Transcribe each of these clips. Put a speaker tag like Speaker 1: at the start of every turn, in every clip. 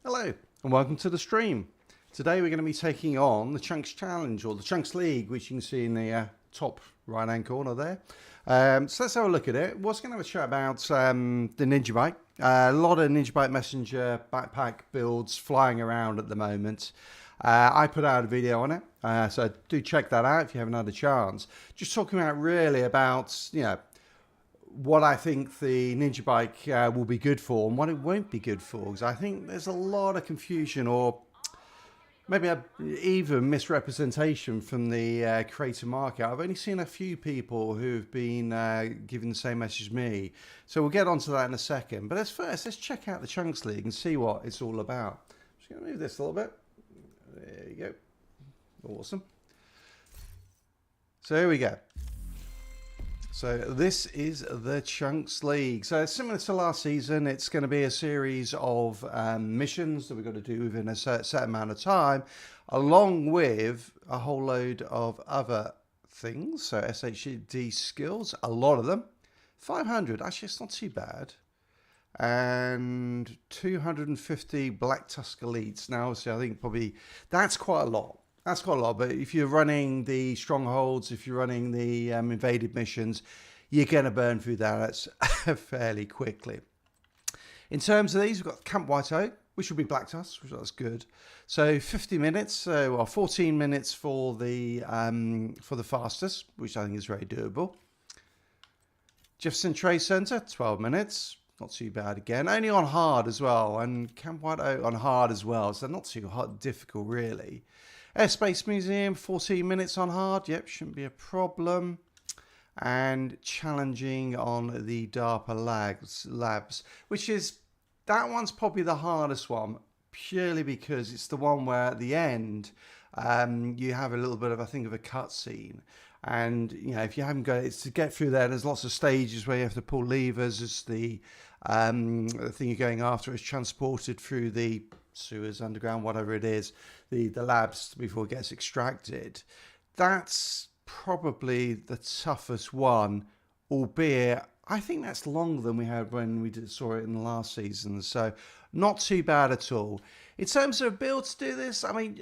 Speaker 1: Hello and welcome to the stream. Today we're going to be taking on the Chunks Challenge or the Chunks League, which you can see in the top right hand corner there. So let's have a look at it. What's going to have a chat about the Ninjabike. A lot of Ninjabike Messenger Backpack builds flying around at the moment. I put out a video on it, so do check that out if you haven't had a chance. Just talking really about, what I think the Ninjabike will be good for and what it won't be good for. Because I think there's a lot of confusion or maybe even misrepresentation from the creator market. I've only seen a few people who've been giving the same message as me. So we'll get onto that in a second. But let's check out the Chunks League and see what it's all about. I'm just going to move this a little bit. There you go. Awesome. So here we go. So this is the Chunks League. So similar to last season, it's going to be a series of missions that we've got to do within a set amount of time, along with a whole load of other things. So SHD skills, a lot of them. 500, actually it's not too bad. And 250 Black Tusk Elites. Now, obviously, I think probably that's quite a lot. That's quite a lot, but if you're running the strongholds, if you're running the invaded missions, you're going to burn through that fairly quickly. In terms of these, we've got Camp White Oak, which will be Black Tusk, which that's good. So 50 minutes, well, 14 minutes for the fastest, which I think is very doable. Jefferson Trade Center, 12 minutes. Not too bad again. Only on hard as well, and Camp White Oak on hard as well, so not too difficult really. Airspace Museum, 14 minutes on hard. Yep, shouldn't be a problem. And challenging on the DARPA labs, which is, that one's probably the hardest one, purely because it's the one where at the end, you have a little bit of, I think, of a cutscene. And, if you haven't got it, it's to get through there. There's lots of stages where you have to pull levers as the thing you're going after is transported through the sewers, underground, whatever it is, the labs before it gets extracted. That's probably the toughest one, albeit I think that's longer than we had when we saw it in the last season. So not too bad at all. In terms of build to do this, I mean,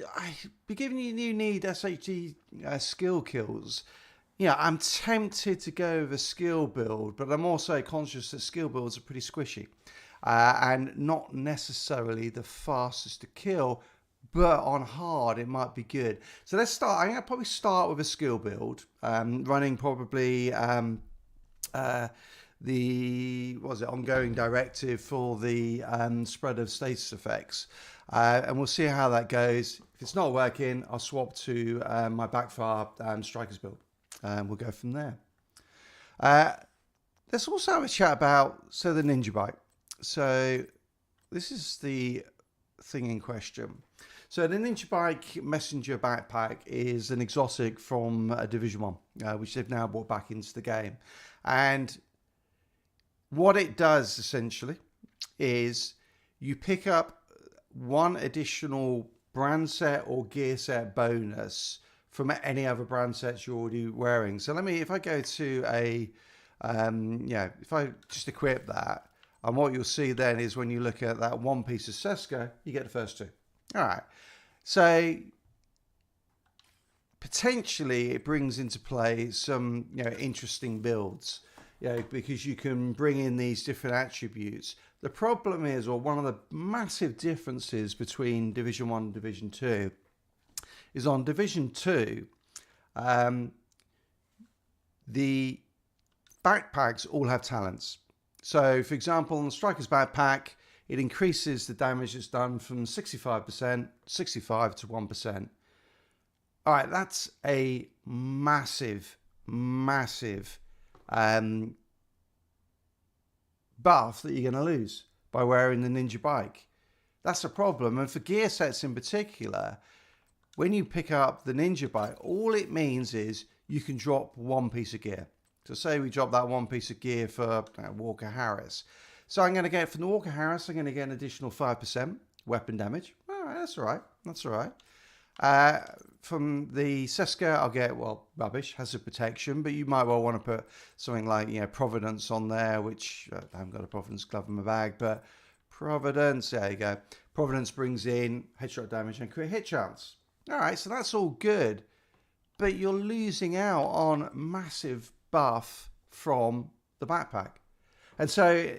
Speaker 1: given you need SHD skill kills, I'm tempted to go with a skill build, but I'm also conscious that skill builds are pretty squishy and not necessarily the fastest to kill, but on hard it might be good. So let's start. I'm going to probably start with a skill build, running probably the ongoing directive for the spread of status effects, and we'll see how that goes. If it's not working, I'll swap to my backfire strikers build, and we'll go from there. Let's also have a chat about the Ninjabike. So this is the thing in question. So the Ninjabike Messenger Backpack is an exotic from Division 1, which they've now brought back into the game. And what it does essentially is you pick up one additional brand set or gear set bonus from any other brand sets you're already wearing. So if I go to a, if I just equip that, and what you'll see then is when you look at that one piece of Seska, you get the first two. All right. So potentially it brings into play some interesting builds, because you can bring in these different attributes. The problem is, or one of the massive differences between Division 1 and Division 2 is on Division 2, the backpacks all have talents. So, for example, on the Striker's Backpack, it increases the damage that's done from 65% to 1%. All right, that's a massive buff that you're going to lose by wearing the Ninjabike. That's a problem. And for gear sets in particular, when you pick up the Ninjabike, all it means is you can drop one piece of gear. So say we drop that one piece of gear for Walker Harris. So I'm going to get from the Walker Harris, I'm going to get an additional 5% weapon damage. All right, that's all right. That's all right. From the Seska, I'll get, rubbish, hazard protection, but you might well want to put something like, Providence on there, which I haven't got a Providence glove in my bag, but Providence, there you go. Providence brings in headshot damage and crit hit chance. All right, so that's all good. But you're losing out on massive buff from the backpack. And so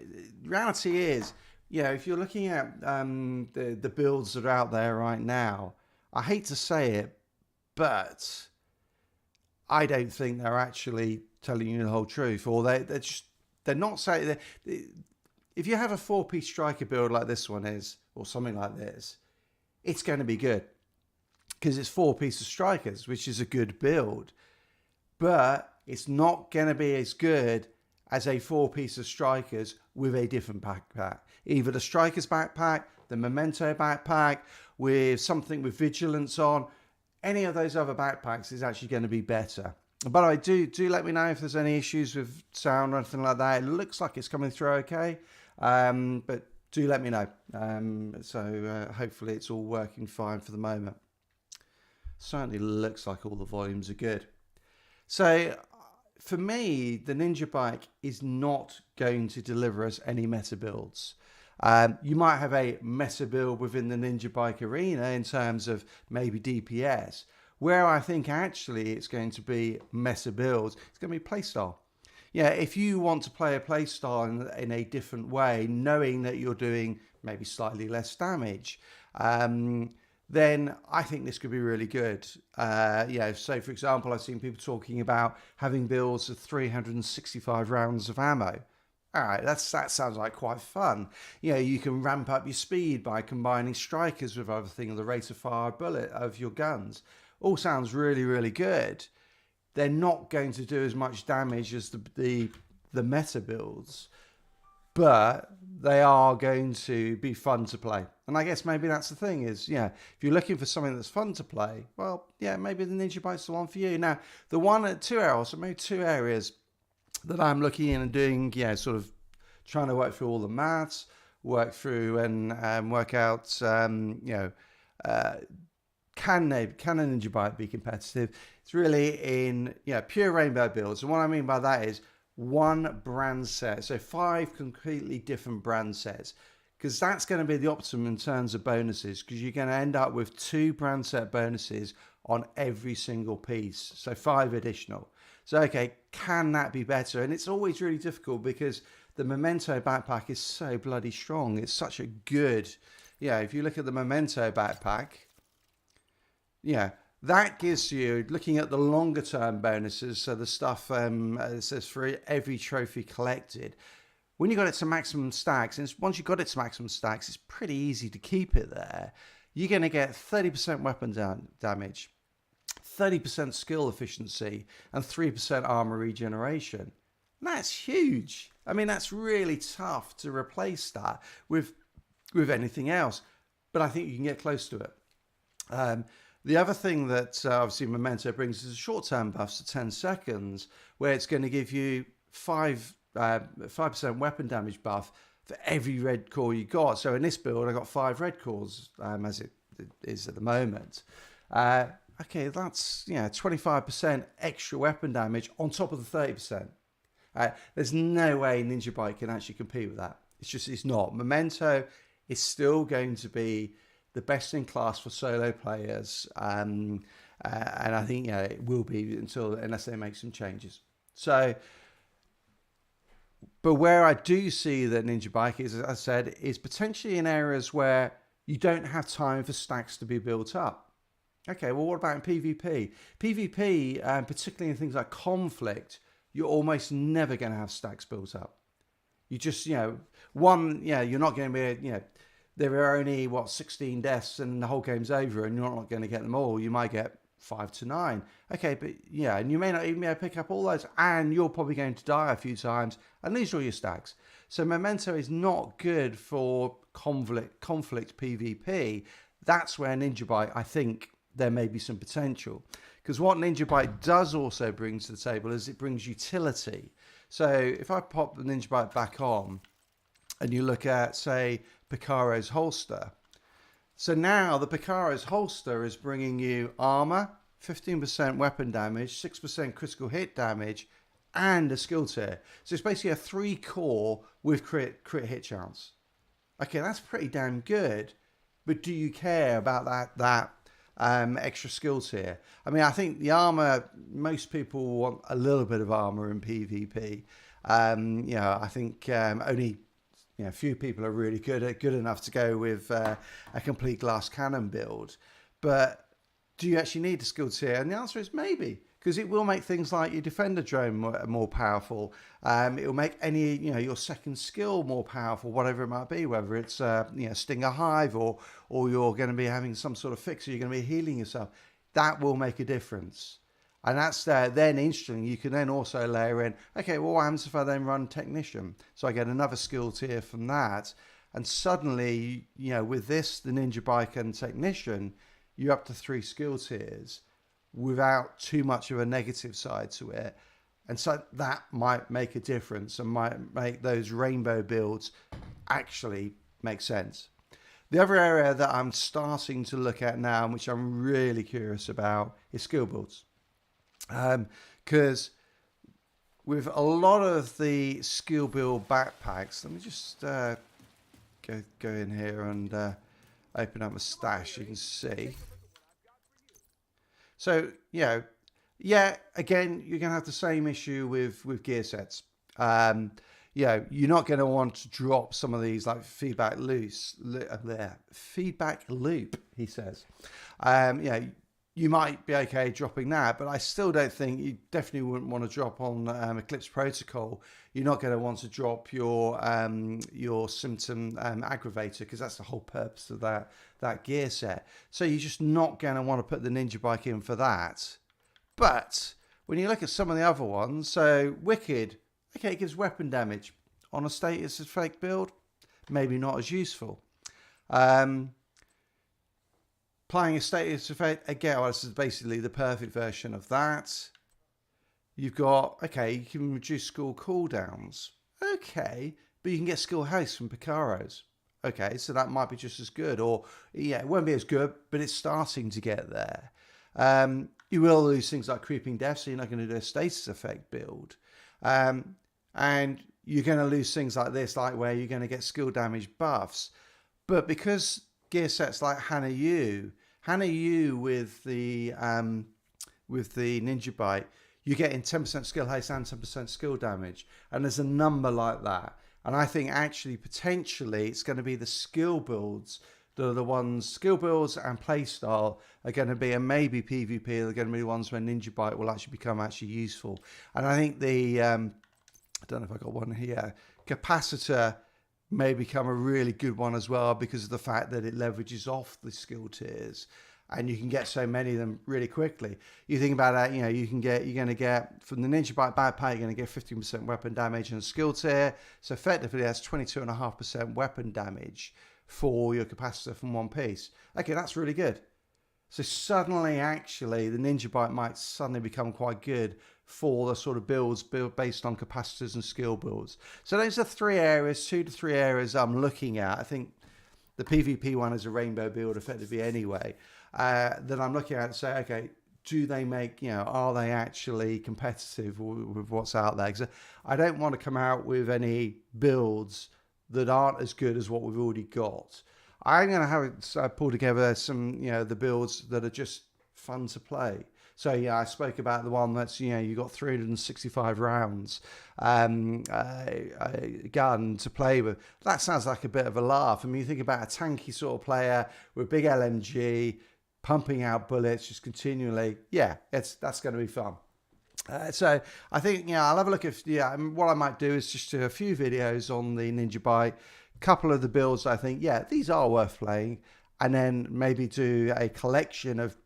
Speaker 1: reality is, if you're looking at the builds that are out there right now, I hate to say it, but I don't think they're actually telling you the whole truth, or they're not saying. If you have a 4-piece striker build like this one is, or something like this, it's going to be good because it's 4 pieces strikers, which is a good build, but it's not going to be as good as a 4 pieces strikers with a different backpack. Either the striker's backpack, the memento backpack, with something with vigilance on. Any of those other backpacks is actually going to be better. But I do let me know if there's any issues with sound or anything like that. It looks like it's coming through okay, but do let me know. So hopefully it's all working fine for the moment. Certainly looks like all the volumes are good. So for me, the Ninjabike is not going to deliver us any meta builds. You might have a meta build within the Ninjabike arena in terms of maybe DPS. Where I think actually it's going to be meta builds, it's going to be playstyle. If you want to play a playstyle in a different way, knowing that you're doing maybe slightly less damage, then I think this could be really good. So for example, I've seen people talking about having builds of 365 rounds of ammo. All right, that sounds like quite fun. You can ramp up your speed by combining strikers with other things, the rate of fire bullet of your guns. All sounds really, really good. They're not going to do as much damage as the meta builds, but they are going to be fun to play. And I guess maybe that's the thing is, if you're looking for something that's fun to play, well, maybe the Ninjabike's the one for you. Now, two areas that I'm looking in and doing, sort of trying to work through all the maths, work through and work out, can a Ninjabike be competitive? It's really in pure rainbow builds. And what I mean by that is one brand set. So 5 completely different brand sets. Because that's going to be the optimum in terms of bonuses. Because you're going to end up with 2 brand set bonuses on every single piece. So 5 additional. So, okay, can that be better? And it's always really difficult because the Memento backpack is so bloody strong. It's such a good, if you look at the Memento backpack, that gives you, looking at the longer term bonuses, so the stuff it says for every trophy collected, when you got it to maximum stacks, and once you got it to maximum stacks, it's pretty easy to keep it there. You're going to get 30% weapon damage, 30% skill efficiency, and 3% armor regeneration. And that's huge. I mean, that's really tough to replace that with anything else, but I think you can get close to it. The other thing that obviously Memento brings is short-term buffs to 10 seconds, where it's going to give you 5% weapon damage buff for every red core you got. So in this build, I got 5 red cores as it is at the moment. Okay, that's 25% extra weapon damage on top of the 30%. There's no way Ninjabike can actually compete with that. It's not. Memento is still going to be the best in class for solo players, and I think it will be unless they make some changes. So, but where I do see that Ninjabike is, as I said, is potentially in areas where you don't have time for stacks to be built up. Okay, well, what about in PvP? PvP, particularly in things like conflict, you're almost never going to have stacks built up. You just, you're not going to be, there are only 16 deaths and the whole game's over, and you're not going to get them all. You might get 5 to 9. Okay, but and you may not even be able to pick up all those, and you're probably going to die a few times, and these are all your stacks. So Memento is not good for conflict PvP. That's where Ninjabike, I think there may be some potential. Because what Ninjabike does also bring to the table is it brings utility. So if I pop the Ninjabike back on, and you look at, say, Picaro's holster. So now the Picaro's holster is bringing you armor, 15% weapon damage, 6% critical hit damage, and a skill tier. So it's basically a 3 core with crit hit chance. Okay, that's pretty damn good. But do you care about that extra skill tier? I mean, I think the armor, most people want a little bit of armor in PvP. I think only a few people are really good enough to go with a complete glass cannon build. But do you actually need a skill tier? And the answer is maybe, because it will make things like your defender drone more powerful. It will make any your second skill more powerful, whatever it might be. Whether it's Stinger Hive or you're going to be having some sort of fix, or you're going to be healing yourself. That will make a difference. And that's then instantly you can then also layer in, okay, well, what happens if I then run Technician? So I get another skill tier from that. And suddenly, with this, the Ninjabike and Technician, you're up to 3 skill tiers without too much of a negative side to it. And so that might make a difference and might make those rainbow builds actually make sense. The other area that I'm starting to look at now, and which I'm really curious about, is skill builds. Because with a lot of the skill build backpacks, let me just go in here and open up a stash. You can see. So yeah, again, you're going to have the same issue with gear sets. You're not going to want to drop some of these like feedback loop. He says, you might be okay dropping that, but I still don't think you definitely wouldn't want to drop on Eclipse Protocol. You're not going to want to drop your symptom aggravator, because that's the whole purpose of that gear set. So you're just not going to want to put the Ninjabike in for that. But when you look at some of the other ones, so Wicked, okay, it gives weapon damage on a status effect build, maybe not as useful. Applying a status effect, again, well, this is basically the perfect version of that. You've got, okay, you can reduce skill cooldowns. Okay, but you can get skill haste from Picaros. Okay, so that might be just as good. Or, yeah, it won't be as good, but it's starting to get there. You will lose things like Creeping Death, so you're not going to do a status effect build. And you're going to lose things like this, like where you're going to get skill damage buffs. But because gear sets like Hana U with the Ninjabike, you're getting 10% skill haste and 10% skill damage, and there's a number like that. And I think actually potentially it's going to be the skill builds that are the ones, skill builds and playstyle are going to be, and maybe PvP are going to be the ones where Ninjabike will actually become useful. And I think the I don't know if I got one here, capacitor may become a really good one as well, because of the fact that it leverages off the skill tiers and you can get so many of them really quickly. You think about that, you're going to get from the Ninjabike backpack, you're going to get 15% weapon damage and skill tier. So effectively that's 22.5% weapon damage for your capacitor from one piece. Okay, that's really good. So suddenly, actually, the Ninjabike might suddenly become quite good for the sort of builds based on capacitors and skill builds. So those are 3 areas, 2 to 3 areas I'm looking at. I think the PvP one is a rainbow build effectively anyway. That I'm looking at and say, okay, do they make, are they actually competitive with what's out there? Because I don't want to come out with any builds that aren't as good as what we've already got. I'm going to have pull together some, the builds that are just fun to play. So yeah, I spoke about the one that's, you got 365 rounds, a gun to play with. That sounds like a bit of a laugh. I mean, you think about a tanky sort of player with big LMG, pumping out bullets just continually. Yeah, that's going to be fun. So I think, I'll have a look at, what I might do is just do a few videos on the Ninjabike, couple of the builds I think, these are worth playing, and then maybe do a collection of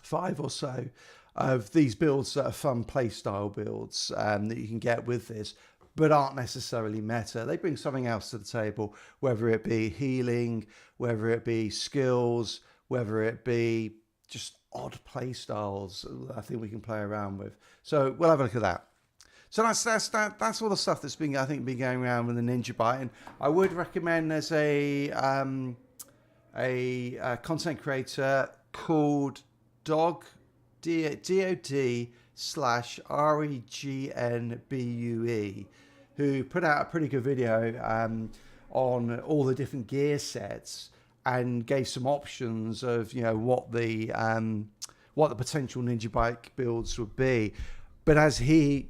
Speaker 1: 5 or so of these builds that are fun playstyle builds that you can get with this, but aren't necessarily meta. They bring something else to the table, whether it be healing, whether it be skills, whether it be just odd play styles I think we can play around with. So we'll have a look at that. So that's all the stuff that's been, I think, been going around with the Ninjabike. And I would recommend there's a content creator called DOD/REGNBUE, who put out a pretty good video on all the different gear sets and gave some options of, you know, what the potential Ninja Bike builds would be. But as he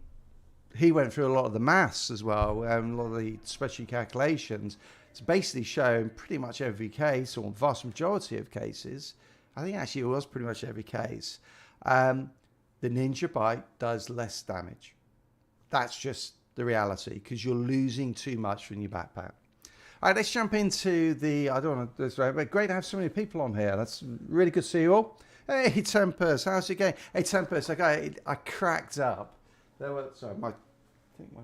Speaker 1: went through a lot of the maths as well, a lot of the spreadsheet calculations, it's basically shown pretty much every case, or vast majority of cases, I think actually it was pretty much every case, the Ninja Bike does less damage. That's just the reality, because you're losing too much from your backpack. All right, let's jump into the, I don't want to, this right, but great to have so many people on here. That's really good to see you all. Hey, Tempest, how's it going? Hey, Tempest, okay, I cracked up. There were, sorry, I think my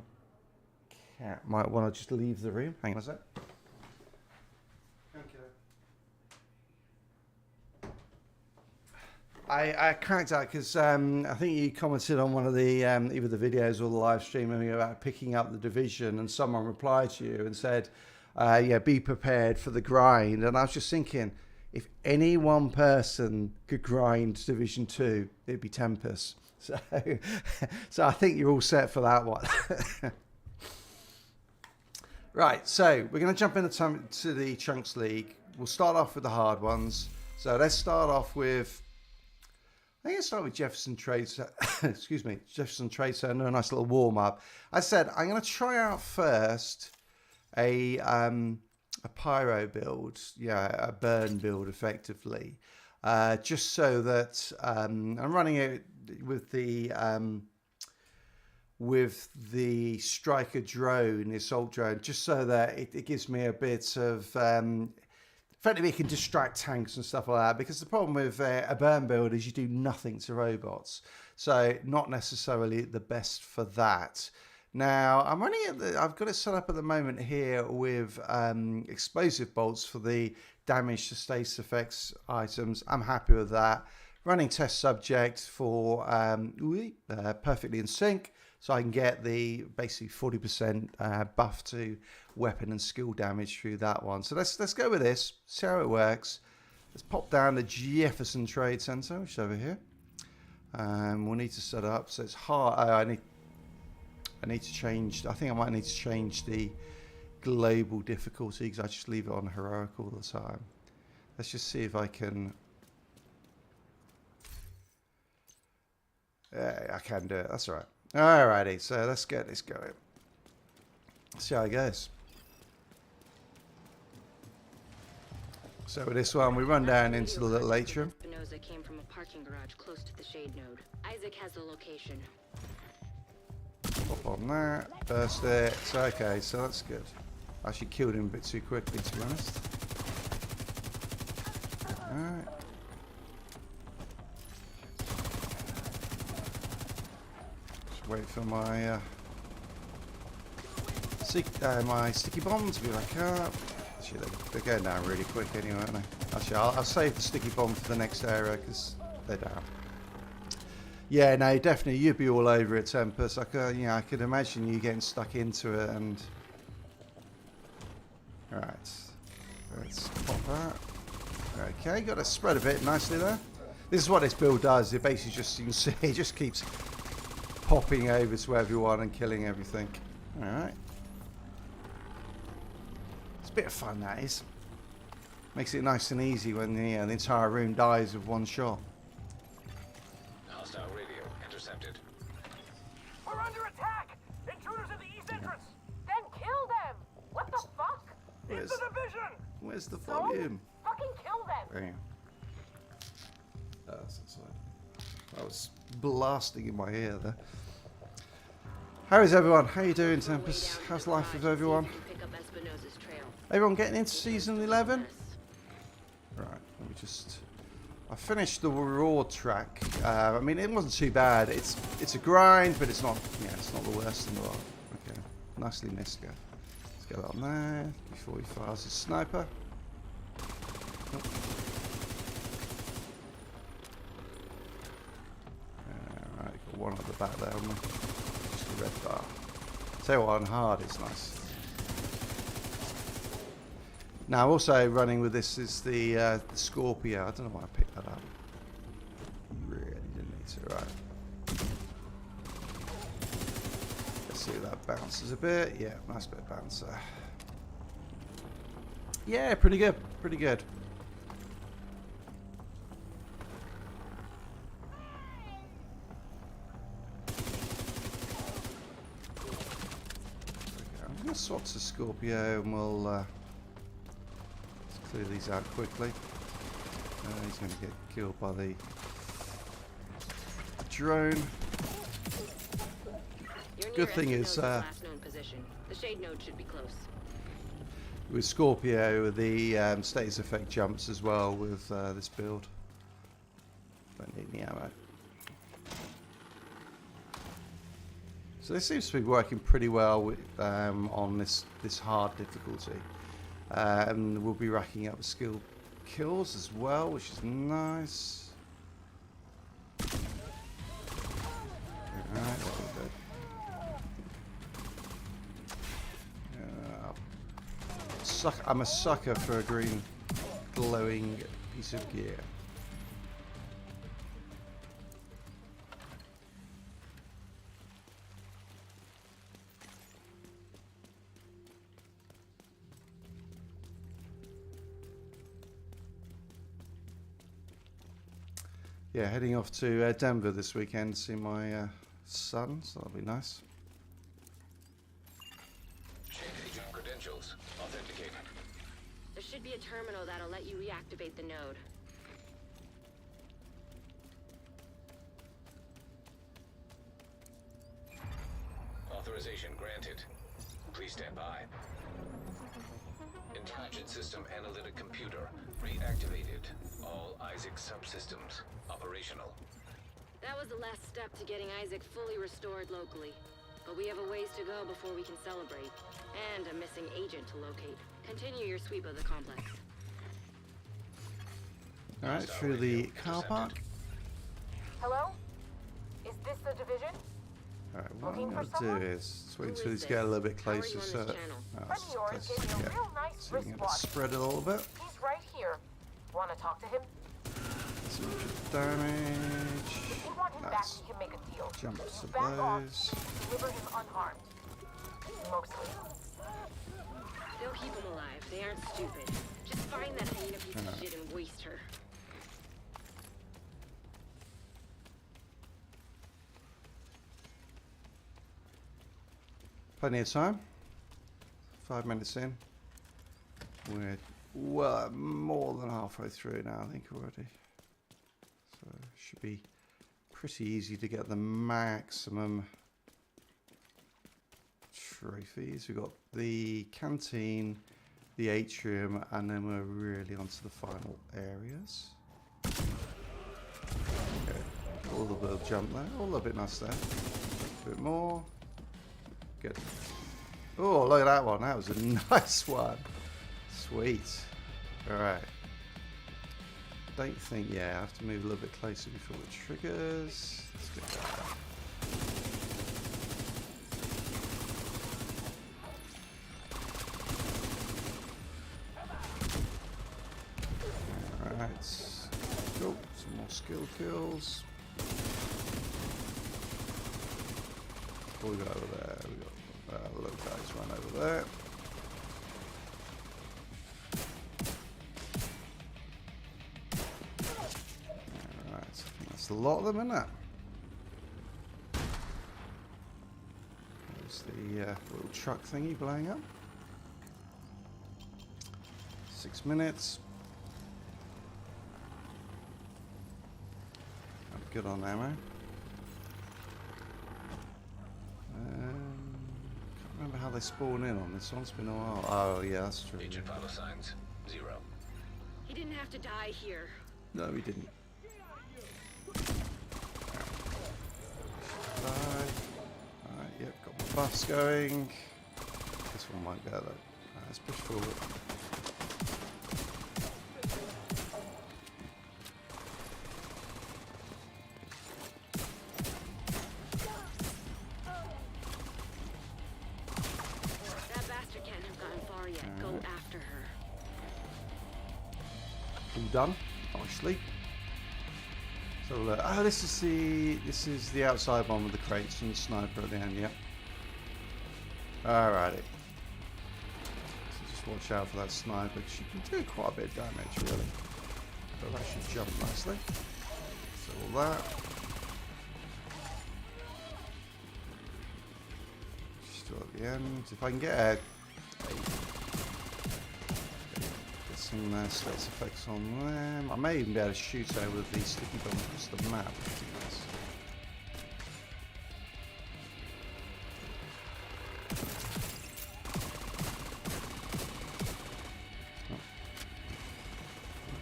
Speaker 1: cat might want to just leave the room. Hang on a sec. I cracked out because I think you commented on one of the either the videos or the live stream about picking up the division, and someone replied to you and said, yeah, be prepared for the grind. And I was just thinking, if any one person could grind Division 2, it'd be Tempest. So, so I think you're all set for that one. Right, so we're going to jump into the Chunks League. We'll start off with the hard ones. So let's start off with, I think I'll start with Jefferson Trade, excuse me, Jefferson Trade Center, a nice little warm up. I said, I'm going to try out first a pyro build, yeah, a burn build effectively, just so that I'm running it with the Striker drone, the assault drone, just so that it gives me a bit of, effectively it can distract tanks and stuff like that, because the problem with a burn build is you do nothing to robots, so not necessarily the best for that. Now I'm running it, I've got it set up at the moment here with explosive bolts for the damage to status effects items. I'm happy with that. Running test subject for perfectly in sync, so I can get the basically 40% buff to weapon and skill damage through that one. So let's go with this, see how it works. Let's pop down the Jefferson Trade Center, which is over here. We'll need to set up, so it's hard. I need to change, I think I might need to change the global difficulty, because I just leave it on heroic all the time. Let's just see if I can, I can do it, that's all right. Alrighty, so let's get this going. Let's see how it goes. So with this one, we run down into the little atrium.
Speaker 2: Spinoza came from a parking garage close to the shade node. Isaac has the location.
Speaker 1: Pop on that, burst it. So, okay, so that's good. I actually killed him a bit too quickly, to be honest. Alright. Just wait for my my sticky bomb to be back up. Actually, they're going down really quick anyway, aren't they? Actually, I'll save the sticky bomb for the next area, because they're down. Yeah, no, definitely, you'd be all over it, Tempest. I could imagine you getting stuck into it. And right, let's pop that. Okay, got to spread a bit nicely there. This is what this build does. It basically just, you can see, it just keeps popping over to everyone and killing everything. All right, it's a bit of fun, that is. Makes it nice and easy when the entire room dies with one shot.
Speaker 3: Hostile radio intercepted.
Speaker 4: We're under attack! Intruders at the east entrance! Then kill them! What the fuck?
Speaker 1: Where's,
Speaker 4: It's a division!
Speaker 1: where's the volume?
Speaker 4: Fucking kill them!
Speaker 1: Damn. Oh, that's inside. That was blasting in my ear there. How is everyone? How you doing, Tempest? How's life with everyone?
Speaker 2: Pick up Espinosa's trail.
Speaker 1: Everyone getting into season 11? Right, let me just... I finished the Raw track. I mean, it wasn't too bad. It's a grind, but it's not, yeah, it's not the worst in the world. Okay, nicely missed, go. Let's get that on there before he fires his sniper. Oh. Alright, got one at the back there, haven't we? Just the red bar. Tell you what, on hard it's nice. Now, also running with this is the Scorpio. I don't know why I picked that up. Really didn't need to. Right. Let's see if that bounces a bit. Yeah, nice bit of bouncer. Yeah, pretty good. Pretty good. I'm going to swap to Scorpio and we'll let's clear these out quickly. He's going to get killed by the drone. Good thing is,
Speaker 2: last known position. The shade node should be close.
Speaker 1: with Scorpio, the status effect jumps as well with this build. Don't need any ammo. So this seems to be working pretty well with, on this hard difficulty. And we'll be racking up skill kills as well, which is nice. Alright, that was good. I'm a sucker for a green glowing piece of gear. Yeah, heading off to Denver this weekend to see my son, so that'll be nice.
Speaker 3: Agent credentials authenticated.
Speaker 2: There should be a terminal that'll let you reactivate the node.
Speaker 3: Authorization granted. Please stand by. Intelligent system analytic computer reactivated. All Isaac subsystems operational.
Speaker 2: That was the last step to getting Isaac fully restored locally. But we have a ways to go before we can celebrate. And a missing agent to locate. Continue your sweep of the complex.
Speaker 1: Alright, through the car park.
Speaker 4: Hello? Is this the division?
Speaker 1: Alright, what
Speaker 4: Looking
Speaker 1: I'm
Speaker 4: for
Speaker 1: going to
Speaker 4: someone?
Speaker 1: do is wait
Speaker 2: Who
Speaker 1: until
Speaker 2: is
Speaker 1: these get a
Speaker 2: this?
Speaker 1: little bit
Speaker 2: How are you
Speaker 1: closer.
Speaker 2: on
Speaker 1: So,
Speaker 2: this channel?
Speaker 4: Friend of yours gave me a real nice
Speaker 1: so you can
Speaker 4: wristwatch.
Speaker 1: spread it a little bit.
Speaker 4: He's right here. Want to talk to him?
Speaker 1: Some damage.
Speaker 4: If you want him back,
Speaker 1: Nice.
Speaker 4: we can make a deal.
Speaker 1: Jump
Speaker 4: If
Speaker 1: to
Speaker 4: you back off,
Speaker 1: those.
Speaker 4: deliver him unharmed. Mostly.
Speaker 2: They'll keep him alive. They aren't stupid. Just find that hyena piece of shit and waste her.
Speaker 1: Plenty of time. 5 minutes in. We're well more than halfway through now, I think already. So it should be pretty easy to get the maximum trophies. We've got the canteen, the atrium, and then we're really onto the final areas. Okay, a little bit of jump there, all a bit nice there. A bit more. Good. Oh, look at that one. That was a nice one. Sweet. Alright. Don't think, yeah, I have to move a little bit closer before it triggers. Let's get that. Alright. Cool. Some more skill kills. What we got over there? We got the little guys run over there. Alright, I think that's a lot of them, isn't it? There's the little truck thingy blowing up. 6 minutes. I'm good on ammo. Can't remember how they spawn in on this one. It's been a while. Oh yeah, that's true.
Speaker 3: Agent vital signs 0.
Speaker 2: He didn't have to die here.
Speaker 1: No, we didn't. Alright, yep, got my buffs going. This one might go though. Let's push forward.
Speaker 2: That bastard can't have gotten far yet. Go after her.
Speaker 1: All done, nicely. So oh, this is the outside one with the crates and the sniper at the end. Yeah. Alrighty. So just Just watch out for that sniper, because she can do quite a bit of damage, really. But that should jump nicely. So all that. Still at the end. If I can get some status effects on them. I may even be able to shoot her with the sticky bomb across the map.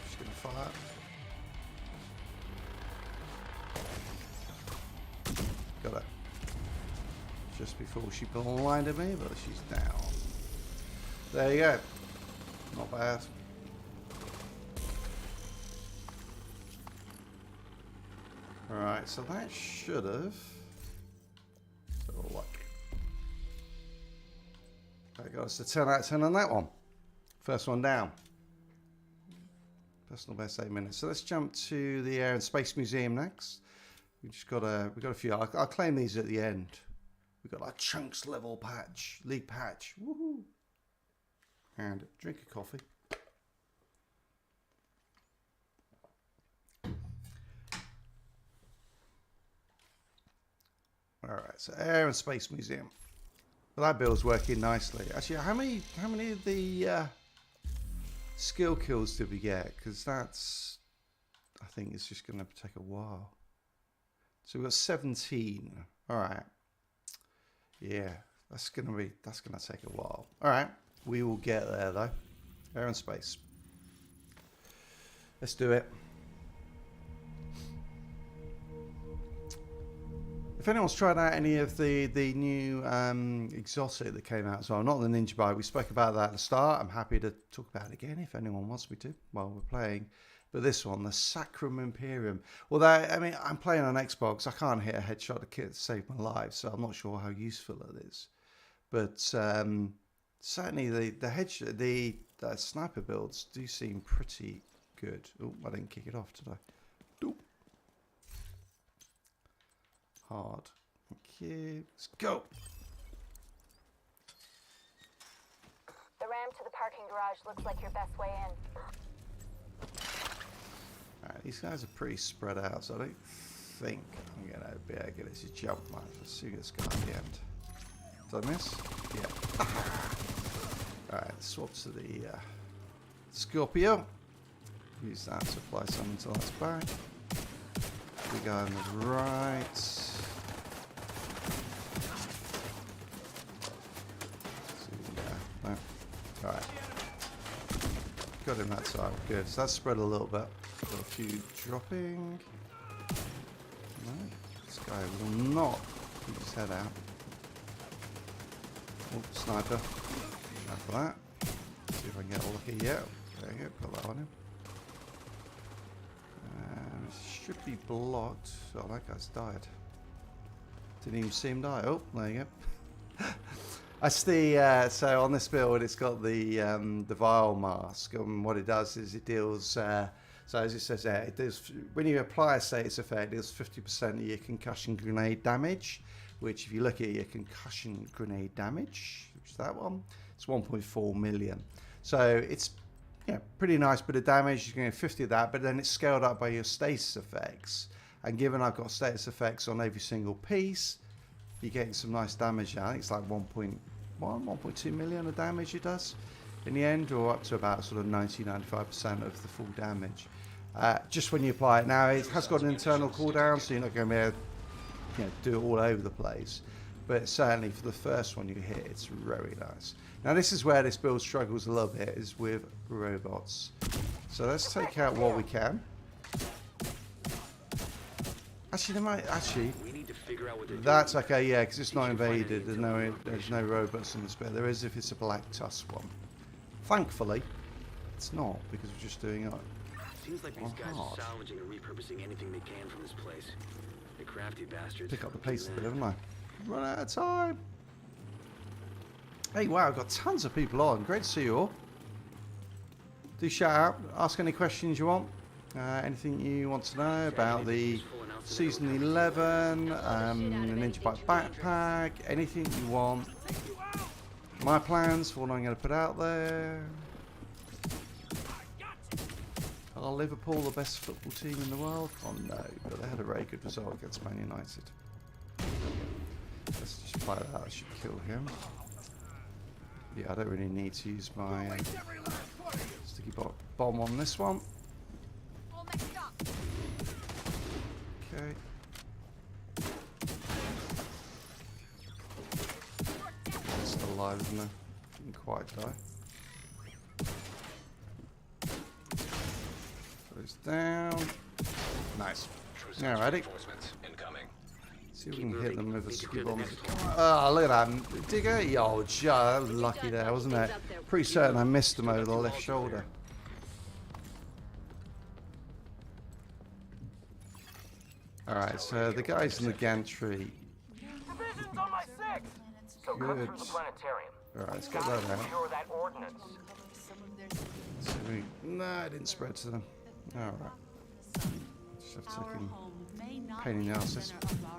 Speaker 1: Just gonna fire. Got her. Just before she blinded me, but she's down. There you go. Not bad. Alright, so that should have. So luck. That got us a 10 out of 10 on that one. First one down. Personal best 8 minutes. So let's jump to the Air and Space Museum next. We've got a few. I'll claim these at the end. We've got our chunks level patch, league patch. Woohoo! And drink a coffee. Alright, so Air and Space Museum. Well, that build's working nicely. Actually, how many of the skill kills did we get? Because that's, I think it's just going to take a while. So we've got 17. Alright. Yeah, that's going to take a while. Alright, we will get there though. Air and Space. Let's do it. If anyone's tried out any of the new exotic that came out as well, not the Ninjabike, we spoke about that at the start. I'm happy to talk about it again if anyone wants me to while we're playing. But this one, the Sacrum Imperium. Well, I mean, I'm playing on Xbox. I can't hit a headshot to kit to save my life, so I'm not sure how useful it is. But certainly the sniper builds do seem pretty good. Oh, I didn't kick it off, did I? Hard. Okay, let's go.
Speaker 2: The ramp to the parking garage looks like your best way in.
Speaker 1: Alright, these guys are pretty spread out, so I don't think I'm gonna be able to get it to jump much. Let's see this guy at the end. Did I miss? Yeah. Alright, swap to the Scorpio. Use that to apply something until that's back. We go on the right. No. Alright. Got him that side. Good. So that's spread a little bit. Got a few dropping. No. This guy will not keep his head out. Oh, sniper. Go for that. See if I can get a lucky. Yeah. There you go. Got that on him. Should be blocked. Oh, that guy's died. Didn't even see him die. Oh, there you go. That's the so on this build, it's got the vial mask, and what it does is it deals. So as it says there, it does when you apply a status effect, it deals 50% of your concussion grenade damage. Which, if you look at your concussion grenade damage, which is that one, it's 1.4 million. So it's pretty nice bit of damage. You can get 50 of that, but then it's scaled up by your status effects. And given I've got status effects on every single piece, you're getting some nice damage now. I think it's like 1.2 million of damage it does in the end, or up to about sort of 90-95% of the full damage. Just when you apply it. Now, it has got an internal cooldown, so you're not going to be able to do it all over the place. But certainly for the first one you hit, it's very nice. Now this is where this build struggles a little bit, is with robots. So let's take out what we can. Actually,
Speaker 5: We need to figure out what they're
Speaker 1: that's okay, yeah, because it's not invaded. There's no robots in this bit. There is if it's a Black Tusk one. Thankfully, it's not, because we're just doing it.
Speaker 5: Seems like these guys are salvaging or repurposing anything they can from this place. The crafty bastards.
Speaker 1: Pick up the pace a bit, haven't I? Run out of time. Hey, wow, I've got tons of people on. Great to see you all. Do shout out, ask any questions you want. Anything you want to know about the Season 11, the Ninjabike Backpack, anything you want, my plans for what I'm going to put out there. Are Liverpool the best football team in the world? Oh no, but they had a very good result against Man United. Let's just play that. I should kill him. Yeah, I don't really need to use my sticky bomb on this one. Okay. It's still alive, isn't it? Didn't quite die. Goes down. Nice. Yeah, ready? See if we can hit them with the ski bombs. Oh, look at that. Digger. Oh, that was lucky there, wasn't it? Pretty certain I missed him over the left shoulder. Alright, so the guys in the gantry.
Speaker 4: Division's on my 6. So cut through the planetarium.
Speaker 1: Alright, let's get that out.
Speaker 4: Secure that ordnance.
Speaker 1: So no, it didn't spread to them. Alright. Just have to take him. Pain in the arse.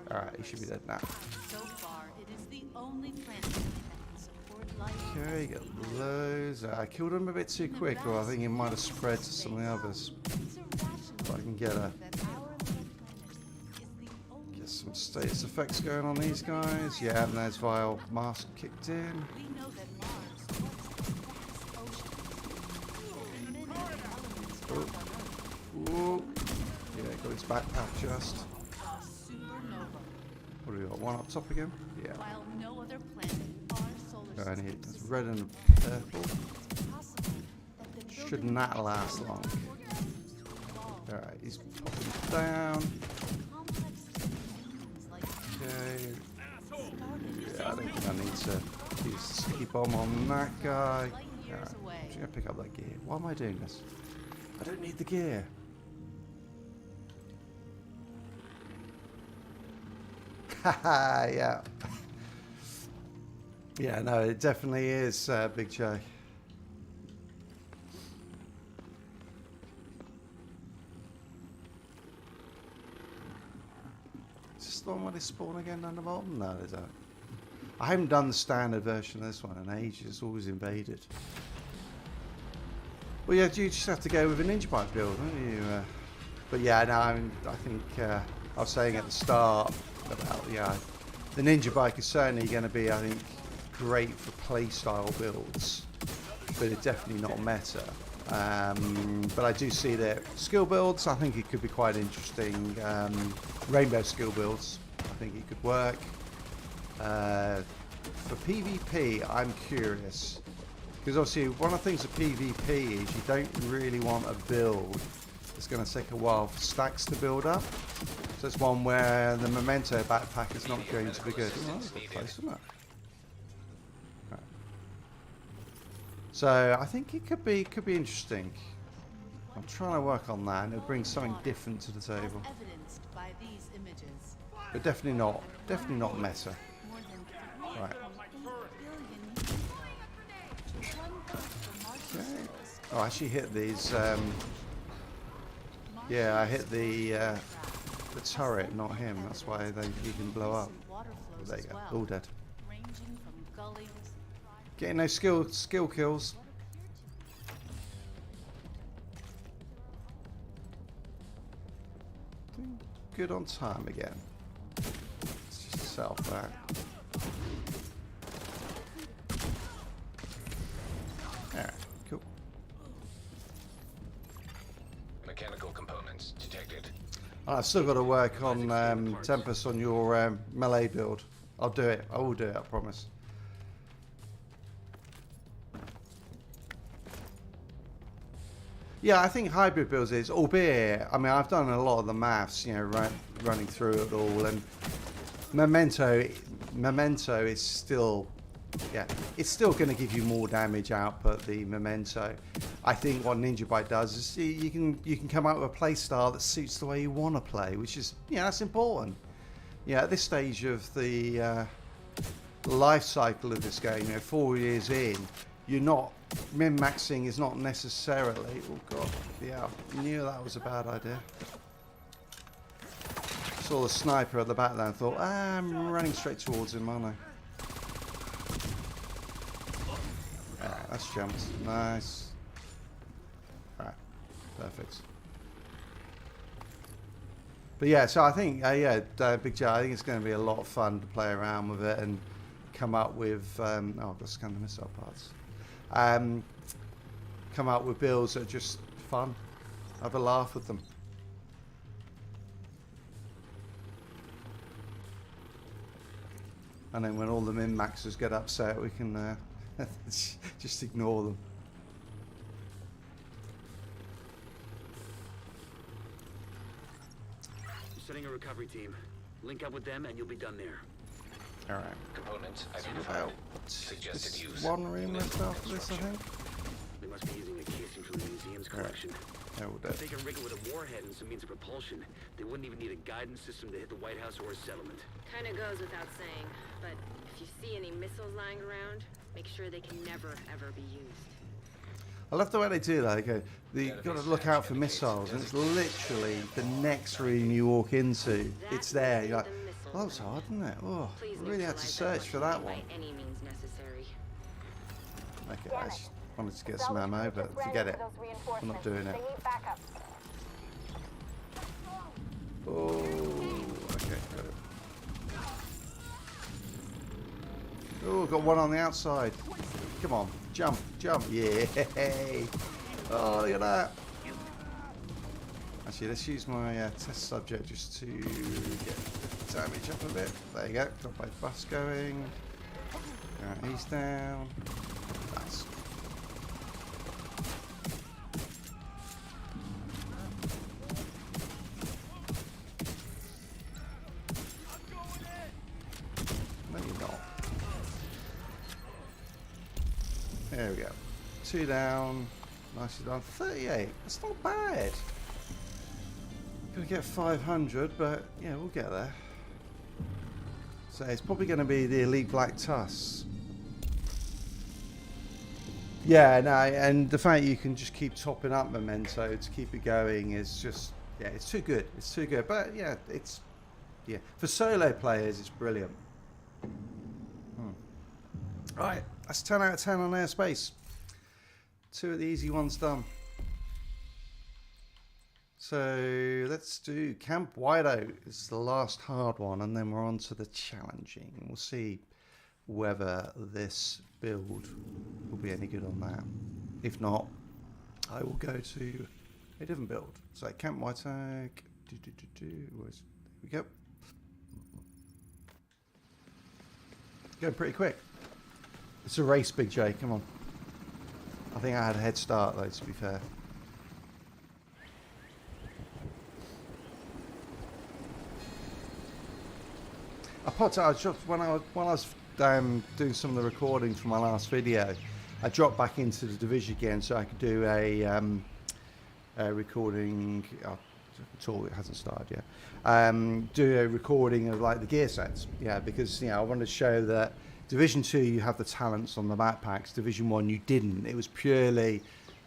Speaker 1: Alright, he should be dead now.
Speaker 6: So far, it is the only planet that can support life.
Speaker 1: Okay, get those. I killed him a bit too quick, or I think it might have spread to some of the others. If I can get some status effects going on these guys. Yeah, and there's Vile Mask kicked in.
Speaker 6: We know that Mars was the ocean.
Speaker 1: Ooh. Yeah, got his backpack just.
Speaker 6: Supernova.
Speaker 1: What do we got? One up top again? Yeah.
Speaker 6: While no other planet, our solar
Speaker 1: And
Speaker 6: system
Speaker 1: it's red and purple.
Speaker 6: possible that the
Speaker 1: Shouldn't that last long? Alright, he's popping down. Okay. Yeah, I don't think I need to use the sticky bomb on that guy. Alright, I'm just going to pick up that gear. Why am I doing this? I don't need the gear. Haha, yeah. Yeah, no, it definitely is Big J. Is this the one where they spawn again down the bottom? No, they don't. I haven't done the standard version of this one in ages. It's always invaded. Well, yeah, you just have to go with a Ninjabike build, don't you? But yeah, no, I think I was saying at the start about, yeah, the Ninjabike is certainly going to be, I think, great for playstyle builds, but it's definitely not meta. But I do see that skill builds, I think it could be quite interesting. Rainbow skill builds, I think it could work. For PvP, I'm curious. Because obviously one of the things of PvP is you don't really want a build that's going to take a while for stacks to build up. So it's one where the Memento backpack is not going to be good. Oh, that's a good place, isn't it? Right. So I think it could be interesting. I'm trying to work on that and it'll bring something different to the table.
Speaker 6: evidenced by these images.
Speaker 1: But definitely not meta.
Speaker 6: More than 3
Speaker 1: Right.
Speaker 6: billion.
Speaker 1: Okay. Oh, I actually hit these. Yeah, I hit the turret, not him. That's why he can blow up. But there you go. All dead.
Speaker 6: Ranging from gullies.
Speaker 1: Getting those skill kills. Doing good on time again. Let's just set off that. Alright, cool.
Speaker 3: Mechanical components detected.
Speaker 1: I've still got to work on Tempest on your melee build. I'll do it. I will do it, I promise. Yeah, I think hybrid builds is, albeit, I mean, I've done a lot of the maths, you know, running through it all, and Memento is still, yeah, it's still going to give you more damage output, the Memento. I think what Ninjabike does is you can come out with a play style that suits the way you want to play, which is, yeah, that's important. Yeah, at this stage of the life cycle of this game, you know, 4 years in, you're not, min-maxing is not necessarily, oh god, yeah, I knew that was a bad idea. Saw the sniper at the back there and thought, I'm running straight towards him, aren't I? that's jumped. Nice. Alright, perfect. But yeah, so I think, Big Joe, I think it's going to be a lot of fun to play around with it and come up with, oh, let's scan the missile parts. Come up with builds that are just fun. Have a laugh with them. And then when all the min-maxers get upset, we can just ignore them.
Speaker 5: Setting a recovery team. Link up with them and you'll be done there.
Speaker 1: Alright.
Speaker 3: Components
Speaker 1: About
Speaker 3: identified. Suggested
Speaker 1: this
Speaker 3: use.
Speaker 1: one room left after this, I think.
Speaker 5: They must be using a casing from the museum's collection.
Speaker 1: Yeah, we'll do
Speaker 5: If
Speaker 1: it.
Speaker 5: they can rig it with a warhead and some means of propulsion, they wouldn't even need a guidance system to hit the White House or a settlement.
Speaker 2: Kinda goes without saying, but if you see any missiles lying around, make sure they can never, ever be used.
Speaker 1: I love the way they do that. They go, you've got to look out for missiles, and it's literally the next room you walk into. It's there. You're like, oh, that was hard, isn't it? Oh,
Speaker 2: Please
Speaker 1: I really had to
Speaker 2: neutralize
Speaker 1: search for that
Speaker 2: by
Speaker 1: one.
Speaker 2: any means necessary.
Speaker 1: Okay, I just wanted to get some ammo, but forget it. I'm not doing it.
Speaker 4: They need backup.
Speaker 1: Oh, okay, got it. Oh, got one on the outside. Come on, jump, jump. Yay! Oh, look at that. Actually, let's use my test subject just to get the damage up a bit. There you go. Got my bus going. Alright, he's down. Nice. No, you're not. There we go. 2 down. Nicely done. 38. That's not bad. Gonna get 500, but yeah, we'll get there. So it's probably going to be the Elite Black Tusk. Yeah, no, and the fact you can just keep topping up memento to keep it going is just, yeah, it's too good. It's too good. But yeah, it's, yeah, for solo players, it's brilliant. Right, that's 10 out of 10 on airspace. 2 of the easy ones done. So let's do Camp Whiteout. It's the last hard one, and then we're on to the challenging. We'll see whether this build will be any good on that. If not, I will go to a different build. So Camp Whiteout. There we go. Going pretty quick. It's a race, Big J. Come on. I think I had a head start, though, to be fair. When I was doing some of the recordings for my last video, I dropped back into the Division again so I could do a recording. Talk, it hasn't started yet. Do a recording of like the gear sets, yeah, because I wanted to show that Division 2 you have the talents on the backpacks. Division 1 you didn't. It was purely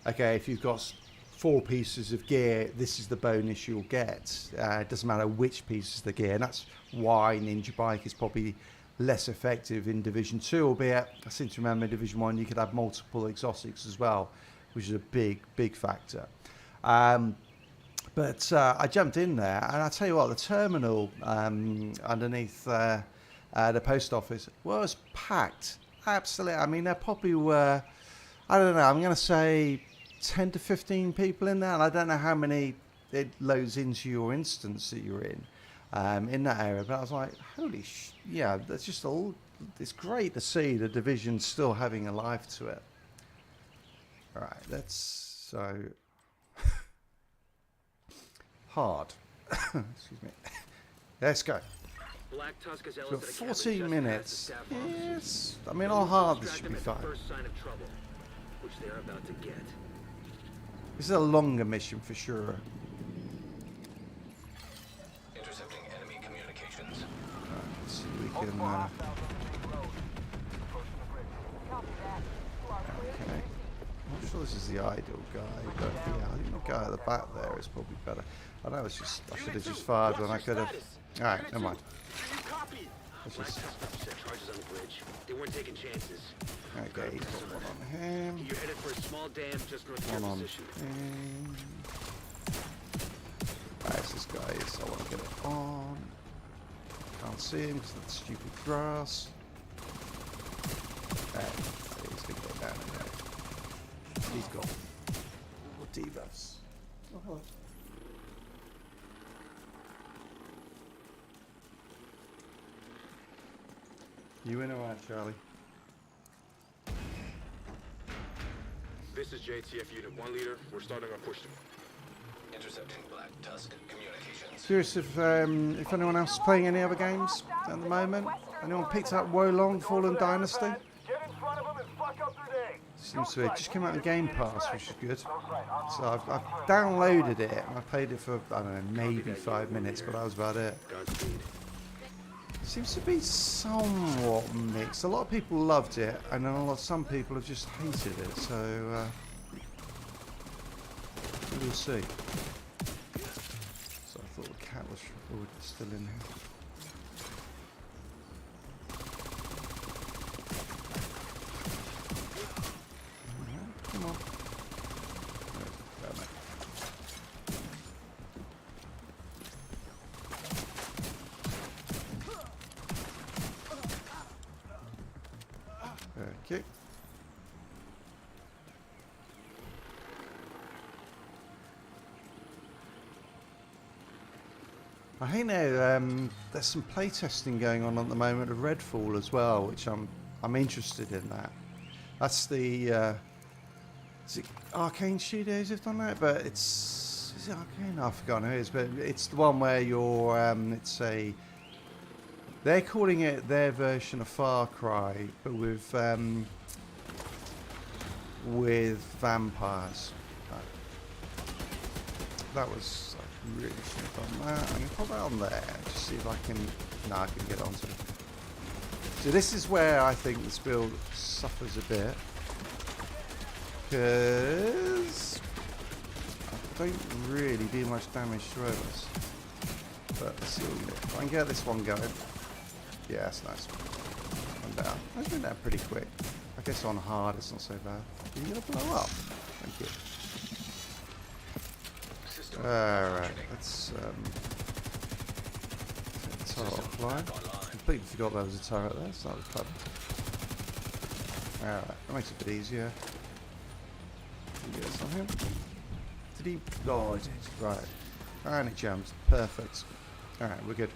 Speaker 1: okay. If you've got 4 pieces of gear, this is the bonus you'll get. It doesn't matter which pieces of the gear, and that's why Ninjabike is probably less effective in Division 2, albeit I seem to remember in Division 1 you could have multiple exotics as well, which is a big factor. But I jumped in there, and I tell you what, the terminal underneath the post office was packed. Absolutely. I mean, there probably were, I don't know, I'm going to say 10 to 15 people in there, and I don't know how many it loads into your instance that you're in that area. But I was like, holy yeah, that's just all. It's great to see the Division still having a life to it. All right, so hard. Excuse me. Let's go.
Speaker 5: Black Tusk has
Speaker 1: So
Speaker 5: elicited a
Speaker 1: 14
Speaker 5: cabin
Speaker 1: minutes.
Speaker 5: just past the staff offices.
Speaker 1: Yes. I mean, on hard this should
Speaker 5: Distract
Speaker 1: be
Speaker 5: them at
Speaker 1: fine.
Speaker 5: the first sign of trouble, which they're about to get.
Speaker 1: This is a longer mission for sure.
Speaker 3: Intercepting enemy communications.
Speaker 1: Let's see if we can. Okay. I'm not sure this is the ideal guy, but yeah, I think the guy at the back there is probably better. I know it's just. I should have just fired when I could have. All right, never mind. Let's
Speaker 5: Black
Speaker 1: just...
Speaker 5: Tusk set charges on the bridge. They weren't taking chances.
Speaker 1: Okay, he's got one on him.
Speaker 5: You're headed for a small dam just north of
Speaker 1: One
Speaker 5: your
Speaker 1: on
Speaker 5: position.
Speaker 1: him. Right, it's this guy, so I want to get it on. Can't see him because of that stupid grass. He's going to go down anyway. He's got more debuffs. Oh, hello. You in or out, Charlie?
Speaker 7: This is JTF Unit 1 Leader. We're starting our push.
Speaker 3: Intercepting Black Tusk communications.
Speaker 1: Curious if anyone else is playing any other games at the moment. Anyone picked up Wolong Fallen Dynasty?
Speaker 4: Get in front of them and fuck up their day.
Speaker 1: Seems to be, it just came out on Game Pass, which is good. So I've downloaded it and I played it for, I don't know, maybe 5 minutes, but that was about it.
Speaker 5: Godspeed.
Speaker 1: Seems to be somewhat mixed. A lot of people loved it, and then some people have just hated it. So we'll see. So I thought the cat was still in here. Come on. Damn it. Okay. I think there's some playtesting going on at the moment of Redfall as well, which I'm interested in that. That's the is it Arcane Studios have done that, but is it Arcane? I've forgotten who it is, but it's the one where you're they're calling it their version of Far Cry, but with vampires. That was, I really should have done that. I'm going to put that on there, just see if I can, no, I can get onto it. So this is where I think this build suffers a bit, because I don't really do much damage to robots. But let's see what we can do. If I can get this one going. Yeah, that's nice. One down. That's been down pretty quick. I guess on hard it's not so bad. Are you going to blow up? Thank you. Alright, let's turret offline. Completely forgot there was a turret there, so that was clever. Alright, that makes it a bit easier. Did you get this on him? Did he? Oh, he did. Right. And it jams. Perfect. Alright, we're good.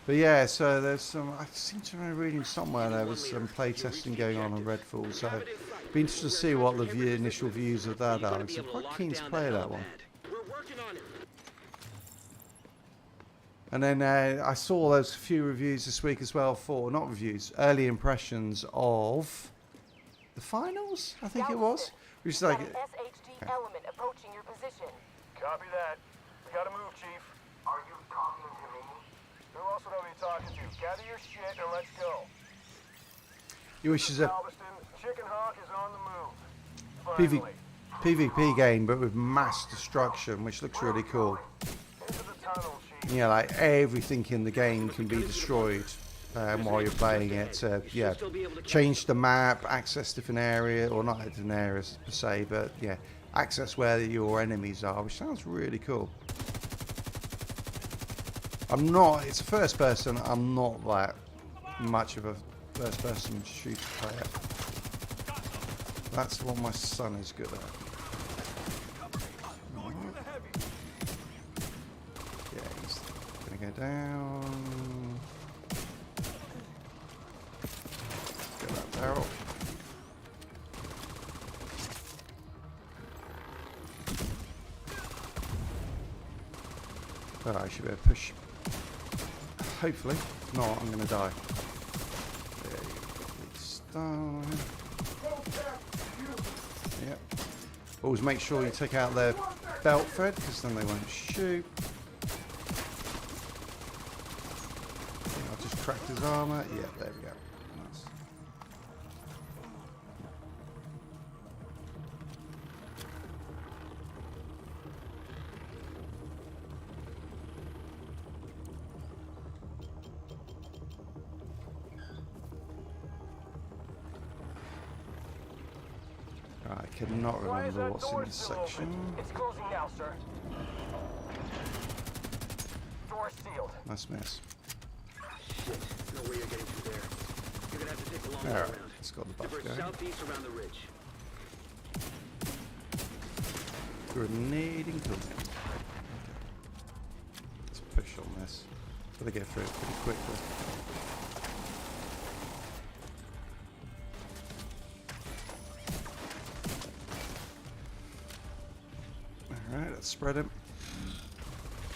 Speaker 1: But yeah, so there's some, I seem to remember reading somewhere there was some play testing going on Redfall, so it'd be interesting to see what the initial views of that are, because I'm quite keen to play that one.
Speaker 5: We're working on it.
Speaker 1: And then I saw there's a few reviews this week as well for, not reviews, early impressions of the finals, I think it was, which is like...
Speaker 4: An SHD element approaching your position. Copy that. We gotta move, Chief. Are you talking to me? Who else would I be talking to? Gather your shit and let's go.
Speaker 1: You wish is a
Speaker 4: Galveston, Chicken Hawk is on the move. Finally.
Speaker 1: PvP game, but with mass destruction, which looks really cool.
Speaker 4: Into the tunnel, Chief.
Speaker 1: Yeah, like everything in the game can be destroyed while you're playing it. Yeah, change the map, access different area, or not different areas per se, but yeah, access where your enemies are, which sounds really cool. It's a first person, I'm not that much of a first person shooter player. That's what my son is good at. Yeah, he's gonna go down. Get that barrel. Oh, I should be able to push. Hopefully. If not, I'm going to die. There you go. Stone. Yep. Always make sure you take out their belt thread, because then they won't shoot. I'll just crack his armour. Yeah, there we go. Nice. Right, I cannot
Speaker 4: Why is
Speaker 1: remember
Speaker 4: that
Speaker 1: what's in
Speaker 4: door
Speaker 1: this
Speaker 4: still open?
Speaker 1: section.
Speaker 4: It's closing now, sir. Door sealed.
Speaker 1: Nice miss.
Speaker 5: Shit, no way you're getting through there. You're gonna have to take the long way
Speaker 1: Alright,
Speaker 5: around.
Speaker 1: it's got the buff
Speaker 5: Divert
Speaker 1: going.
Speaker 5: southeast around the ridge.
Speaker 1: Grenading toolkit. Let's push on this. Gotta get through it pretty quickly. Alright, let's spread him.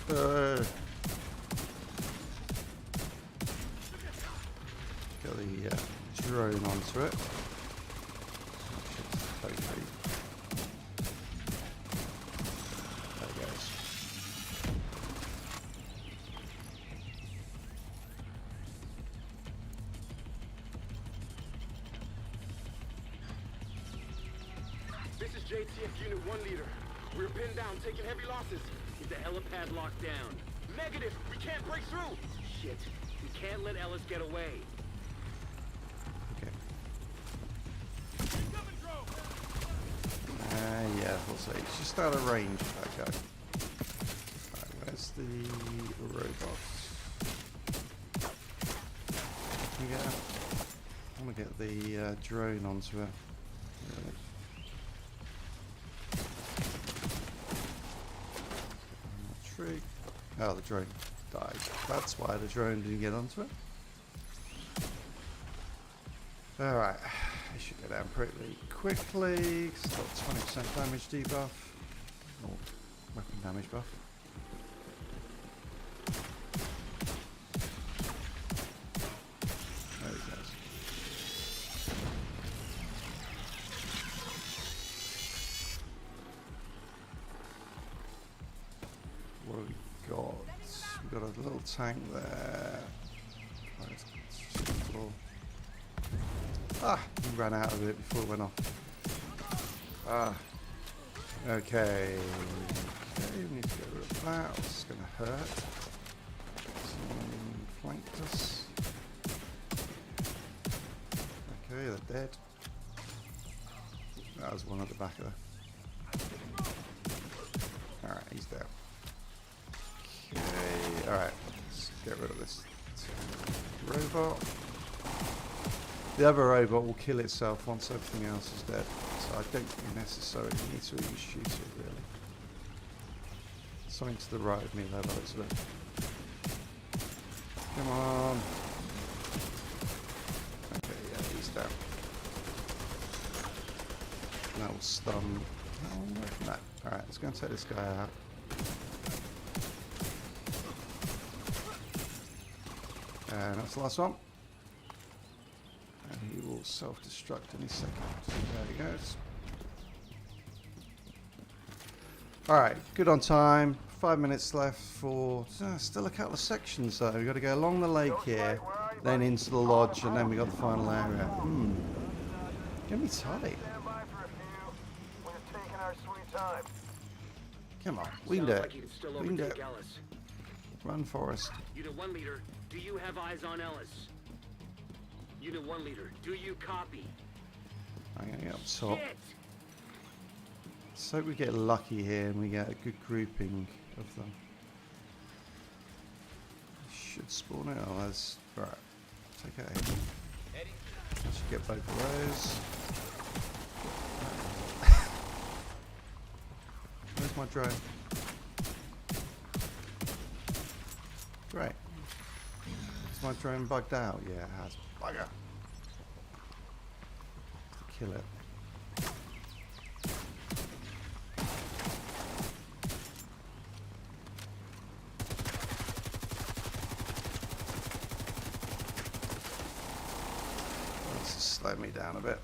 Speaker 1: Get the drone onto it. Totally. There it goes.
Speaker 7: This is JTF Unit 1 leader. We're pinned down, taking heavy losses.
Speaker 5: Is the helipad locked down?
Speaker 7: Negative! We can't break through!
Speaker 5: Shit. We can't let Ellis get away.
Speaker 1: Okay. Yeah, we'll see. It's just out of range, that guy. Right, where's the robot? I want to get the drone onto it. Really. Tree. Oh, the drone died. That's why the drone didn't get onto it. Alright, I should go down pretty quickly. It's got 20% damage debuff. Or weapon damage buff. There he goes. What have we got? We've got a little tank there. Ah, he ran out of it before it went off. Ah. Okay. Okay, we need to get rid of that. It's going to hurt. Someone flanked us. Okay, they're dead. That was one at the back of there. Alright, he's down. Okay, alright. Let's get rid of this robot. The other robot will kill itself once everything else is dead, so I don't think necessarily need to even shoot it, really. Something to the right of me there, by the looks of it. Come on. Okay, yeah, he's down. That will stun. No. Alright, let's go and take this guy out. And that's the last one. And he will self-destruct any second. There he goes. Alright, good on time. 5 minutes left for still a couple of sections though. We've got to go along the lake here, then into the lodge, and then we got the final area. Gonna be tight.
Speaker 4: Stand by for a few. We're taking our sweet time.
Speaker 1: Come on, we can do
Speaker 5: Sounds
Speaker 1: it.
Speaker 5: like you can still
Speaker 1: We can do it.
Speaker 5: overtake Ellis.
Speaker 1: Run, Forrest.
Speaker 5: Unit 1 leader, do you have eyes on Ellis? Unit 1 leader, do you copy?
Speaker 1: I'm gonna get up top.
Speaker 5: Shit!
Speaker 1: So we get lucky here and we get a good grouping of them. Should spawn it. Oh, that's right. Take it aim. I should get both of those. Where's my drone? Great. Is my drone bugged out? Yeah, it has. Bugger. To kill it. Slow me down a bit.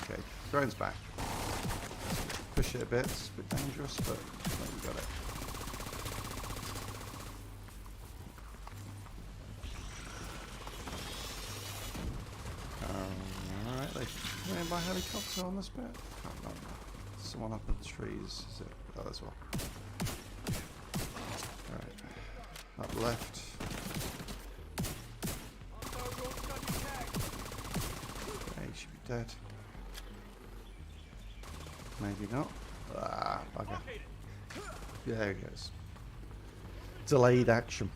Speaker 1: Okay, drone's back. Push it a bit, it's a bit dangerous, but we got it. Alright, they flying by helicopter on this bit? Can't remember. Someone up in the trees, is it? Oh, there's one. Alright, up left. Dead. Maybe not. Ah, bugger. Yeah, there it goes. Delayed action.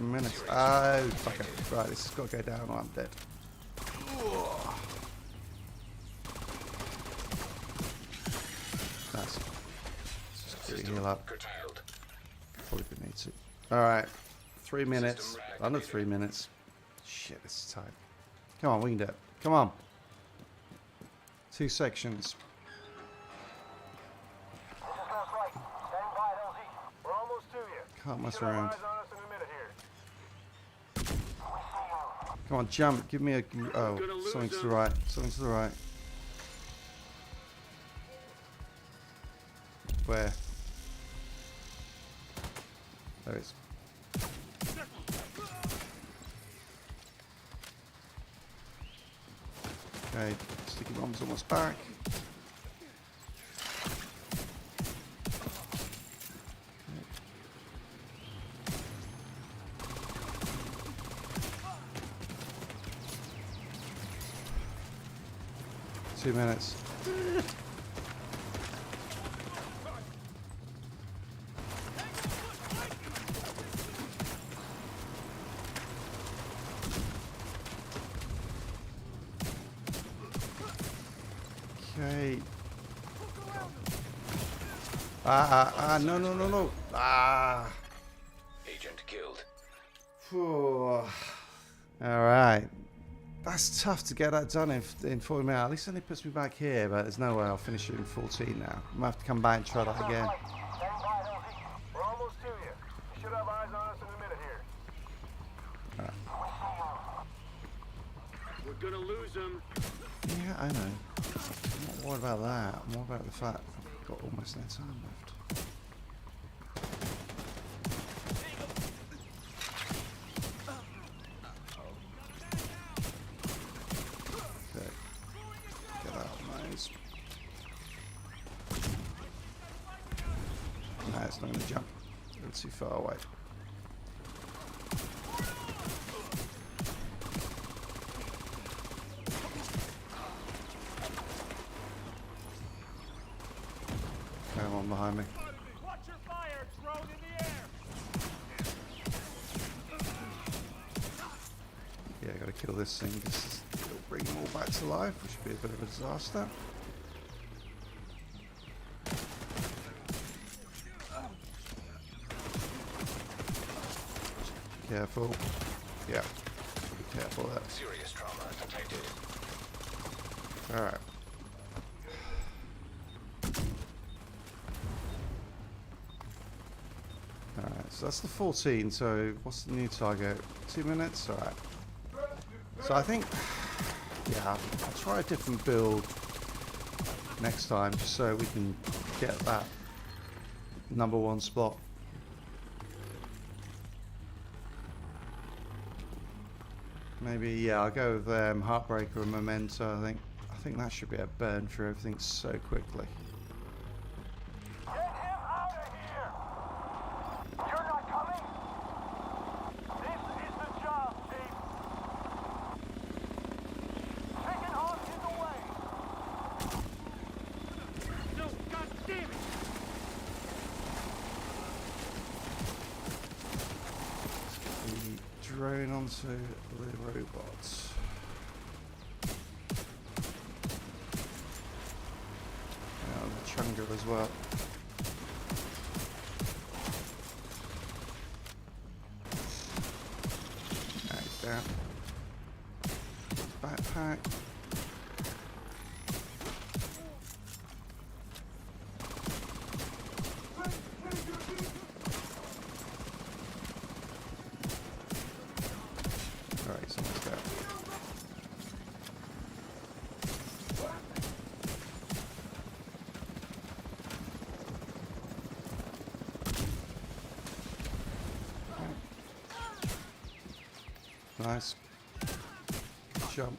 Speaker 1: Minutes. Oh, fuck it. Right, this has got to go down or I'm dead. Nice. Just quickly heal up.
Speaker 3: Curtailed.
Speaker 1: Probably didn't need to. Alright. 3 minutes. Under 3 minutes. Shit, this is tight. Come on, we can do it. Come on. 2 sections.
Speaker 4: This is Ghost Light. Stand by, LZ. We're almost to you.
Speaker 1: Can't mess
Speaker 4: Should have
Speaker 1: around.
Speaker 4: eyes on us in a minute here.
Speaker 1: Come on, jump. Give me a... Oh, something to the right. Something to the right. Where? There it is. Okay, sticky bomb's almost back. Okay. 2 minutes. Okay. No, no, no, no. Ah.
Speaker 3: Agent killed.
Speaker 1: Phew. All right. That's tough to get that done in 40 minutes. At least it only puts me back here, but there's no way I'll finish it in 14 now. I'm gonna have to come back and try that again.
Speaker 4: Stand by, LZ. We're almost to you. You should have eyes on us in a minute here.
Speaker 5: We're gonna lose him.
Speaker 1: Yeah, I know. I'm not worried about that. I'm more about the fact I've got almost no time left. Okay. Get out of those. No, it's not going to jump. It's too far away. Come on behind me.
Speaker 4: Watch your fire. Drone in the air.
Speaker 1: Yeah, gotta kill this thing. It'll bring them all back to life, which would be a bit of a disaster. Careful. Yeah. Be careful there.
Speaker 3: Serious trauma detected.
Speaker 1: Alright. Alright, so that's the 14. So what's the new target? 2 minutes? Alright. So I think, yeah, I'll try a different build next time just so we can get that #1 spot. Maybe, yeah, I'll go with Heartbreaker and Memento. I think that should be a burn through everything so quickly.
Speaker 4: Get him out of here. You're not coming. This is the job, Chief. Taking off in the way. No, God damn it.
Speaker 1: The drone onto the robot. And the Chunga as well. Right, down. Backpack. Alright, so let's go. Nice. Jump.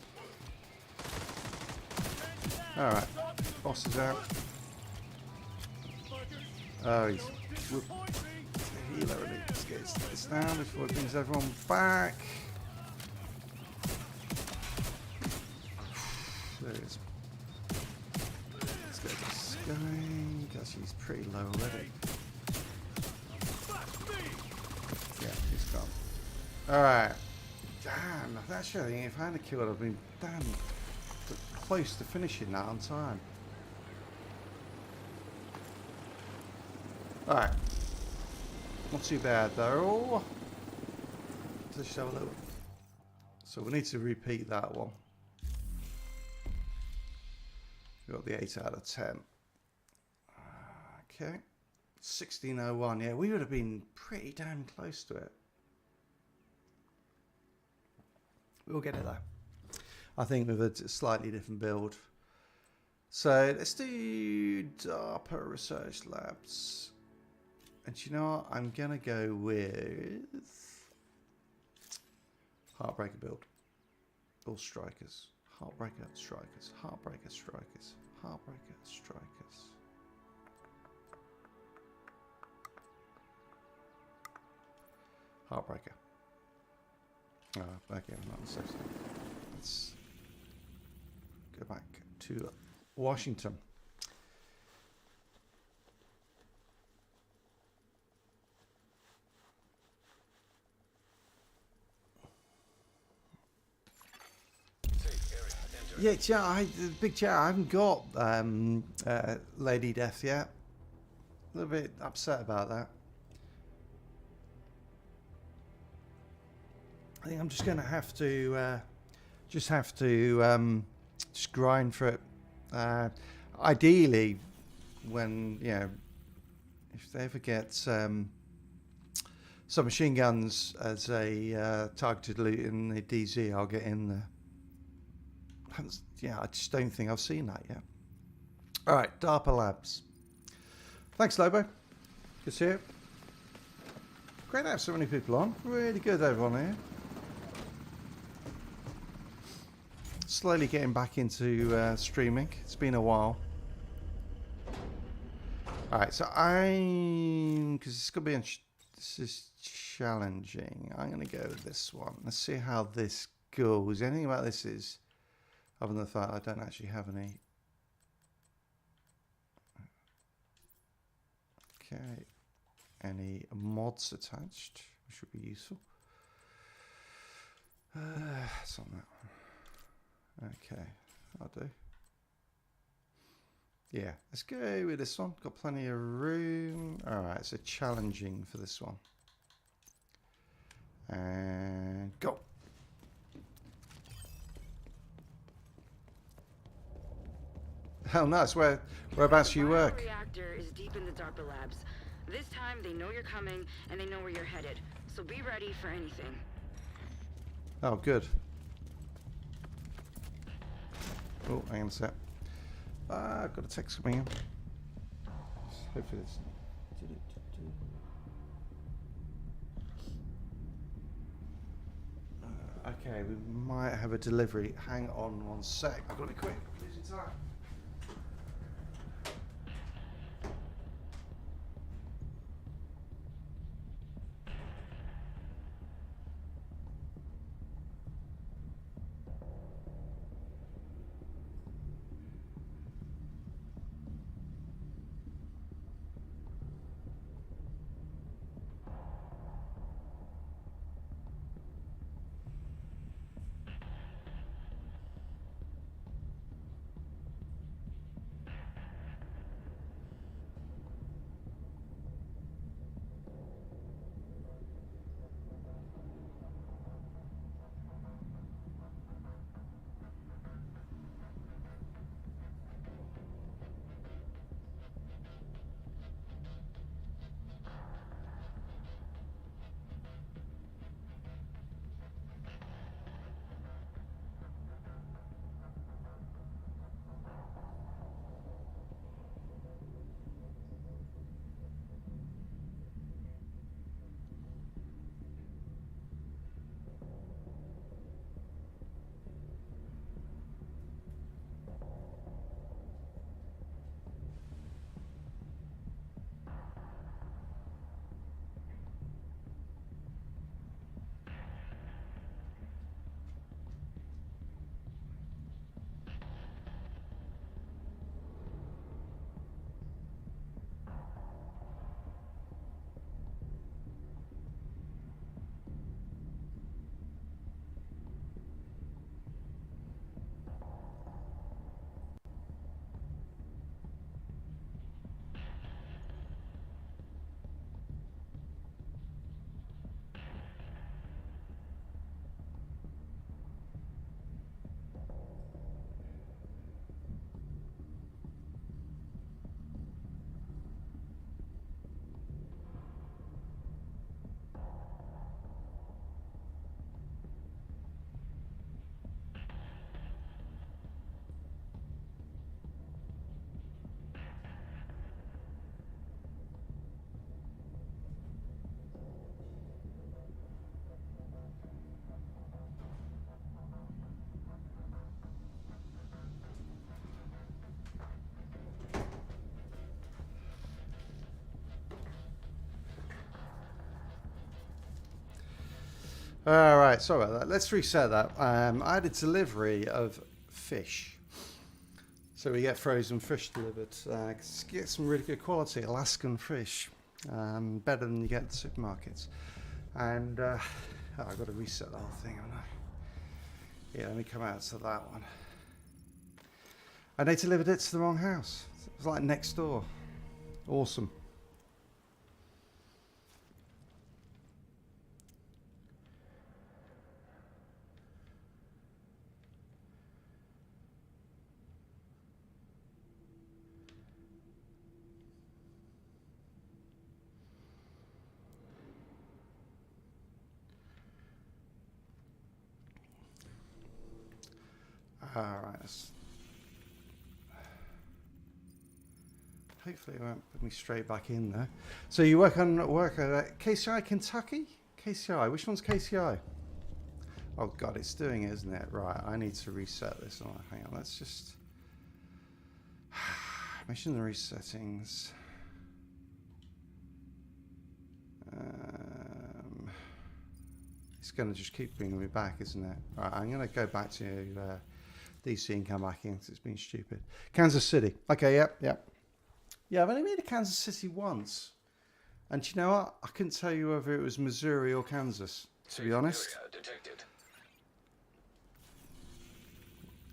Speaker 1: Alright. Boss is out. Oh, he's healer. Let's get this down before it brings everyone back. There it is. Let's get this going. Guess he's pretty low already. Yeah, he's gone. Alright. Damn, actually, if I had a kill, I'd have been damn close to finishing that on time. Alright. Not too bad though. Let's just have a look. So we need to repeat that one. We got the 8 out of 10. Okay. 1601. Yeah, we would have been pretty damn close to it. We'll get it though. I think with a slightly different build. So let's do DARPA Research Labs. And you know what? I'm going to go with Heartbreaker build. All strikers. Heartbreaker strikers. Heartbreaker strikers. Heartbreaker strikers. Heartbreaker. Oh, okay, I'm not so. Let's go back to Washington. Yeah, chat. Big chat. I haven't got Lady Death yet. A little bit upset about that. I think I'm just going to have to just grind for it. Ideally, when if they ever get submachine guns as a targeted loot in the DZ, I'll get in there. Yeah, I just don't think I've seen that yet. All right, DARPA Labs. Thanks, Lobo. Good to see you. Great to have so many people on. Really good, everyone here. Slowly getting back into streaming. It's been a while. All right, so because it's gonna be this is challenging. I'm gonna go with this one. Let's see how this goes. Anything about this is, other than the fact I don't actually have any. Okay, any mods attached, which would be useful. It's on that one. Okay, I'll do. Yeah, let's go with this one. Got plenty of room. All right, so challenging for this one. And go. Oh, nice. Whereabouts you work?
Speaker 2: The reactor is deep in the DARPA labs. This time they know you're coming and they know where you're headed. So be ready for anything.
Speaker 1: Oh, good. Oh, hang on a sec. I've got a text coming in. Hopefully it's... Okay, we might have a delivery. Hang on one sec. I've got to be quick. Losing time. All right, sorry about that. Let's reset that. I had a delivery of fish. So we get frozen fish delivered. Get some really good quality Alaskan fish. Better than you get at the supermarkets. And I've got to reset the whole thing, haven't I? Yeah, let me come out to that one. And they delivered it to the wrong house. It was like next door. Awesome. Alright. Hopefully it won't put me straight back in there. So you work at KCI Kentucky? KCI, which one's KCI? Oh god, it's doing it, isn't it? Right, I need to reset this. Oh, hang on, let's just... Mission resettings. It's going to just keep bringing me back, isn't it? Right, I'm going to go back to DC and come back in because it's been stupid. Kansas City. Okay, yep. Yeah, I've only been to Kansas City once. And you know what? I couldn't tell you whether it was Missouri or Kansas, to be honest.
Speaker 3: Detected.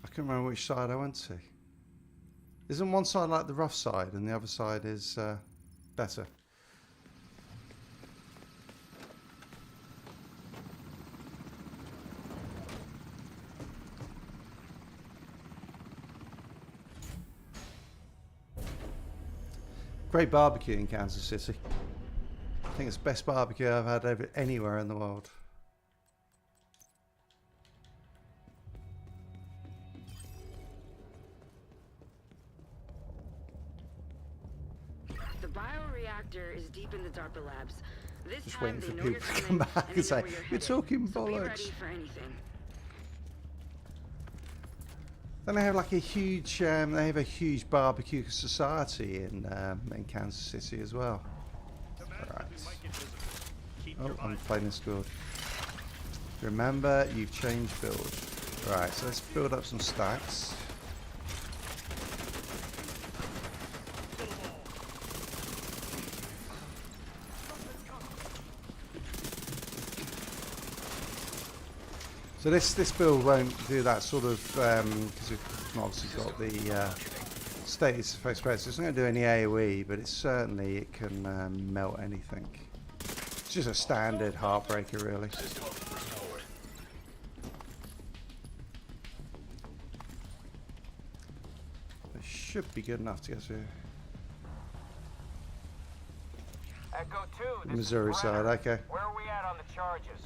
Speaker 1: I couldn't remember which side I went to. Isn't one side like the rough side and the other side is better? Great barbecue in Kansas City. I think it's the best barbecue I've had anywhere in the world.
Speaker 2: The bioreactor is deep in the DARPA labs. This
Speaker 1: Just
Speaker 2: time
Speaker 1: waiting
Speaker 2: they
Speaker 1: for
Speaker 2: know
Speaker 1: people
Speaker 2: you're
Speaker 1: to come
Speaker 2: coming
Speaker 1: back
Speaker 2: and
Speaker 1: and
Speaker 2: they
Speaker 1: say,
Speaker 2: know where
Speaker 1: "You're
Speaker 2: headed.
Speaker 1: talking
Speaker 2: So be
Speaker 1: bollocks."
Speaker 2: ready for anything.
Speaker 1: Then they have like a huge, they have a huge barbecue society in Kansas City as well. Right. Oh, I'm playing this build. Remember, you've changed build. Right, so let's build up some stacks. So this build won't do that sort of because we've obviously got the status of express. It's not going to do any AOE, but it's certainly it can melt anything. It's just a standard heartbreaker, really.
Speaker 3: System restored.
Speaker 1: It should be good enough to get through
Speaker 4: Echo 2,
Speaker 1: the
Speaker 4: this
Speaker 1: Missouri
Speaker 4: is
Speaker 1: side.
Speaker 4: Brenner.
Speaker 1: Okay.
Speaker 4: Where are we at on the charges?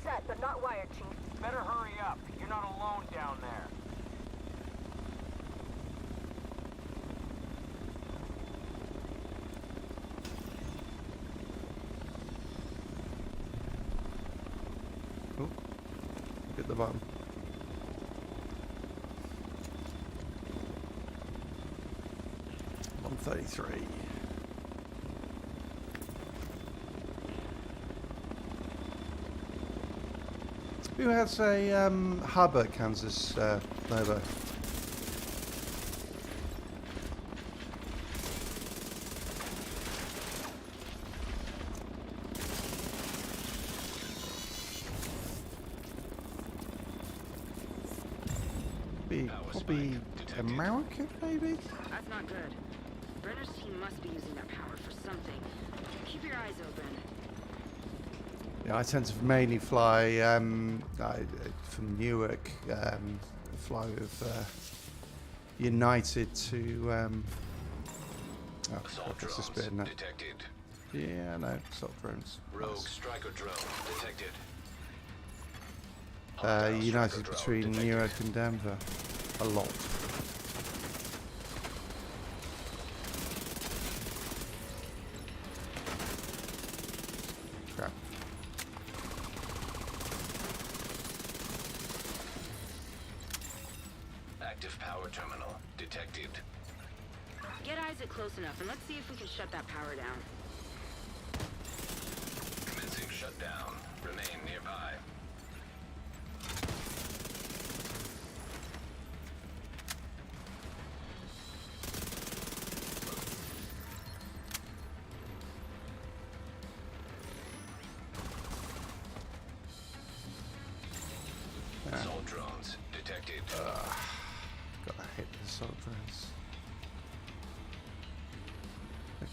Speaker 6: Set, but not wired, Chief.
Speaker 4: Better hurry up. You're not alone down there.
Speaker 1: Oh, at the bottom. $133. Who has a hub at Kansas, Nova? Probably American, maybe?
Speaker 2: That's not good. Brenner's team must be using that power for something. Keep your eyes open.
Speaker 1: Yeah, I tend to mainly fly from Newark, fly with United to.
Speaker 3: Assault
Speaker 1: that's just
Speaker 3: drones
Speaker 1: been that.
Speaker 3: detected.
Speaker 1: Yeah, no, assault drones.
Speaker 3: Rogue striker drone detected.
Speaker 1: United between Newark and Denver. A lot. Crap.
Speaker 3: Active power terminal detected.
Speaker 2: Get Isaac close enough and let's see if we can shut that power down.
Speaker 3: Commencing shutdown. Remain nearby.
Speaker 1: assault drones.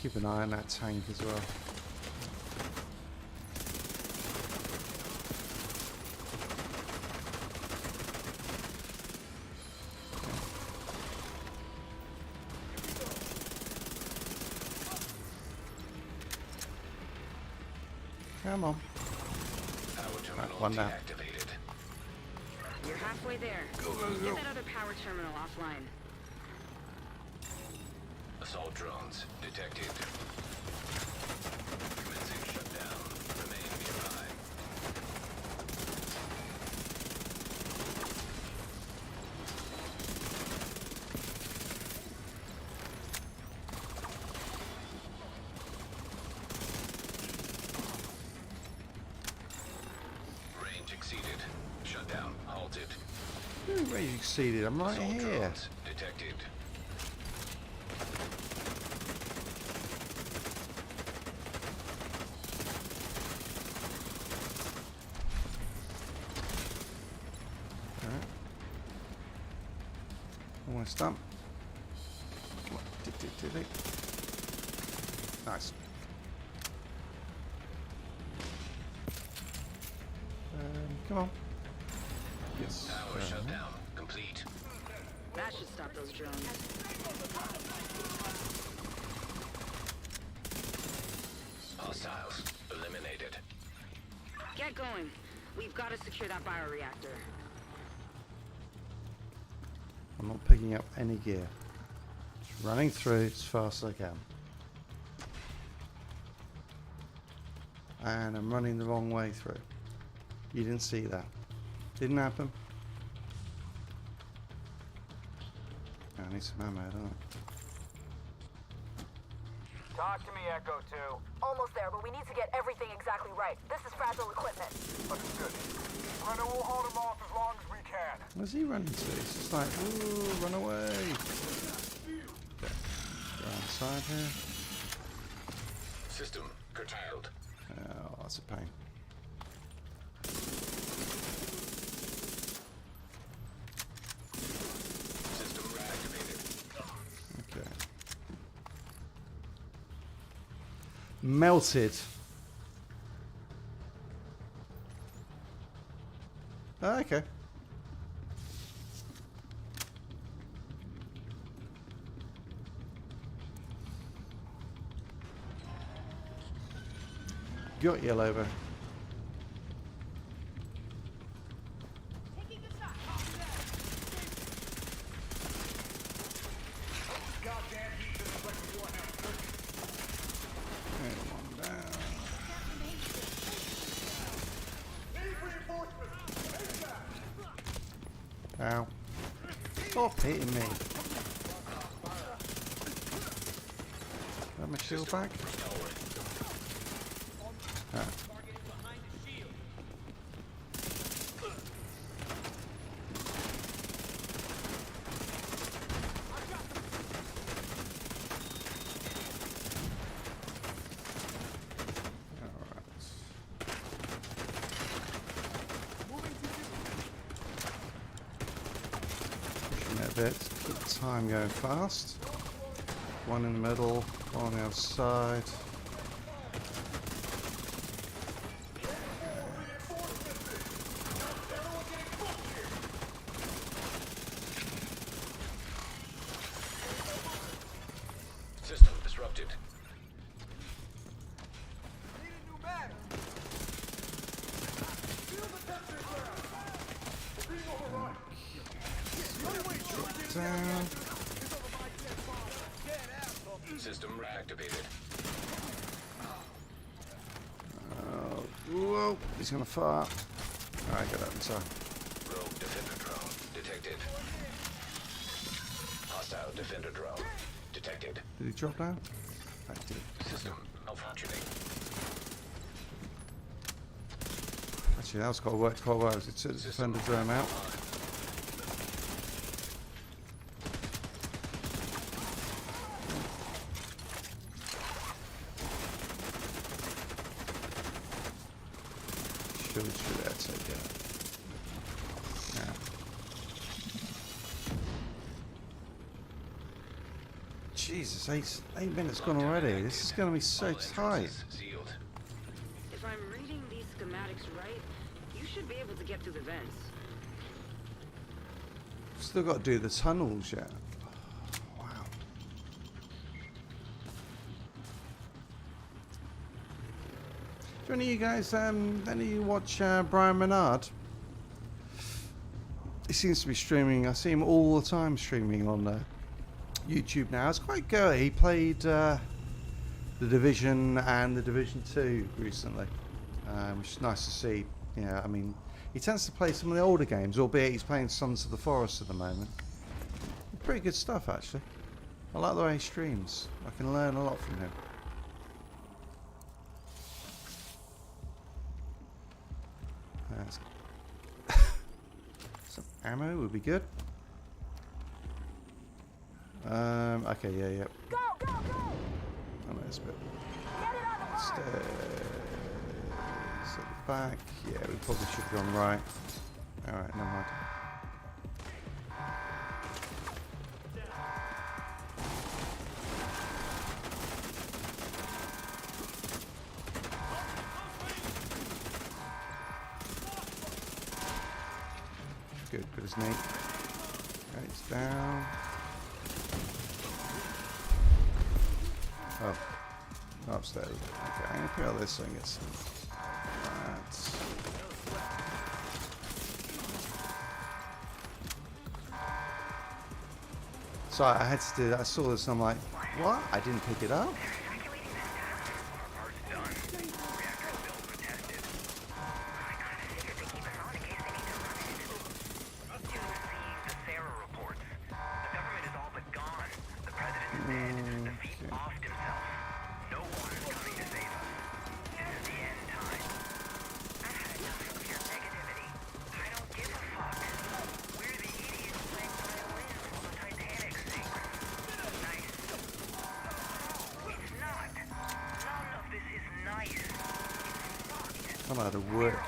Speaker 1: Keep an eye on that tank as well. Come on.
Speaker 3: Power terminal
Speaker 1: one down.
Speaker 3: deactivated.
Speaker 2: You're halfway there. Get that other power terminal offline.
Speaker 3: Assault drones detected. Commencing shutdown. Remain nearby. Range exceeded. Shutdown halted.
Speaker 1: Where you exceeded? I'm right
Speaker 3: Assault
Speaker 1: here.
Speaker 3: drones detected.
Speaker 1: Almost done. Come on. Did it? Nice. Come on. Yes.
Speaker 3: Power shutdown complete.
Speaker 2: That should stop those drones.
Speaker 3: Hostiles eliminated.
Speaker 2: Get going. We've got to secure that bioreactor.
Speaker 1: I'm not picking up any gear. Just running through as fast as I can. And I'm running the wrong way through. You didn't see that. Didn't happen. I need some ammo, don't I?
Speaker 4: Talk to me, Echo 2.
Speaker 6: Almost there, but we need to get everything exactly right. This is fragile equipment.
Speaker 4: Understood. Brenner will hold him off as long as we can.
Speaker 1: Where's he running to? It's just like, ooh, run away. Okay. Go outside here.
Speaker 3: System curtailed.
Speaker 1: Oh, that's a pain.
Speaker 3: System reactivated.
Speaker 1: Okay. Melted. Ah, okay. Got you, Lobo. One down. Ow. Stop hitting me. Got my shield back? Ah. A bit, keep the time going fast. One in the middle, one on the other side.
Speaker 3: System disrupted.
Speaker 1: Down.
Speaker 3: System reactivated.
Speaker 1: Whoa, he's gonna fire. Alright, get out in time.
Speaker 3: Rogue defender drone detected. Hostile defender drone detected.
Speaker 1: Did he drop down? I did.
Speaker 3: System malfunctioning.
Speaker 1: Actually, that's got to work quite well. It took the defender drone out. Should that take it? Yeah. Jesus, 8 minutes gone already. This is going to be so
Speaker 3: All
Speaker 1: tight.
Speaker 3: entrances sealed.
Speaker 2: If I'm reading these schematics right, you should be able to get through the vents.
Speaker 1: Still got to do the tunnels yet. Wow. Do any of you guys, any of you watch Brian Menard? He seems to be streaming. I see him all the time streaming on YouTube now. It's quite good. He played The Division and The Division 2 recently, which is nice to see. Yeah, I mean, he tends to play some of the older games, albeit he's playing Sons of the Forest at the moment. Pretty good stuff, actually. I like the way he streams. I can learn a lot from him. Some ammo would be good. Okay, yeah.
Speaker 6: Go, go, go!
Speaker 1: Oh, no, it's a bit.
Speaker 6: Get it on the
Speaker 1: Stairs at the back. Yeah, we probably should have gone right. Alright, never mind. Good as Nate. Okay, it's down. Oh. Upstairs. Okay, I'm gonna put out this so I can get some. That. So I had to do that. I saw this and I'm like, what? I didn't pick it up?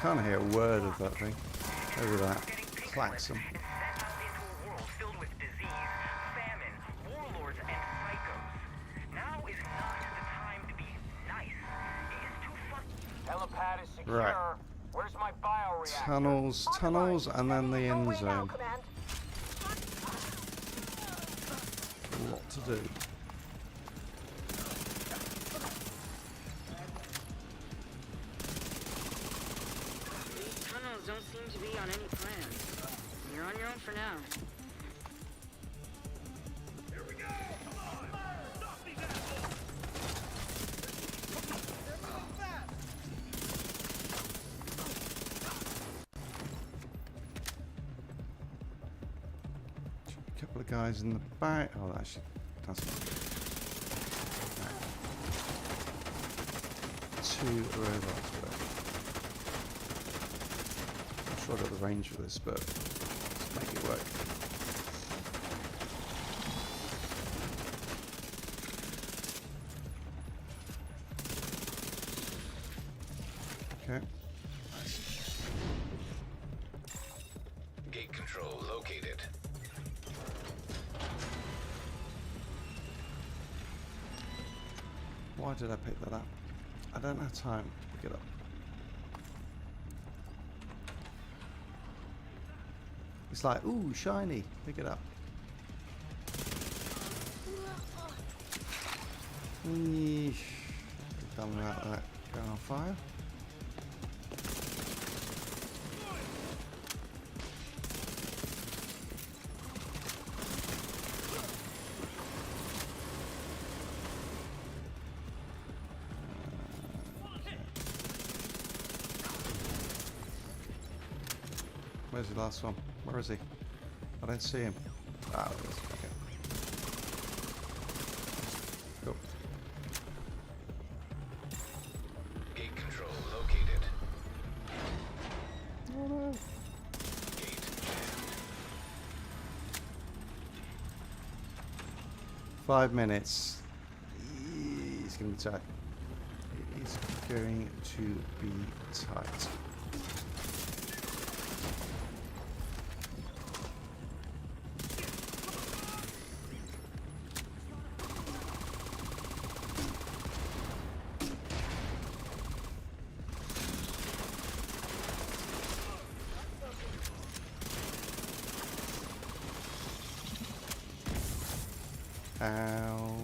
Speaker 1: Can't hear a word of that thing. Over that. Klaxon. Right.
Speaker 4: Where's my bioreactor?
Speaker 1: Tunnels, and then the end zone. A lot to do.
Speaker 2: Don't seem to be on any plans. You're on your own for now.
Speaker 4: Here we go! Come on! Knock these assholes! They're moving fast!
Speaker 1: A couple of guys in the back. Oh, that's two robots. I'm sure I got the range for this, but let's make it work. Okay.
Speaker 3: Gate control located.
Speaker 1: Why did I pick that up? I don't have time to pick it up. It's like, ooh, shiny. Pick it up. Eesh. Done without that going on fire. Where's the last one? Where is he? I don't see him. Ah, there he is. Okay. Cool.
Speaker 3: Gate control located.
Speaker 1: Oh no.
Speaker 3: Gate jammed.
Speaker 1: 5 minutes. He's going to be tight. He's going to be tight. Ow.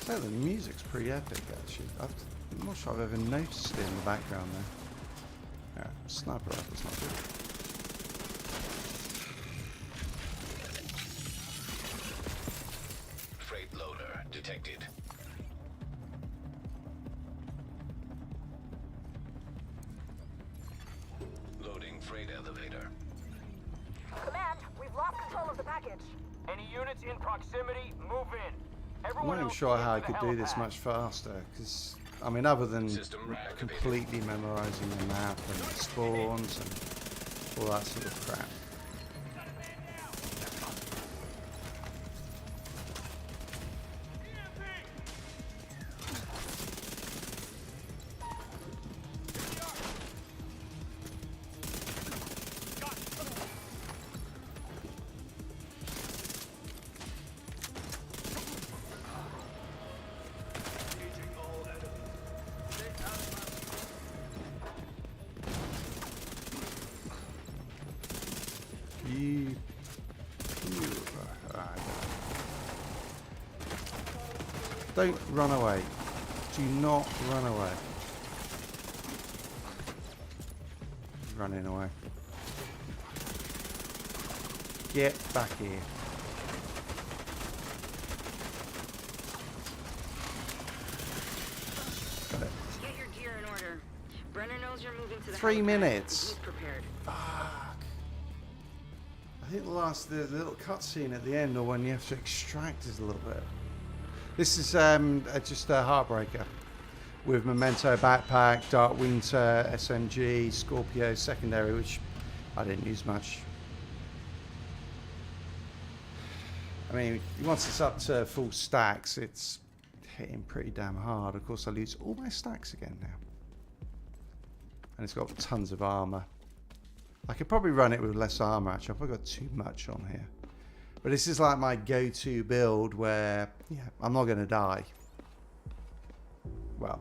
Speaker 1: So the music's pretty epic, actually. I'm not sure I've ever noticed it in the background there. Yeah, sniper rifle's not good.
Speaker 3: Freight loader detected. Loading freight elevator.
Speaker 4: Command, we've lost control of the package. Any units in proximity, move in.
Speaker 1: I'm
Speaker 4: Everyone
Speaker 1: not even
Speaker 4: else
Speaker 1: sure
Speaker 4: get
Speaker 1: how I
Speaker 4: to the
Speaker 1: could do this
Speaker 4: helipad.
Speaker 1: much faster, because, I mean, other than
Speaker 3: System reactivated.
Speaker 1: completely memorizing the map and spawns and all that sort of crap. Don't run away. Do not run away. Running away. Get back here. Got it.
Speaker 2: Get your gear in order. Brenner knows you're moving to the
Speaker 1: 3
Speaker 2: helipad.
Speaker 1: minutes.
Speaker 2: He's prepared.
Speaker 1: I think the little cutscene at the end, or when you have to extract, is a little bit. This is just a heartbreaker with Memento Backpack, Dark Winter, SMG, Scorpio secondary, which I didn't use much. I mean, once it's up to full stacks, it's hitting pretty damn hard. Of course, I lose all my stacks again now, and it's got tons of armor. I could probably run it with less armor. Actually, I've probably got too much on here. But this is like my go-to build where, yeah, I'm not going to die. Well,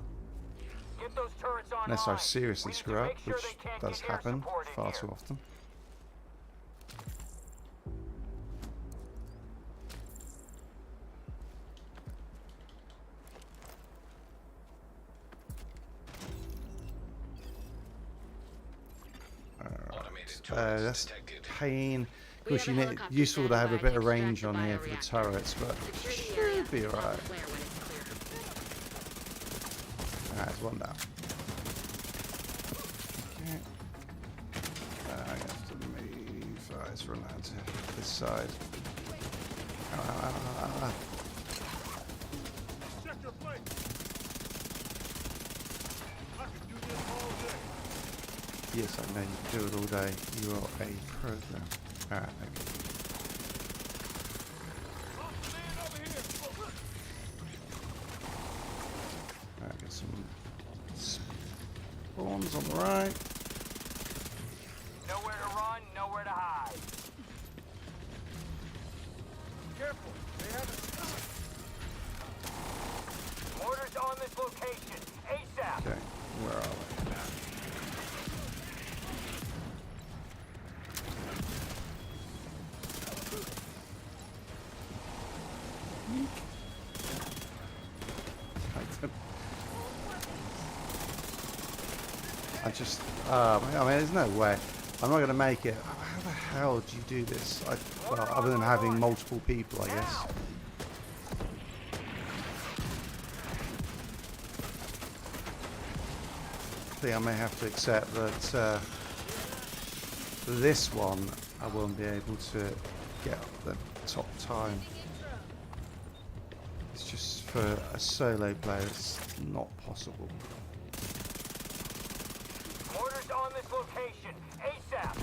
Speaker 4: Get those turrets online.
Speaker 1: unless I seriously
Speaker 4: We need to
Speaker 1: screw up,
Speaker 4: make sure
Speaker 1: which
Speaker 4: they can't
Speaker 1: does
Speaker 4: get air
Speaker 1: happen
Speaker 4: support in
Speaker 1: far
Speaker 4: here.
Speaker 1: too often.
Speaker 3: Automated turrets
Speaker 1: That's
Speaker 3: detected.
Speaker 1: pain. Of
Speaker 2: We
Speaker 1: course,
Speaker 2: have
Speaker 1: you
Speaker 2: a
Speaker 1: need
Speaker 2: helicopter
Speaker 1: useful to have a
Speaker 2: standing
Speaker 1: bit of
Speaker 2: by to
Speaker 1: range on
Speaker 2: extract the
Speaker 1: here for the
Speaker 2: bioreactor.
Speaker 1: turrets, but
Speaker 2: Secure the area.
Speaker 1: should be
Speaker 2: Pop the
Speaker 1: alright.
Speaker 2: flare when it's clear.
Speaker 1: Alright, there's one down. Okay. I have to move. Alright, let's run out to this side. Ow, ow, ow, ow, ow.
Speaker 4: Sector flank. I could do this all day.
Speaker 1: Yes, I know you can do it all day. You are a program. Alright, okay. Alright, get some spawns on the right.
Speaker 4: Nowhere to run, nowhere to hide. Careful, they have Mortars on this location. ASAP.
Speaker 1: Okay, where are we? I just, I mean, there's no way. I'm not going to make it. How the hell do you do this? Well, other than having multiple people, I guess. I think I may have to accept that for this one, I won't be able to get the top time. It's just for a solo player, it's not possible.
Speaker 4: Mortars on this location. ASAP.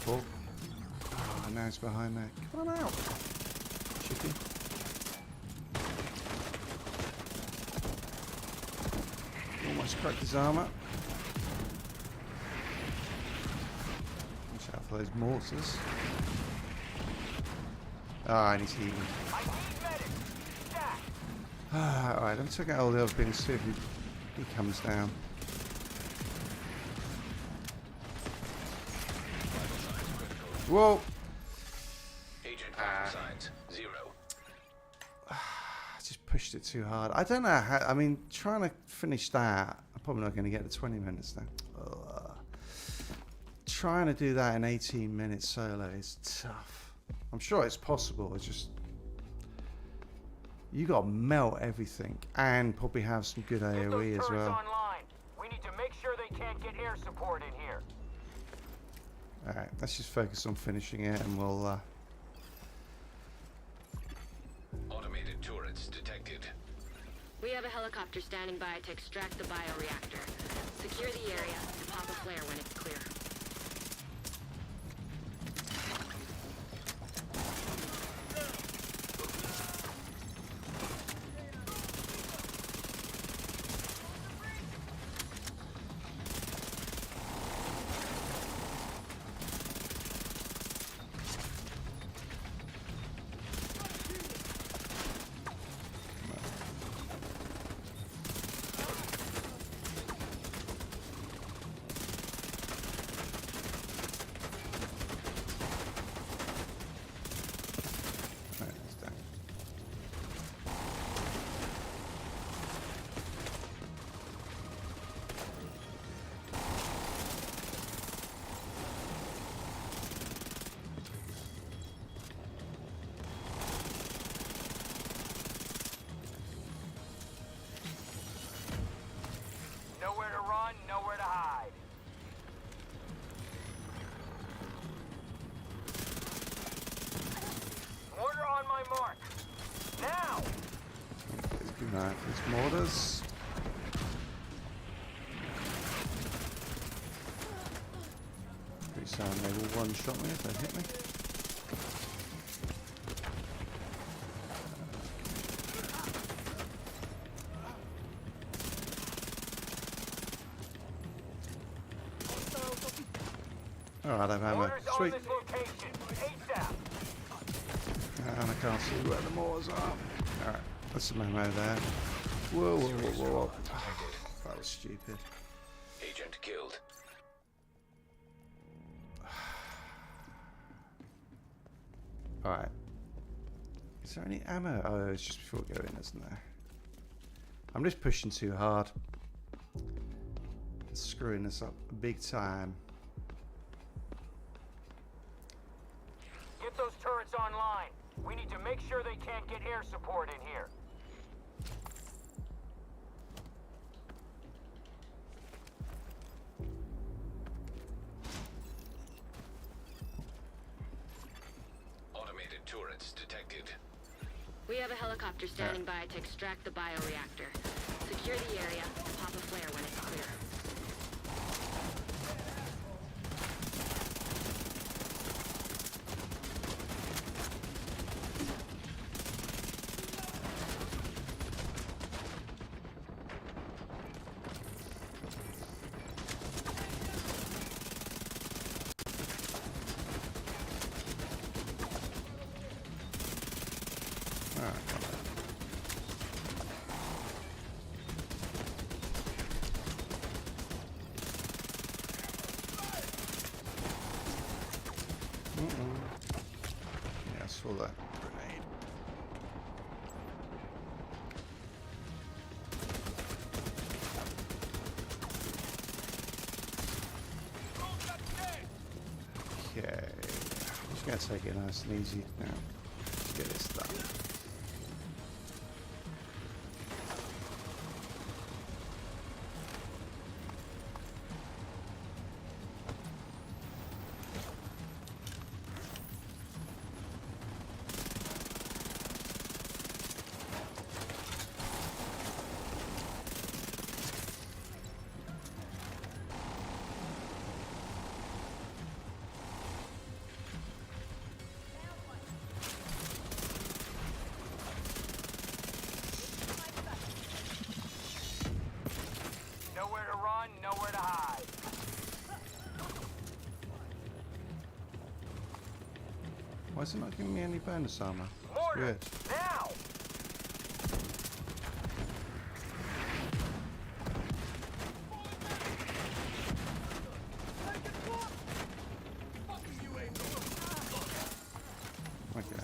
Speaker 1: Full. Oh, now he's behind there. Come on out, chippy. Almost cracked his armor. for those mortars. Ah, and he's healing.
Speaker 4: I need medics. Stack.
Speaker 1: Alright, let me check out all the other things, see if he comes down. Whoa!
Speaker 3: Agent vital signs 0.
Speaker 1: I just pushed it too hard. I don't know how. I mean, trying to finish that, I'm probably not going to get to 20 minutes now. Ugh. Trying to do that in 18 minutes solo is tough. I'm sure it's possible. It's just you got to melt everything and probably have some good
Speaker 4: Get those
Speaker 1: AOE as
Speaker 4: turrets
Speaker 1: well.
Speaker 4: online. We need to make sure they can't get air support in here.
Speaker 1: All right, let's just focus on finishing it, and we'll.
Speaker 3: Automated turrets detected.
Speaker 2: We have a helicopter standing by to extract the bioreactor. Secure the area and pop a flare when it's clear.
Speaker 1: Right, that's done.
Speaker 4: Nowhere to run, nowhere to hide. Mortar on my mark. Now!
Speaker 1: Let's do that. There's mortars. Pretty sound they will one-shot me if they hit me. Alright, I've ammo.
Speaker 4: Mortars on
Speaker 1: Sweet.
Speaker 4: this location. ASAP.
Speaker 1: And I can't see where the mortars are. Alright, that's some ammo there. Whoa, whoa, whoa, whoa, whoa. That was stupid.
Speaker 3: Agent killed.
Speaker 1: Alright. Is there any ammo? Oh, it's just before we go in, isn't there? I'm just pushing too hard. It's screwing us up big time.
Speaker 4: Get those turrets online. We need to make sure they can't get air support in here.
Speaker 3: Automated turrets detected.
Speaker 2: We have a helicopter standing by to extract the bioreactor. Secure the area and pop a flare when it's clear.
Speaker 1: Yeah, I saw that grenade. Okay. I'm just going to take it nice and easy now. Let's get this done. Why is it not giving me any bonus armor? It's
Speaker 4: Mortar,
Speaker 1: weird.
Speaker 4: now!
Speaker 1: Okay.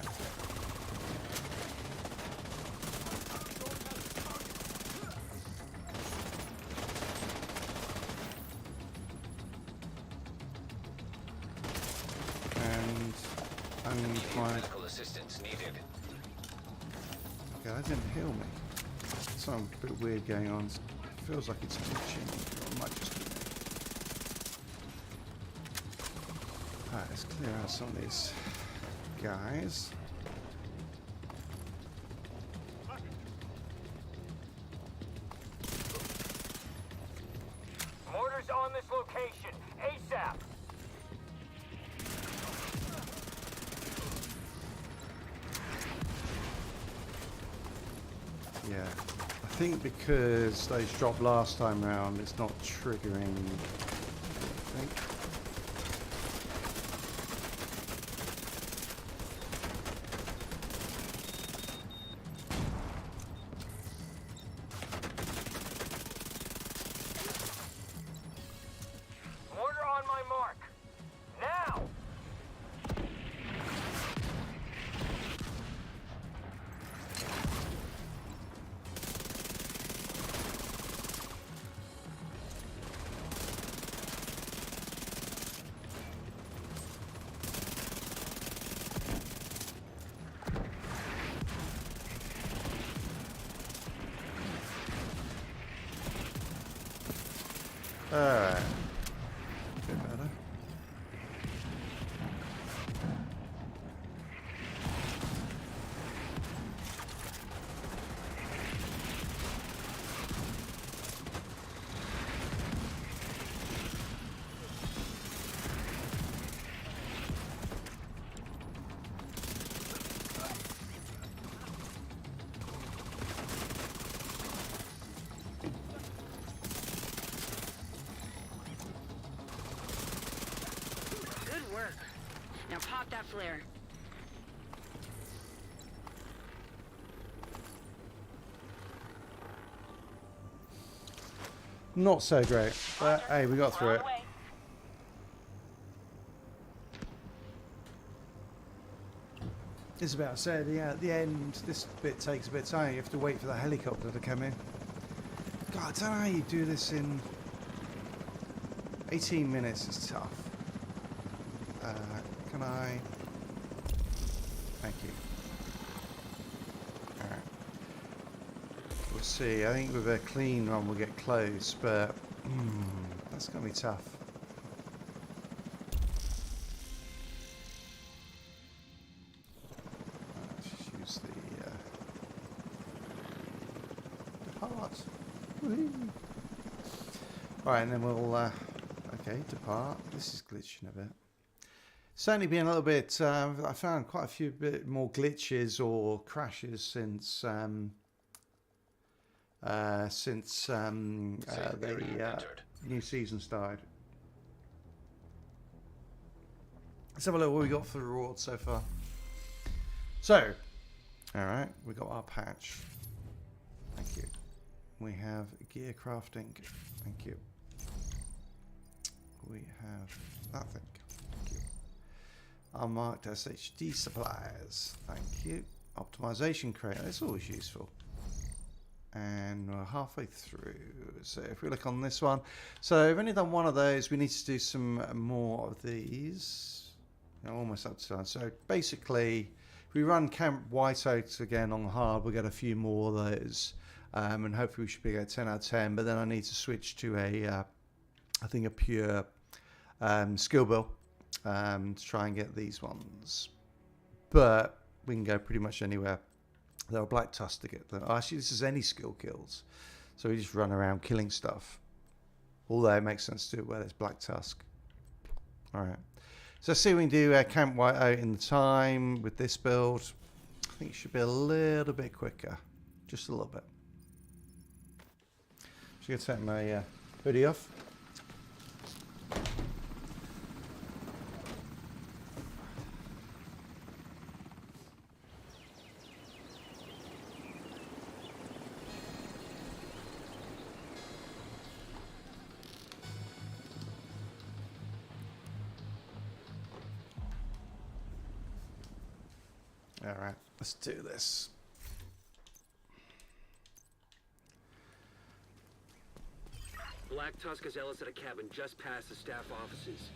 Speaker 1: And
Speaker 3: Immediate
Speaker 1: my...
Speaker 3: medical assistance needed.
Speaker 1: Okay, that didn't heal me. Something a bit weird going on. Feels like it's glitching. Or it might just be me. Alright, let's clear out some of these guys.
Speaker 4: Mortars on this location, ASAP!
Speaker 1: Yeah. I think because those dropped last time round, it's not triggering. I think.
Speaker 4: Mortar on my mark. Now!
Speaker 1: Alright. Bit better.
Speaker 2: Good work. Now pop that flare.
Speaker 1: Not so great, but hey, we got through it. It's about said, yeah, at the end, this bit takes a bit of time. You have to wait for the helicopter to come in. God, I don't know how you do this in 18 minutes. Is tough. Can I? Thank you. Alright. We'll see. I think with a clean run we'll get close, but that's going to be tough. Let's just use the depart. Woohoo. Alright, and then we'll okay, depart. This is glitching a bit. Certainly been a little bit. I found quite a few bit more glitches or crashes since the new season started. Let's have a look what we got for the rewards so far. So, all right, we got our patch. Thank you. We have gear crafting. Thank you. We have that thing. Thank you. Unmarked SHD supplies. Thank you. Optimization crate. That's always useful. And we're halfway through. So if we look on this one, so we've only done one of those. We need to do some more of these. Almost up to done. So basically, if we run Camp Whiteoaks again on hard, we'll get a few more of those. And hopefully we should be at 10 out of 10. But then I need to switch to a, I think a pure skill bill to try and get these ones. But we can go pretty much anywhere. There are black tusk to get them. Oh, actually, this is any skill kills. So we just run around killing stuff. Although it makes sense to do it where there's black tusk. Alright. So let's see if we can do Camp Whiteout in the time with this build. I think it should be a little bit quicker. Just a little bit. Just going to take my hoodie off. Alright, let's do this.
Speaker 5: Black Tusk has Ellis at a cabin just past the staff offices.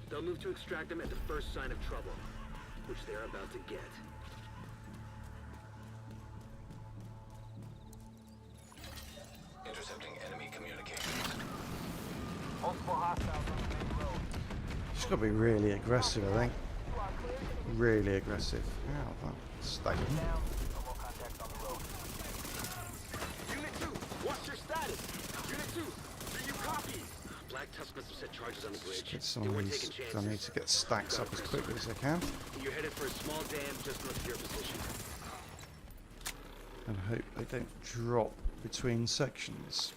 Speaker 5: They'll move to extract him at the first sign of trouble, which they're about to get.
Speaker 3: Intercepting enemy communications.
Speaker 4: Multiple hostiles on the main road.
Speaker 1: She's got to be really aggressive, I think. Really aggressive. Ow, that stung.
Speaker 4: Down. No more contacts on the road.
Speaker 5: Unit 2, what's your status? Unit 2, do you copy? Black Tusk must have set charges on the bridge.
Speaker 1: Get some
Speaker 5: They
Speaker 1: of
Speaker 5: weren't
Speaker 1: these.
Speaker 5: taking
Speaker 1: I need
Speaker 5: chances.
Speaker 1: to get stacks up as quickly as I can.
Speaker 5: You're headed for a small dam just north of your position.
Speaker 1: And hope they don't drop between sections.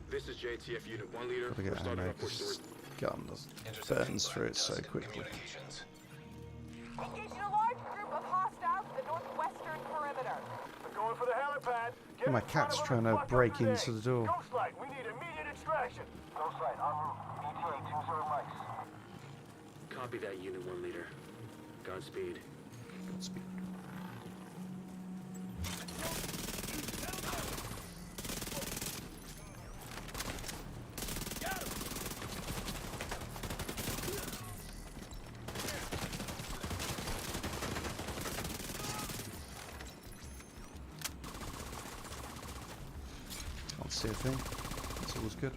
Speaker 7: This is JTF Unit 1 leader.
Speaker 1: Gotta
Speaker 7: We're
Speaker 1: get
Speaker 7: starting
Speaker 1: ammo
Speaker 7: our push
Speaker 1: because
Speaker 7: toward...
Speaker 1: gun doesn't
Speaker 3: Intercepting
Speaker 1: burns through it so
Speaker 3: Tusk
Speaker 1: quickly.
Speaker 3: communications.
Speaker 6: Engaging a large group of hostiles at the northwestern perimeter.
Speaker 4: They're going for the helipad. Get
Speaker 1: My
Speaker 4: in front
Speaker 1: cat's
Speaker 4: of them
Speaker 1: trying
Speaker 4: and
Speaker 1: to
Speaker 4: fuck
Speaker 1: break
Speaker 4: up the
Speaker 1: into
Speaker 4: day.
Speaker 1: the door.
Speaker 4: Ghostlight, we need immediate extraction. Ghostlight, en route. ETA 20 mics.
Speaker 5: Copy that, Unit 1 leader. Godspeed.
Speaker 1: Godspeed. Can't see a thing. That's always good.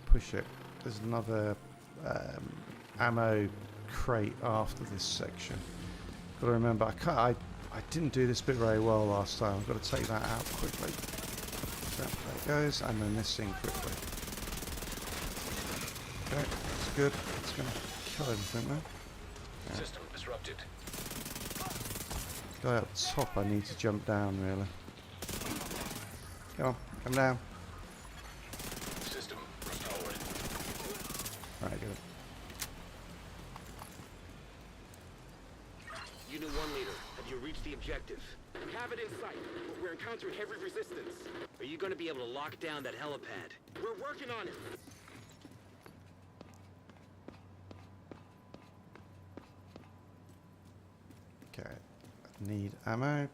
Speaker 1: Push it. There's another ammo crate after this section. Got to remember, I didn't do this bit very well last time. I've got to take that out quickly. So there it goes, and then this thing quickly. Okay, that's good. It's going to kill everything there.
Speaker 3: System disrupted.
Speaker 1: Guy up top, I need to jump down really. Come on, come down.
Speaker 3: System restored.
Speaker 1: Right, good.
Speaker 5: Unit 1 leader, have you reached the objective? We have it in sight, but we're encountering heavy resistance. Are you going to be able to lock down that helipad? We're working on it.
Speaker 1: Okay, I need ammo.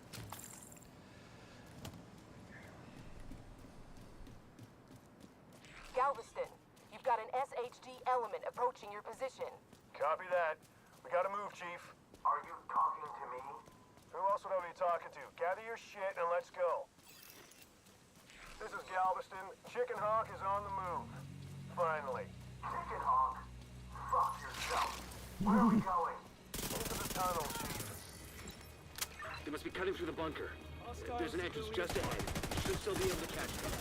Speaker 6: Galveston, you've got an SHD element approaching your position.
Speaker 4: Copy that. We gotta move, Chief. Are you talking to me? Who else would I be talking to? Gather your shit and let's go. This is Galveston. Chicken Hawk is on the move. Finally. Chicken Hawk? Fuck yourself. Where are we going? Into the tunnel, Chief.
Speaker 5: They must be cutting through the bunker. There's an entrance just ahead. Should still be able to catch them.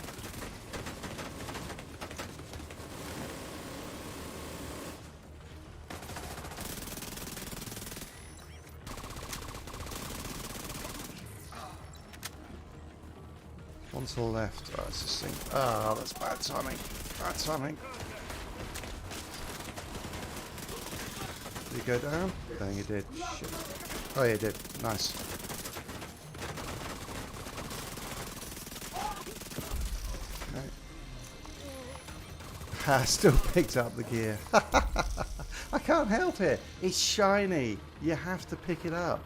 Speaker 1: One to the left. Oh, it's this thing. Ah, that's bad timing. Bad timing. Did he go down? I think he did. Shit. Oh, yeah, he did. Nice. Okay. I still picked up the gear. I can't help it. It's shiny. You have to pick it up.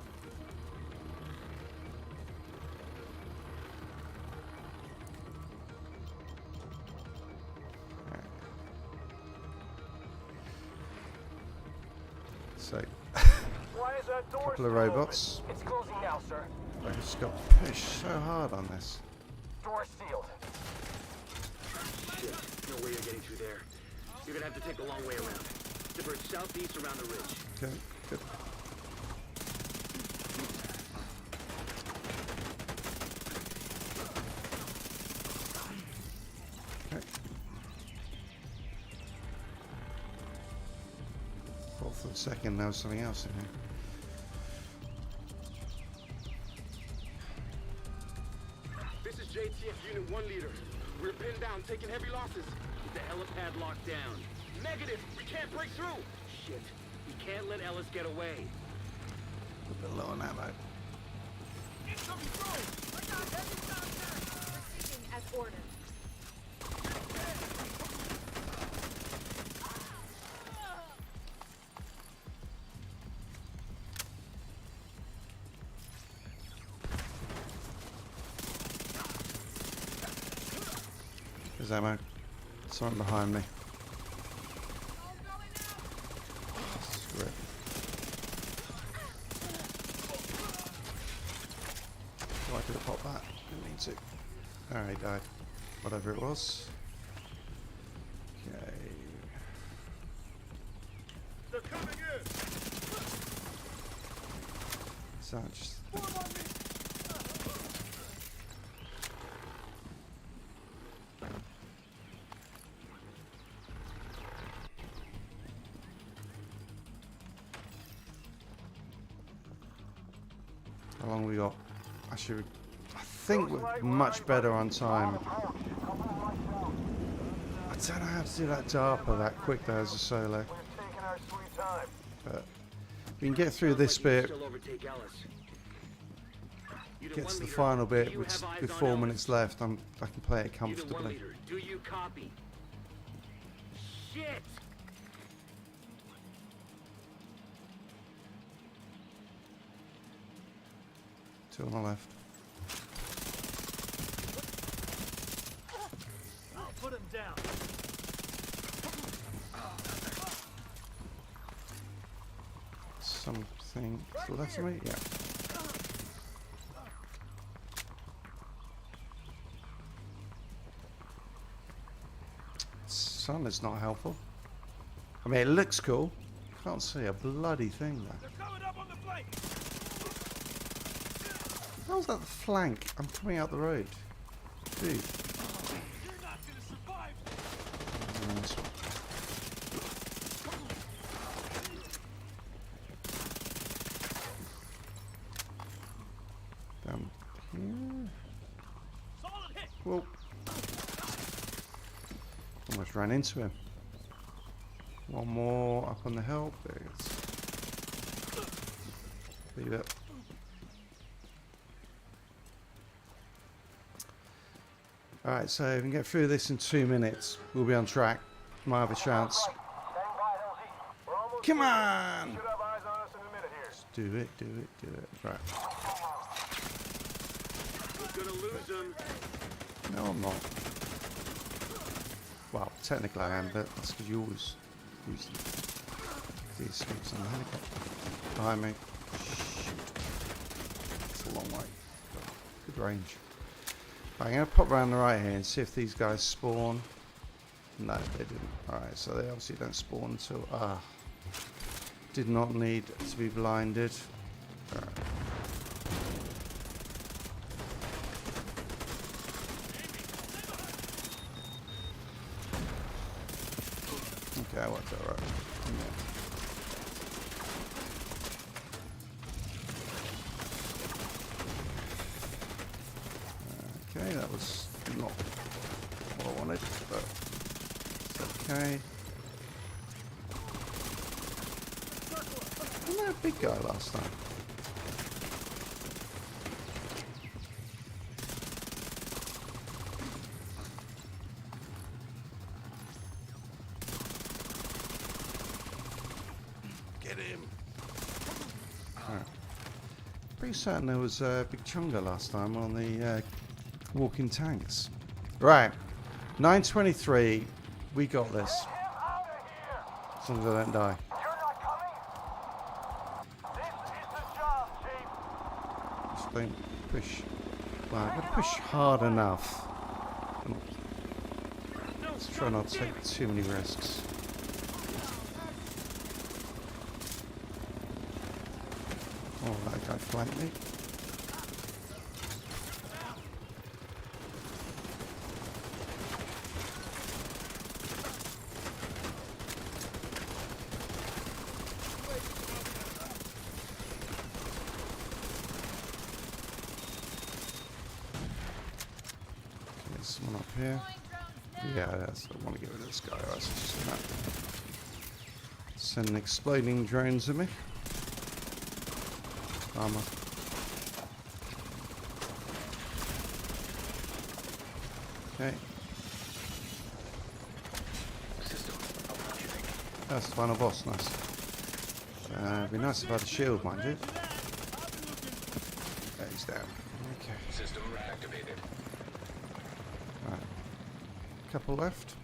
Speaker 1: So,
Speaker 4: Why is that door
Speaker 1: couple of
Speaker 4: still
Speaker 1: robots.
Speaker 4: open? It's closing now, sir.
Speaker 1: I just got pushed so hard on this.
Speaker 4: Door sealed.
Speaker 5: Shit, no way you're getting through there. You're gonna have to take the long way around. Diverge southeast around the ridge.
Speaker 1: Okay, good. For a second, there was something else in here.
Speaker 7: This is JTF Unit 1 leader. We're pinned down, taking heavy losses.
Speaker 5: Is the helipad locked down?
Speaker 7: Negative! We can't break through!
Speaker 5: Shit. We can't let Ellis get away.
Speaker 1: A bit low on ammo.
Speaker 6: Proceeding as ordered.
Speaker 1: There's ammo. Something behind me. Screw it. Why did it pop that? Didn't need to. Oh, he died. Whatever it was. Okay.
Speaker 4: They're coming in!
Speaker 1: Is that just... How long we got? Actually, I think we're much better on time. I don't know how to do that DARPA that quick though as a solo.
Speaker 4: We're taking our sweet time.
Speaker 1: But we can get through this bit,
Speaker 5: Still overtake Ellis. Unit
Speaker 1: get
Speaker 5: 1
Speaker 1: to the
Speaker 5: leader,
Speaker 1: final
Speaker 5: do
Speaker 1: bit
Speaker 5: you
Speaker 1: with
Speaker 5: have eyes
Speaker 1: 4
Speaker 5: on Ellis?
Speaker 1: minutes left. I can play it
Speaker 5: Unit 1
Speaker 1: comfortably.
Speaker 5: leader, do you copy? Shit!
Speaker 1: Two on the left.
Speaker 4: I'll put him down.
Speaker 1: Something to the left of me? Yeah. Sun is not helpful. I mean, it looks cool. Can't see a bloody thing there.
Speaker 4: They're coming up on the flank.
Speaker 1: How's that the flank? I'm coming out the road. Dude.
Speaker 4: You're not gonna survive.
Speaker 1: Nice one. Down here.
Speaker 4: Solid hit.
Speaker 1: Whoa. Almost ran into him. One more up on the hill. There it is. Leave it. Alright, so if we can get through this in 2 minutes, we'll be on track. Might have a chance.
Speaker 4: Stand by, LZ. We're almost
Speaker 1: Come
Speaker 4: there.
Speaker 1: on!
Speaker 4: Should have eyes on us in a minute here.
Speaker 1: Do it, do it, do it. Right.
Speaker 5: We're gonna lose him.
Speaker 1: No, I'm not. Well, technically I am, but that's because you always use these scoops on the helicopter. Behind me. Shoot. It's a long way. Good range. Right, I'm going to pop around the right here and see if these guys spawn. No, they didn't. Alright, so they obviously don't spawn until... did not need to be blinded. Alright. Okay, I worked that right. Yeah. Okay, that was not what I wanted, but it's okay. Wasn't that a big guy last time? Get him. Alright. Pretty certain there was a big chunga last time on the walking tanks. Right. 9:23. We got this.
Speaker 4: Get him out of here.
Speaker 1: As long as I don't die.
Speaker 4: You're not coming. This is the job, Chief.
Speaker 1: Just don't push. Well, I'm going to push hard enough. Let's try not to take too many risks. Oh, that guy flanked me. There's someone up here. Yeah, that's, I want to get rid of this guy. Right, so just gonna send exploding drones at me. Armor. Okay.
Speaker 3: System functioning.
Speaker 1: That's the final boss, nice. It'd be nice if I had a shield, mind you. There, he's down. Okay.
Speaker 3: System reactivated.
Speaker 1: Right. Couple left.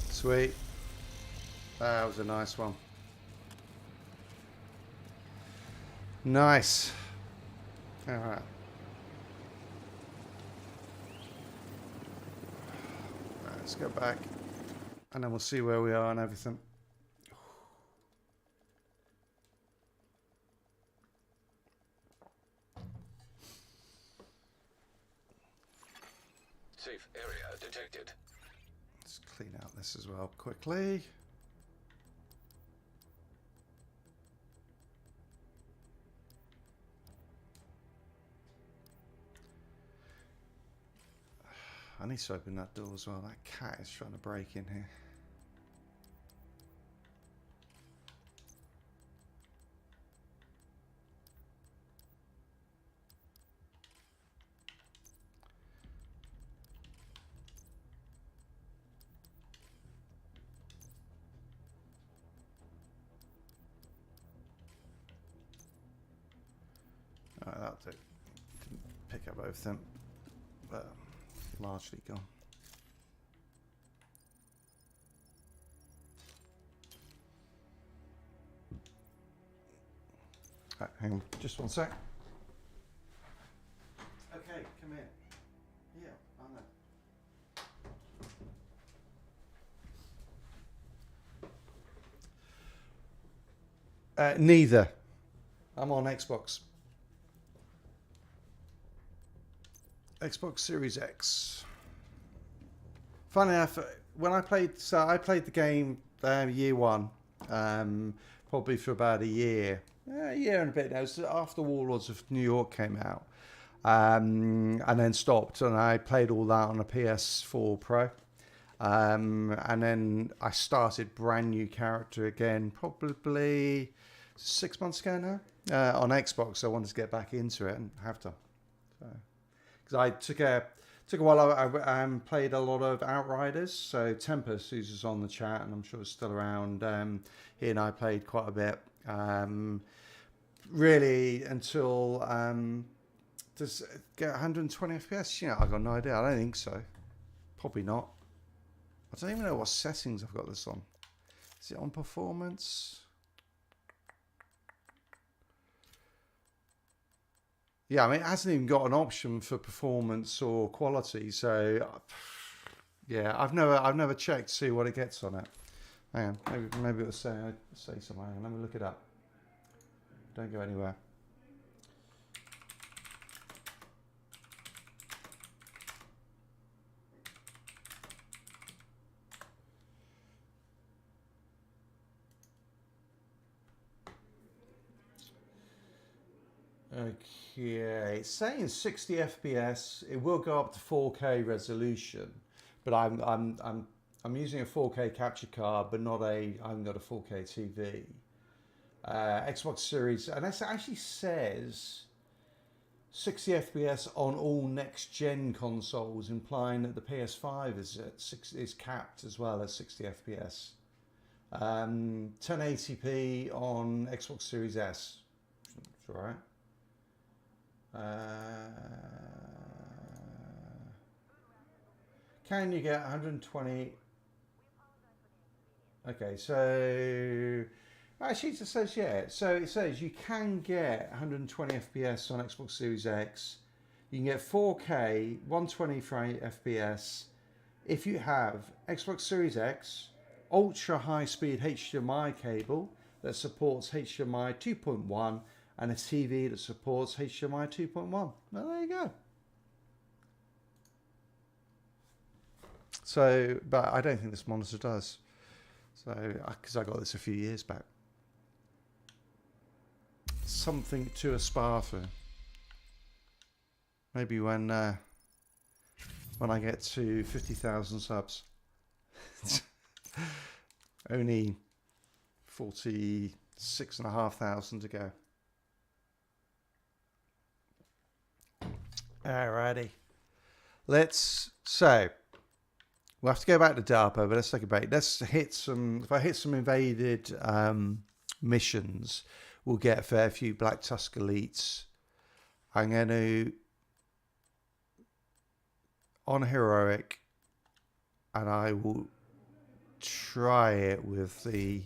Speaker 1: Sweet. That was a nice one. Nice. All right. Let's go back and then we'll see where we are and everything.
Speaker 3: Safe area detected.
Speaker 1: Let's clean out this as well quickly. I need to open that door as well. That cat is trying to break in here. Alright, that'll do. Didn't pick up both them, but largely gone. Right, hang on, just one sec. Okay, come here. Yeah, I know. Neither. I'm on Xbox. Xbox Series X. Funny enough, when I played the game year one, probably for about a year and a bit now. So after Warlords of New York came out, and then stopped, and I played all that on a PS4 Pro, and then I started brand new character again, probably 6 months ago now, on Xbox. So I wanted to get back into it and have to. So. I took a while. I played a lot of Outriders. So Tempest, who's on the chat, and I'm sure is still around. He and I played quite a bit. Really until does it get 120 FPS? You know, I got no idea. I don't think so. Probably not. I don't even know what settings I've got this on. Is it on performance? Yeah, I mean, it hasn't even got an option for performance or quality. So, yeah, I've never checked to see what it gets on it. Hang on, maybe it'll say something. Hang on, let me look it up. Don't go anywhere. Okay, it's saying 60 FPS. It will go up to 4K resolution, but I'm using a 4K capture card, but I haven't got a 4K TV. Xbox Series, and it actually says 60 FPS on all next gen consoles, implying that the PS5 is capped as well as 60 FPS. 1080p on Xbox Series S. It's all right. Can you get 120? Okay, so actually it says, yeah, so it says you can get 120 FPS on Xbox Series X. You can get 4K 120 FPS if you have Xbox Series X ultra high speed HDMI cable that supports HDMI 2.1 and a TV that supports HDMI 2.1. Well, there you go. So, but I don't think this monitor does. So, because I got this a few years back. something to aspire for. Maybe when I get to 50,000 subs. Only 46,500 to go. Alrighty. So we'll have to go back to DARPA, but let's take a break. Let's hit some. If I hit some invaded missions, we'll get a fair few Black Tusk elites. I'm going to on heroic, and I will try it with the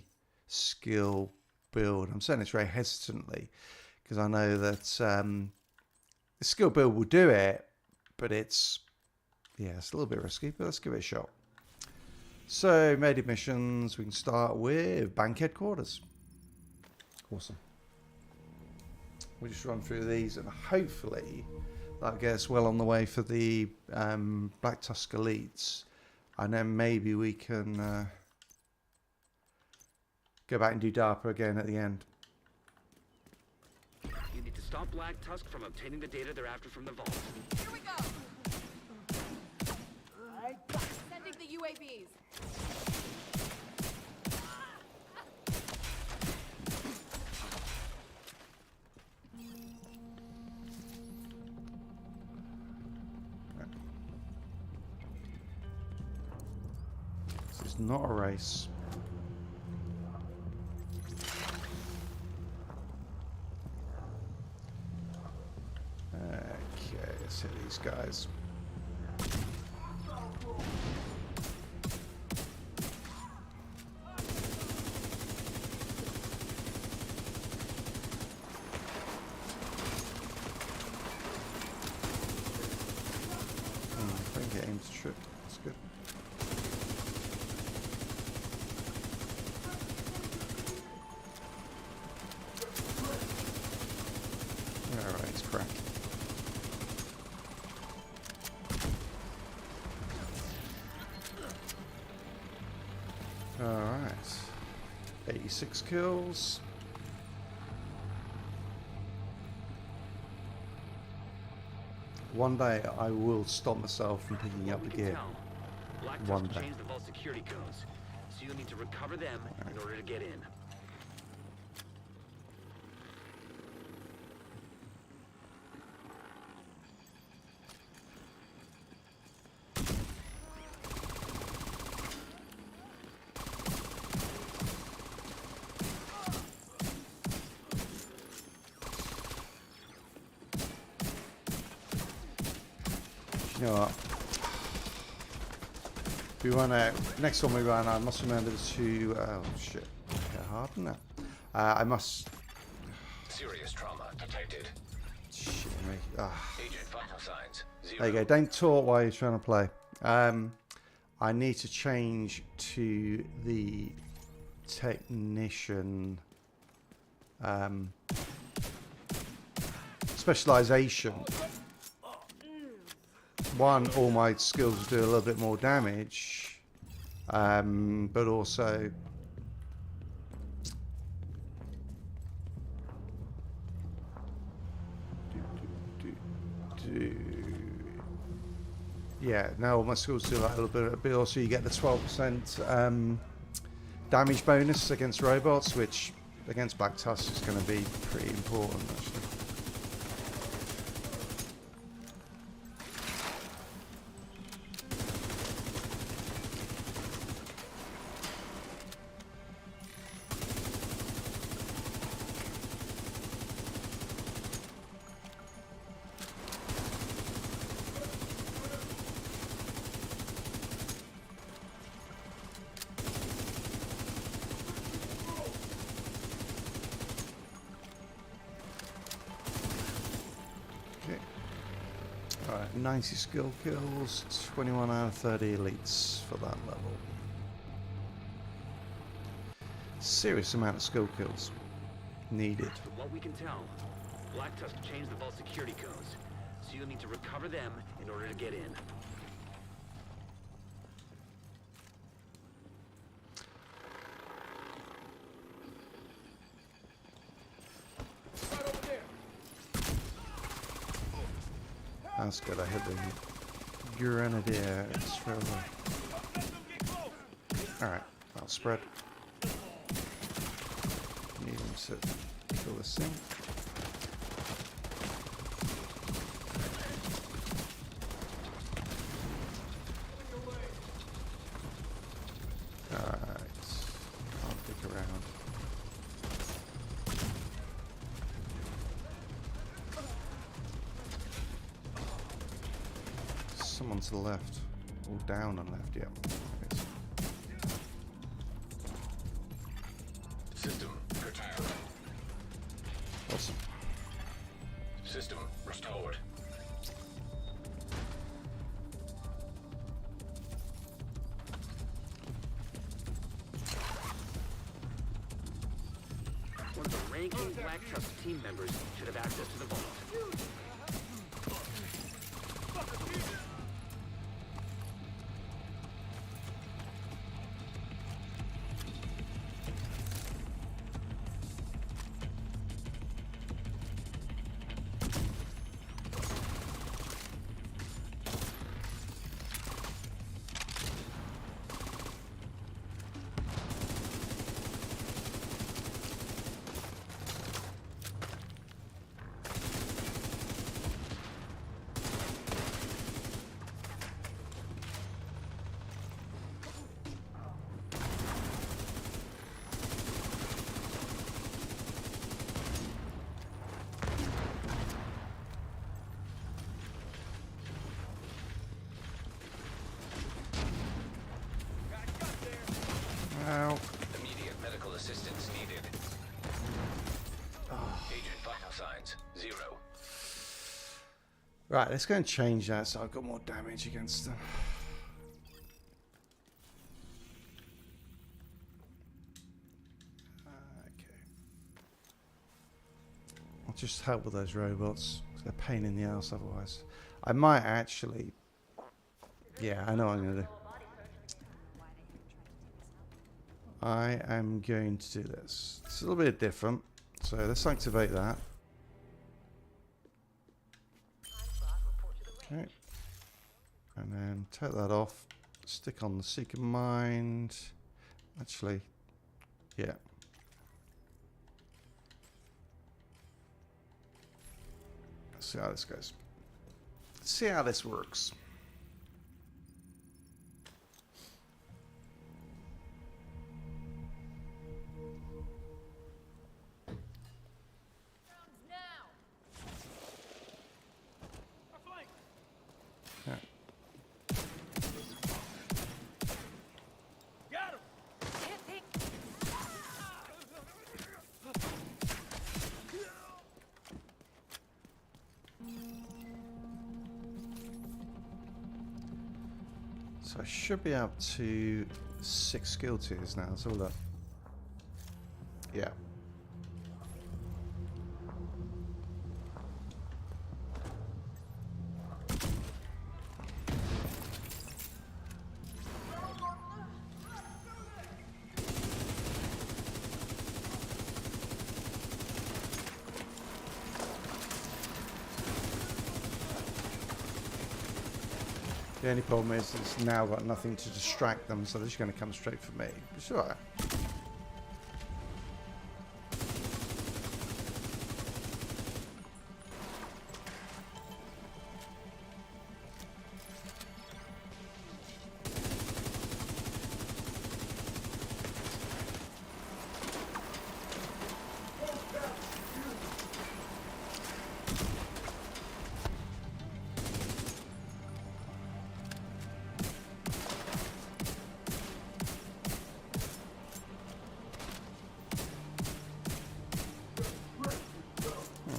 Speaker 1: skill build. I'm saying this very hesitantly because I know that the skill build will do it, but it's a little bit risky, but let's give it a shot. So, made missions, we can start with bank headquarters. Awesome. We'll just run through these and hopefully that gets well on the way for the Black Tusk elites. And then maybe we can go back and do DARPA again at the end.
Speaker 5: You need to stop Black Tusk from obtaining the data they're after from the vault.
Speaker 6: Here we go. Sending the UAVs.
Speaker 1: This is not a race. Okay, let's hit these guys. I think it aims trip. That's good. Alright, it's cracked. Alright. 86 kills. One day I will stop myself from picking up the gear.
Speaker 5: Black
Speaker 1: One
Speaker 5: Tusk
Speaker 1: day.
Speaker 5: changed the vault security codes, so you'll need to recover them in order to get in.
Speaker 1: You know what? We run out. Next one we run, I must remember to. Oh shit! Get hard than that. I must.
Speaker 3: Serious trauma detected.
Speaker 1: Shit me.
Speaker 3: Agent vital signs 0.
Speaker 1: There you go. Don't talk while you're trying to play. I need to change to the technician specialization. One, all my skills do a little bit more damage, but also yeah. Now all my skills do like a little bit. Also, you get the 12% damage bonus against robots, which against Black Tusk is going to be pretty important, actually. Alright, 90 skill kills, 21 out of 30 elites for that level. Serious amount of skill kills needed.
Speaker 5: From what we can tell, Black Tusk changed the vault security codes, so you'll need to recover them in order to get in.
Speaker 1: That's good. I hit the grenadier straight away. Alright, I'll spread. Need him to kill this thing. Alright, I'll pick around. Someone to the left, or down and left, yeah.
Speaker 3: System curtailed.
Speaker 1: Awesome.
Speaker 3: System restored.
Speaker 5: One of the ranking Black Tusk team members should have access to the vault.
Speaker 1: Ow.
Speaker 3: Immediate medical assistance needed. Agent vital signs 0.
Speaker 1: Right, let's go and change that so I've got more damage against them. Okay. I'll just help with those robots. 'Cause they're a pain in the ass otherwise. I might actually... Yeah, I know what I'm going to do. I am going to do this. It's a little bit different. So let's activate that. Okay. And then take that off. Stick on the Seeker Mind. Actually, yeah. Let's see how this goes. Let's see how this works. So I should be up to 6 skill tiers now. Let's have a look. Yeah. The only problem is it's now got nothing to distract them, so they're just going to come straight for me. It's alright.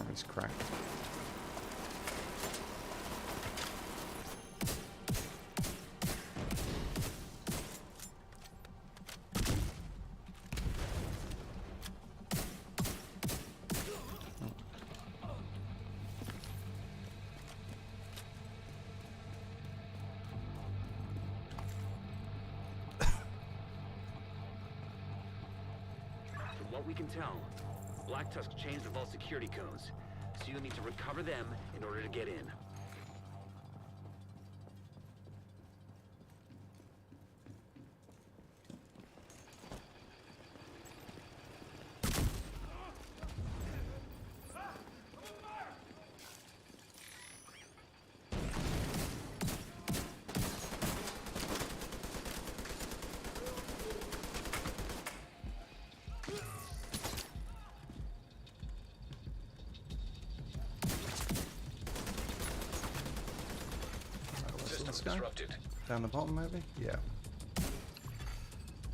Speaker 1: It's cracked.
Speaker 5: From what we can tell, Black Tusk changed the vault security codes, so you'll need to recover them in order to get in.
Speaker 1: this guy?
Speaker 3: disrupted.
Speaker 1: Down the bottom, maybe? Yeah.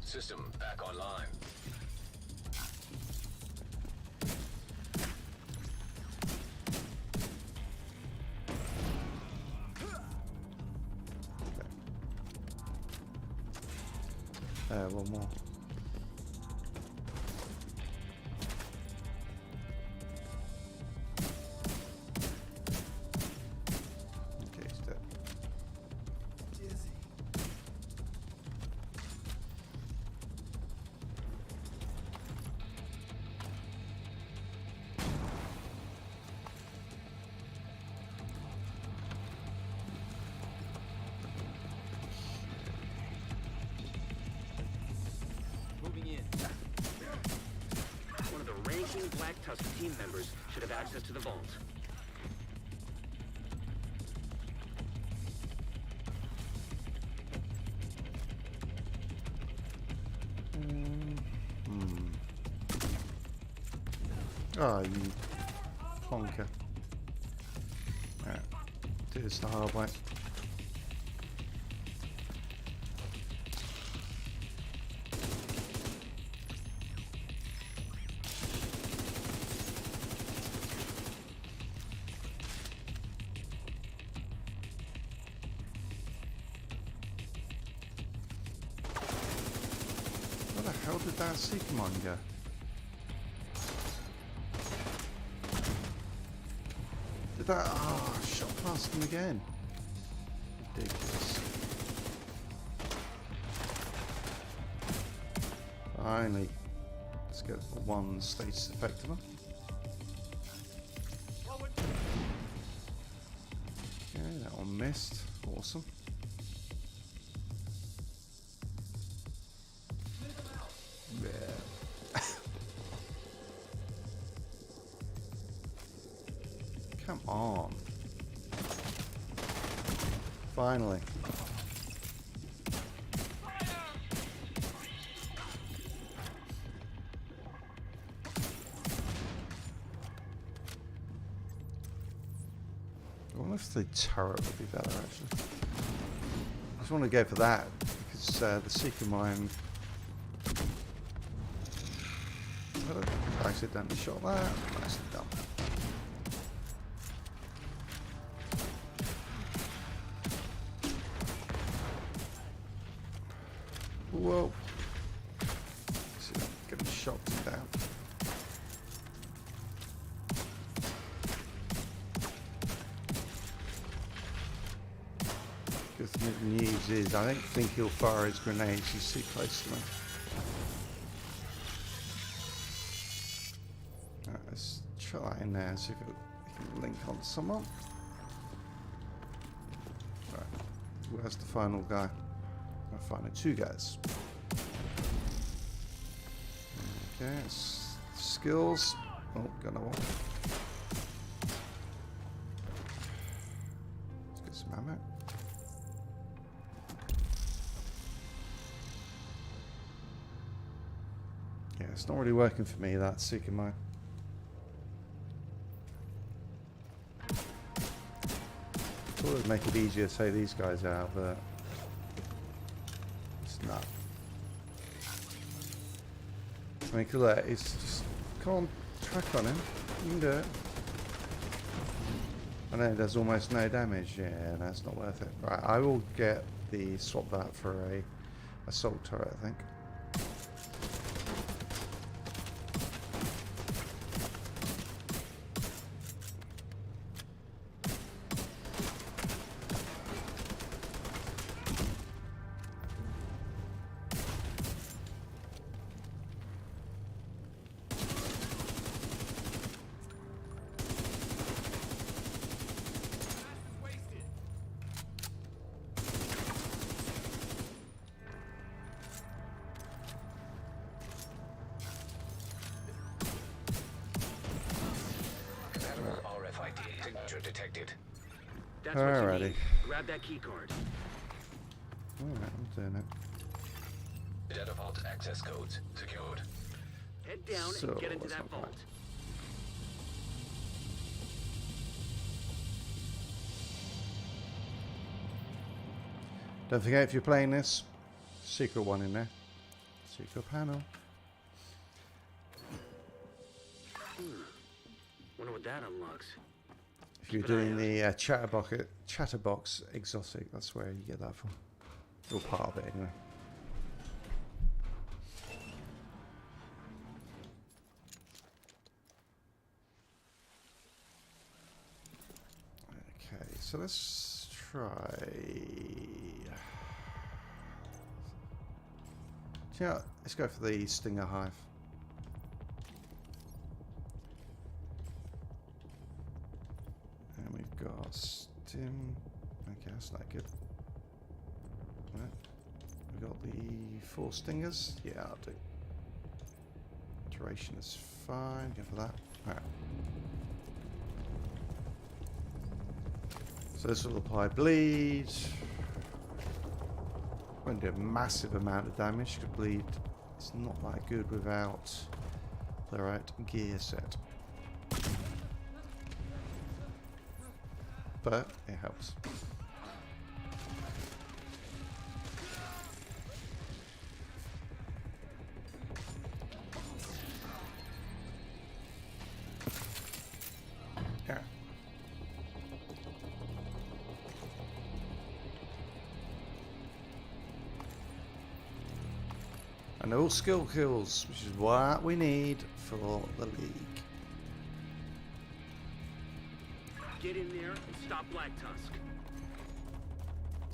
Speaker 3: System back online.
Speaker 1: One more. Okay, he's dead.
Speaker 5: Moving in. One of the ranking Black Tusk team members should have access to the vault.
Speaker 1: Oh, you plonker. Alright, do this the hard way. Where the hell did that Seeker mine go? Did that? Oh, I shot past him again. Ridiculous. Finally, let's get one status effect of them. Okay, that one missed. Awesome. Yeah. Come on. Finally. I wonder if the turret would be better actually. I just want to go for that because the Seeker mine. I accidentally shot that. Nicely done. Whoa. See, I'm getting shocked down. Good thing with news is I don't think he'll fire his grenades, he's too close to me. Right, let's try that in there and see if it can link on to someone. Right, where's the final guy? I find two guys. Okay, skills. Oh, gonna want. Let's get some ammo. Yeah, it's not really working for me, that Seeker mine. Thought it would make it easier to take these guys out, but not. I mean, look, it's just can't track on him. You can do it. I know it does almost no damage. Yeah, that's not worth it. Right, I will get the swap that for a assault turret, I think.
Speaker 3: Detected.
Speaker 5: That's what you
Speaker 1: Alrighty.
Speaker 5: need. Grab that key card.
Speaker 1: Alright, I'm doing it.
Speaker 3: Data vault access codes secured.
Speaker 5: Head down
Speaker 1: So,
Speaker 5: and get into
Speaker 1: that's
Speaker 5: that
Speaker 1: not
Speaker 5: vault.
Speaker 1: Don't forget, if you're playing this, secret one in there. Secret panel.
Speaker 5: Wonder what that unlocks.
Speaker 1: If you're doing the chatterbox exotic, that's where you get that from. Or part of it, anyway. Okay, so let's try. Yeah, let's go for the Stinger Hive. And we've got Stim. Okay, that's not good. Right. We've got the 4 Stingers. Yeah, I'll do. Duration is fine. Go for that. Alright. So this will apply bleed. Won't do a massive amount of damage because bleed is not that good without the right gear set. But it helps. Yeah. And all skill kills, which is what we need for the league.
Speaker 5: Get in there and stop Black Tusk.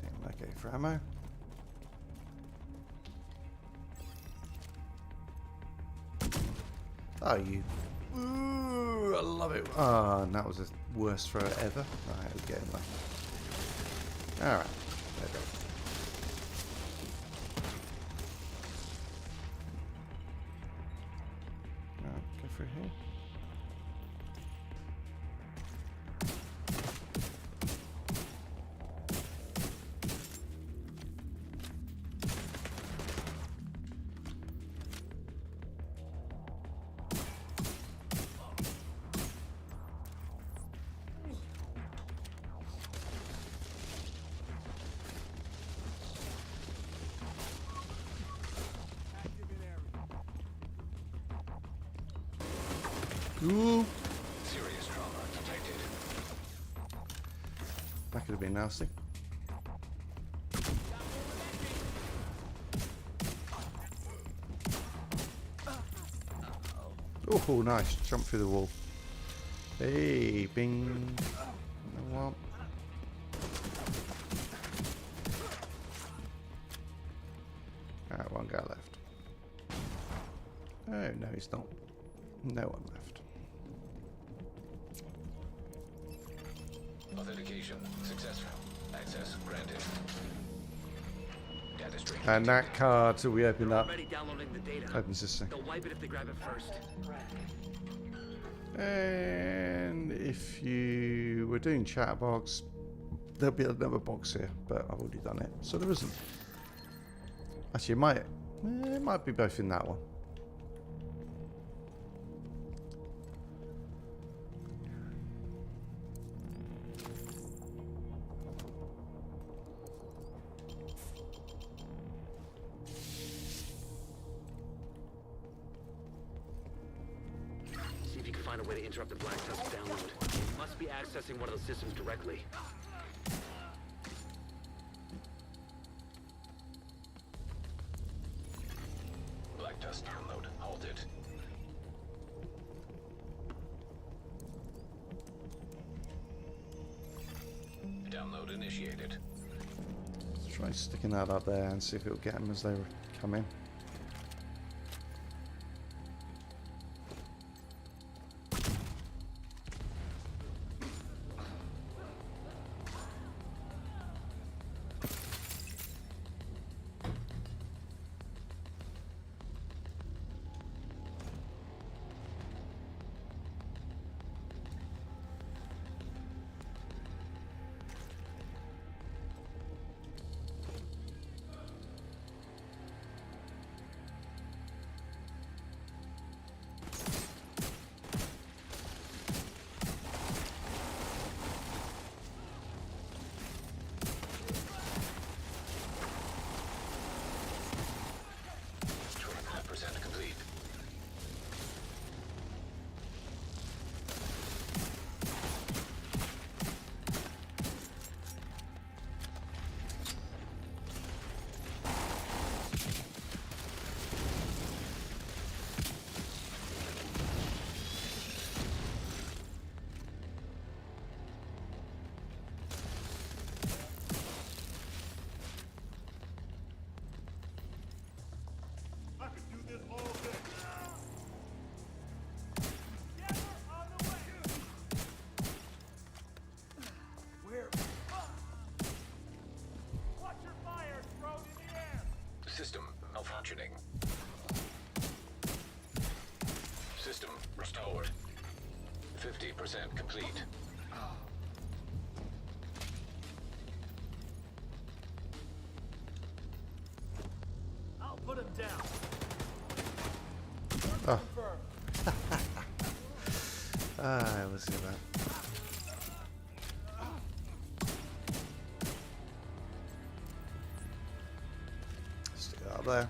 Speaker 1: Damn, okay for ammo. Oh, you. Ooh, I love it. Oh, and that was the worst throw ever. Alright, we're getting there. Alright, there we go. Go through here. Ooh,
Speaker 3: Serious trauma detected.
Speaker 1: that could have been nasty. Oh, nice. Jump through the wall. Hey, bing. You know what? Alright, one guy left. Oh, no, he's not. No one left.
Speaker 3: Authentication successful. Access granted. Data stream.
Speaker 1: And that card, so we open up,
Speaker 5: Already downloading the data.
Speaker 1: opens this thing.
Speaker 5: They'll wipe it if they grab it first.
Speaker 1: And if you were doing chatterbox, there'll be another box here, but I've already done it, so there isn't. Actually, it might be both in that one.
Speaker 5: See if you can find a way to interrupt the Black Tusk download. You must be accessing one of those systems directly.
Speaker 3: Black Tusk download halted. Download initiated.
Speaker 1: Let's try sticking that up there and see if it'll get them as they come in.
Speaker 3: 70% complete.
Speaker 4: I'll put him down.
Speaker 1: Oh. Let's see that. Stick it up there.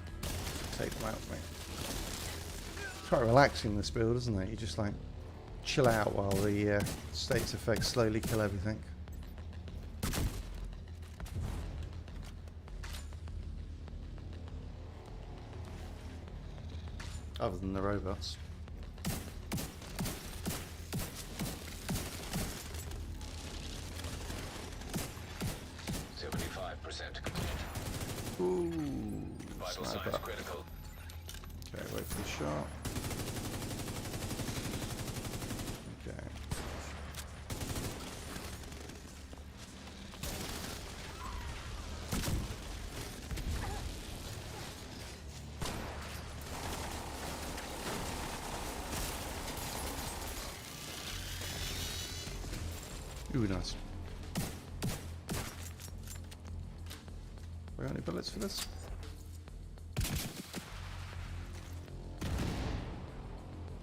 Speaker 1: Take them out, mate. It's quite relaxing, this build, isn't it? You just like chill out while the states effects slowly kill everything. Other than the robots. Ooh,
Speaker 3: Vital
Speaker 1: sniper.
Speaker 3: signs critical.
Speaker 1: Okay, wait for the shot. Okay. Ooh, nice. We got any bullets for this?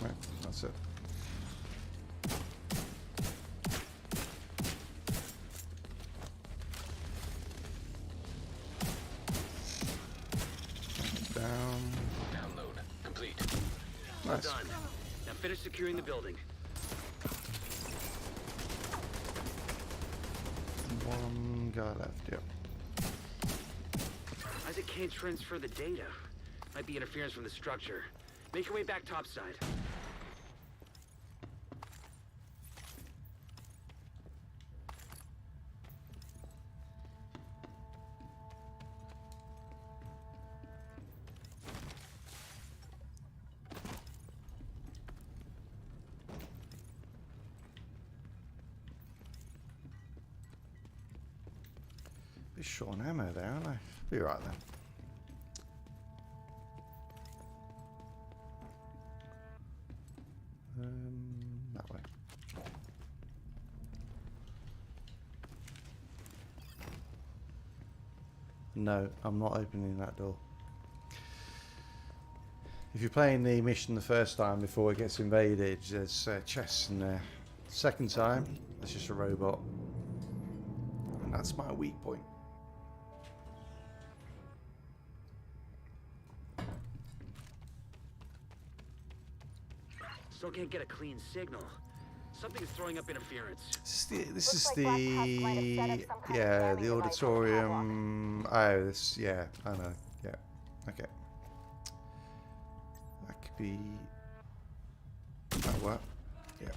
Speaker 1: Right, that's it. Down.
Speaker 3: Download complete.
Speaker 5: Well
Speaker 1: Nice.
Speaker 5: done. Now finish securing the building.
Speaker 1: One guy left, yep.
Speaker 5: Isaac can't transfer the data. Might be interference from the structure. Make your way back topside.
Speaker 1: Bit short on ammo there, aren't I? Be right then. That way. No, I'm not opening that door. If you're playing the mission the first time before it gets invaded, there's chests in there. Second time, it's just a robot. And that's my weak point.
Speaker 5: Still can't get a clean signal. Something's throwing up interference.
Speaker 1: This is
Speaker 6: Looks like Black Tusk might have set up some kind of
Speaker 1: yeah,
Speaker 6: jamming
Speaker 1: the
Speaker 6: device on the
Speaker 1: auditorium. Oh, this, yeah, I know. Yeah, okay. That could be. That work? Yeah.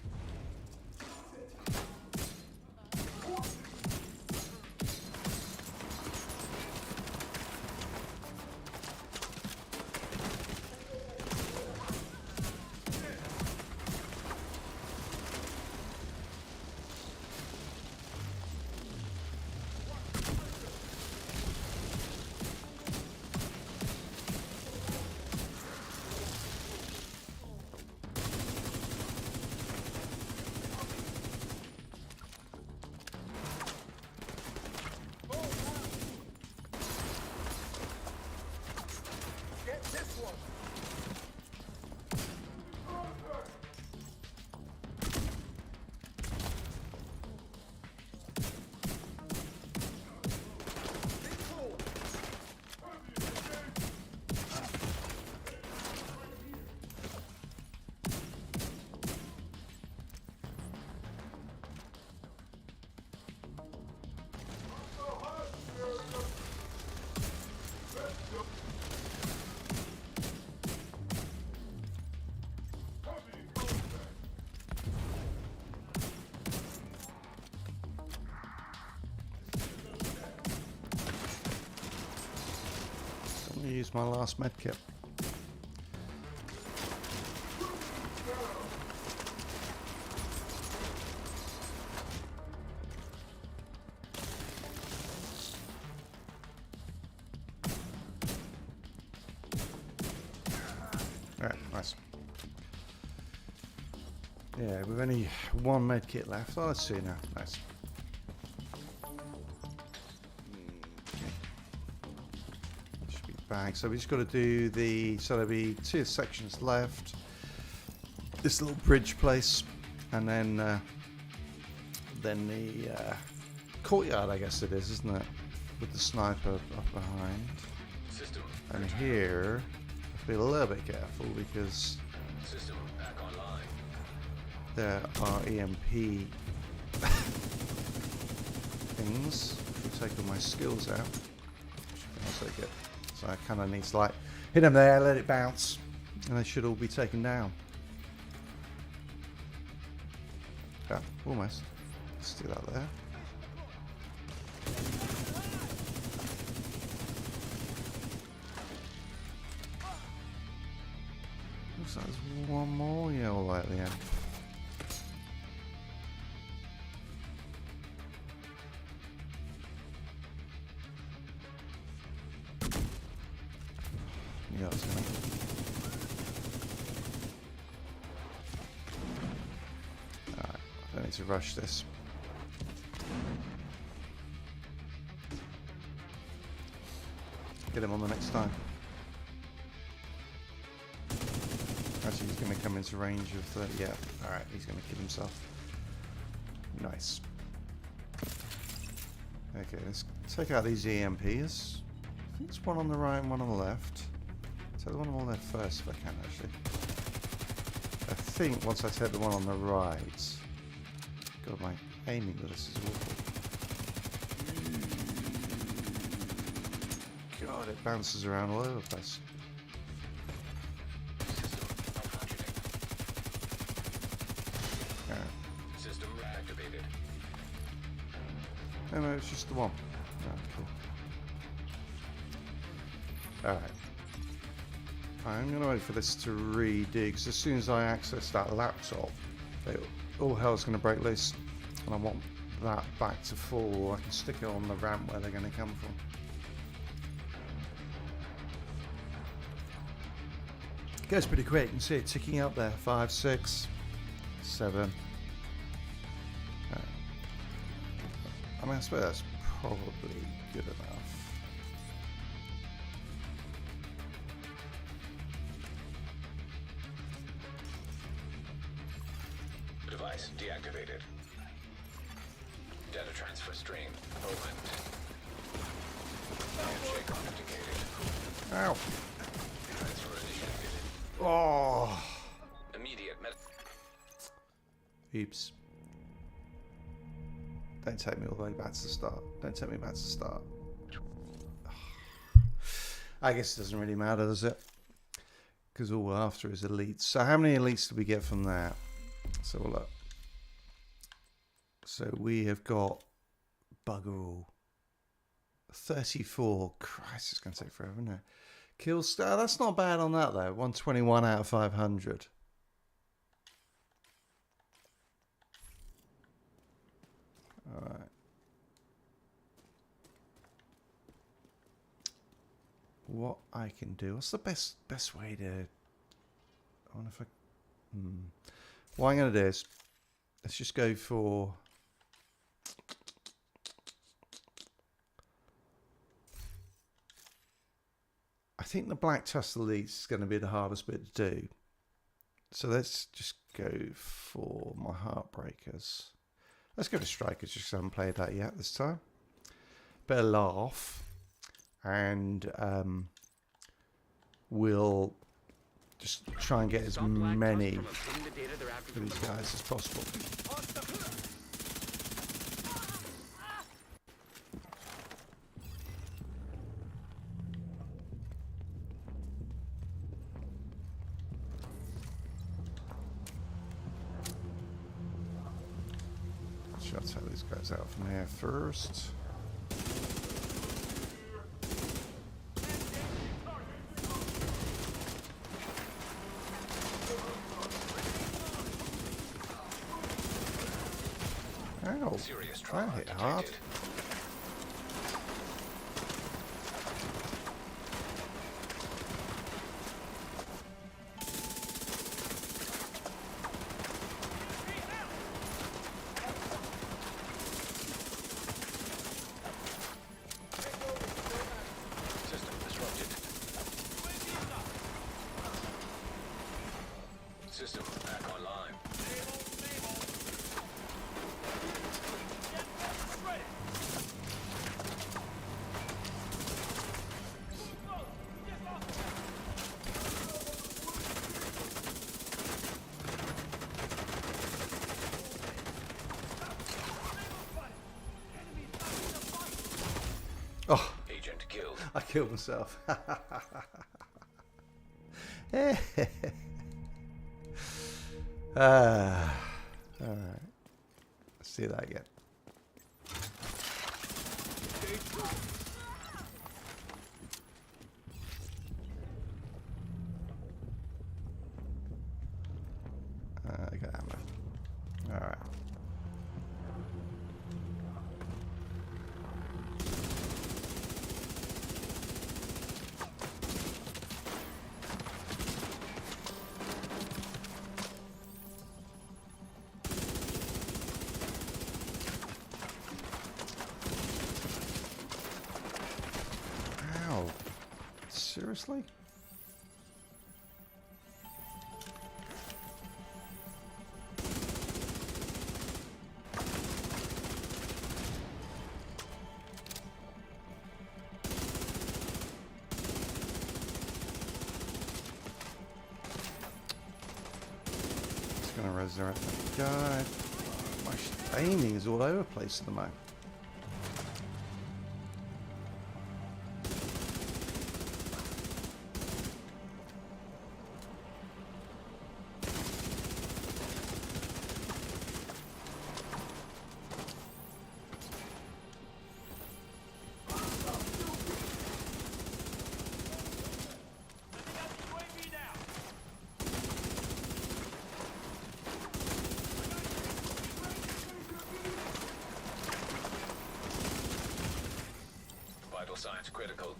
Speaker 4: Get this one.
Speaker 1: I'm gonna use my last med kit. Alright, nice. Yeah, we've only one med kit left. Oh, let's see now. Nice. Okay. Should be back. So we just got to do the. So there'll be 2 sections left. This little bridge place, and then the courtyard, I guess it is, isn't it? With the sniper up behind.
Speaker 3: System.
Speaker 1: And here, be a little bit careful because
Speaker 3: System back online.
Speaker 1: there are EMP things. If we take all my skills out, I'll take it. So I kind of need to like hit them there, let it bounce, and they should all be taken down. Yeah, almost. Let's do that there. Looks like there's one more, yeah, all right at the end. Yeah, it's gonna. Alright, I don't need to rush this. Get him on the next time. Actually, he's going to come into range of the... Yeah, alright, he's going to kill himself. Nice. Okay, let's take out these EMPs. I think it's one on the right and one on the left. Take the one on the left first if I can, actually. I think once I take the one on the right... God, my aiming with this is awful. God, it bounces around all over the place.
Speaker 3: System activated.
Speaker 1: No, it's just the one. Oh, cool. Alright. I'm going to wait for this to re-dig, because as soon as I access that laptop, all hell's going to break loose. And I want that back to full. I can stick it on the ramp where they're going to come from. It goes pretty quick. You can see it ticking up there. 5, 6, 7. I mean, I suppose that's probably good enough.
Speaker 3: Device deactivated. Data transfer stream opened. Handshake authenticated.
Speaker 1: Ow!
Speaker 3: Transfer initiated.
Speaker 1: Oh!
Speaker 3: Immediate
Speaker 1: Oops. Don't take me all the way back to the start. Don't take me back to the start. I guess it doesn't really matter, does it? Because all we're after is elites. So how many elites do we get from that? So we'll look. So we have got bugger all. 34. Christ, it's going to take forever, isn't it? Kill star. That's not bad on that though. 121 out of 500. Alright. What I can do? What's the best way to? I wonder if I. What I'm going to do is, let's just go for. I think the Black Tusk Elite is going to be the hardest bit to do. So let's just go for my Heartbreakers. Let's go to Strikers, just because I haven't played that yet this time. Better laugh. And we'll just try and get as many of these guys as possible. I'll take these guys out from here first. Ow,
Speaker 3: serious
Speaker 1: that
Speaker 3: trauma
Speaker 1: hit hard.
Speaker 3: detected. System back online.
Speaker 1: Oh,
Speaker 3: Agent killed.
Speaker 1: I killed myself. All right. Let's do that again. I got ammo. All right. Ow. Seriously? It's gonna resurrect that guy. My aiming is all over the place at the moment.
Speaker 3: Vital signs critical.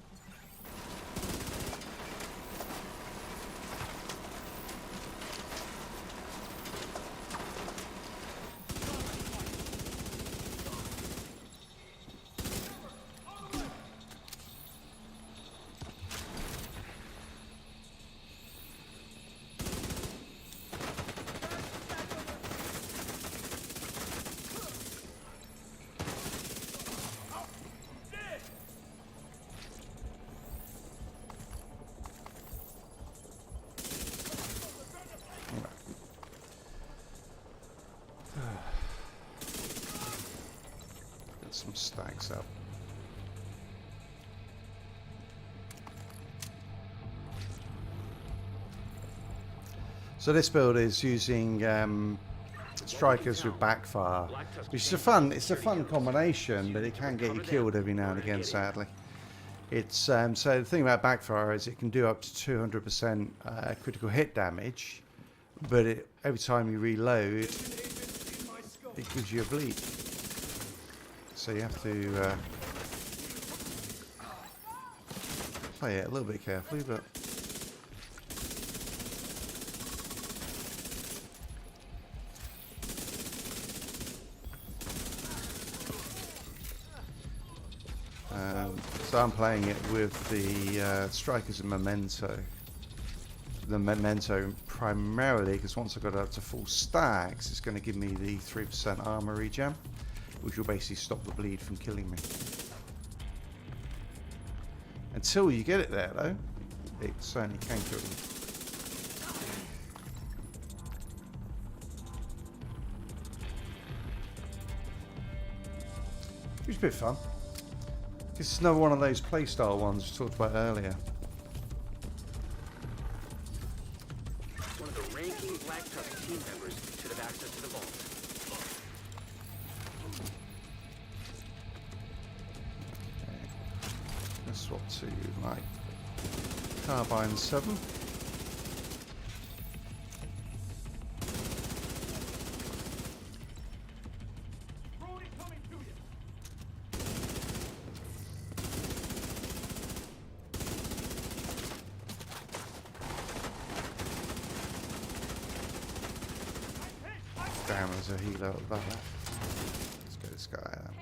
Speaker 3: Get some stacks up. So this build is using strikers with backfire, which is it's a fun combination, but it can get you killed every now and again, sadly. It's so the thing about backfire is it can do up to 200% critical hit damage, but every time you reload, it gives you a bleed. So you have to play it a little bit carefully, but. So I'm playing it with the strikers and memento. The memento primarily because once I got up to full stacks, it's going to give me the 3% armor regen, which will basically stop the bleed from killing me. Until you get it there, though, it certainly can kill you. Which is a bit fun. This is another one of those playstyle ones we talked about earlier.
Speaker 5: One of the ranking Black Tusk team members should have access to the vault.
Speaker 1: Okay. Let's swap to like Carbine 7. Damn, there's a healer up there. Let's get this guy out.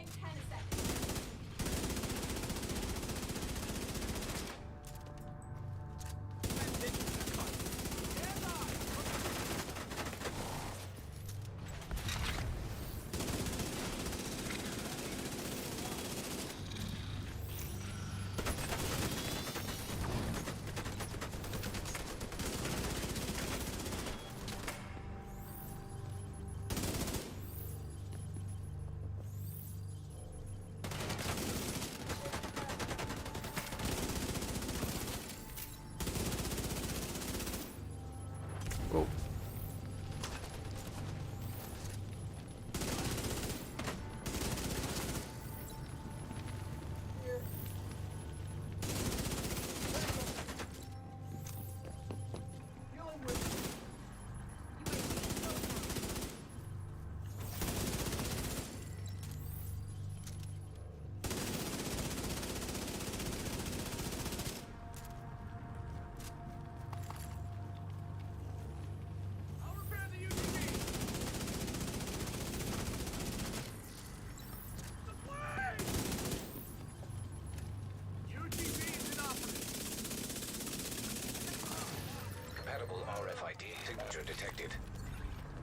Speaker 5: detected.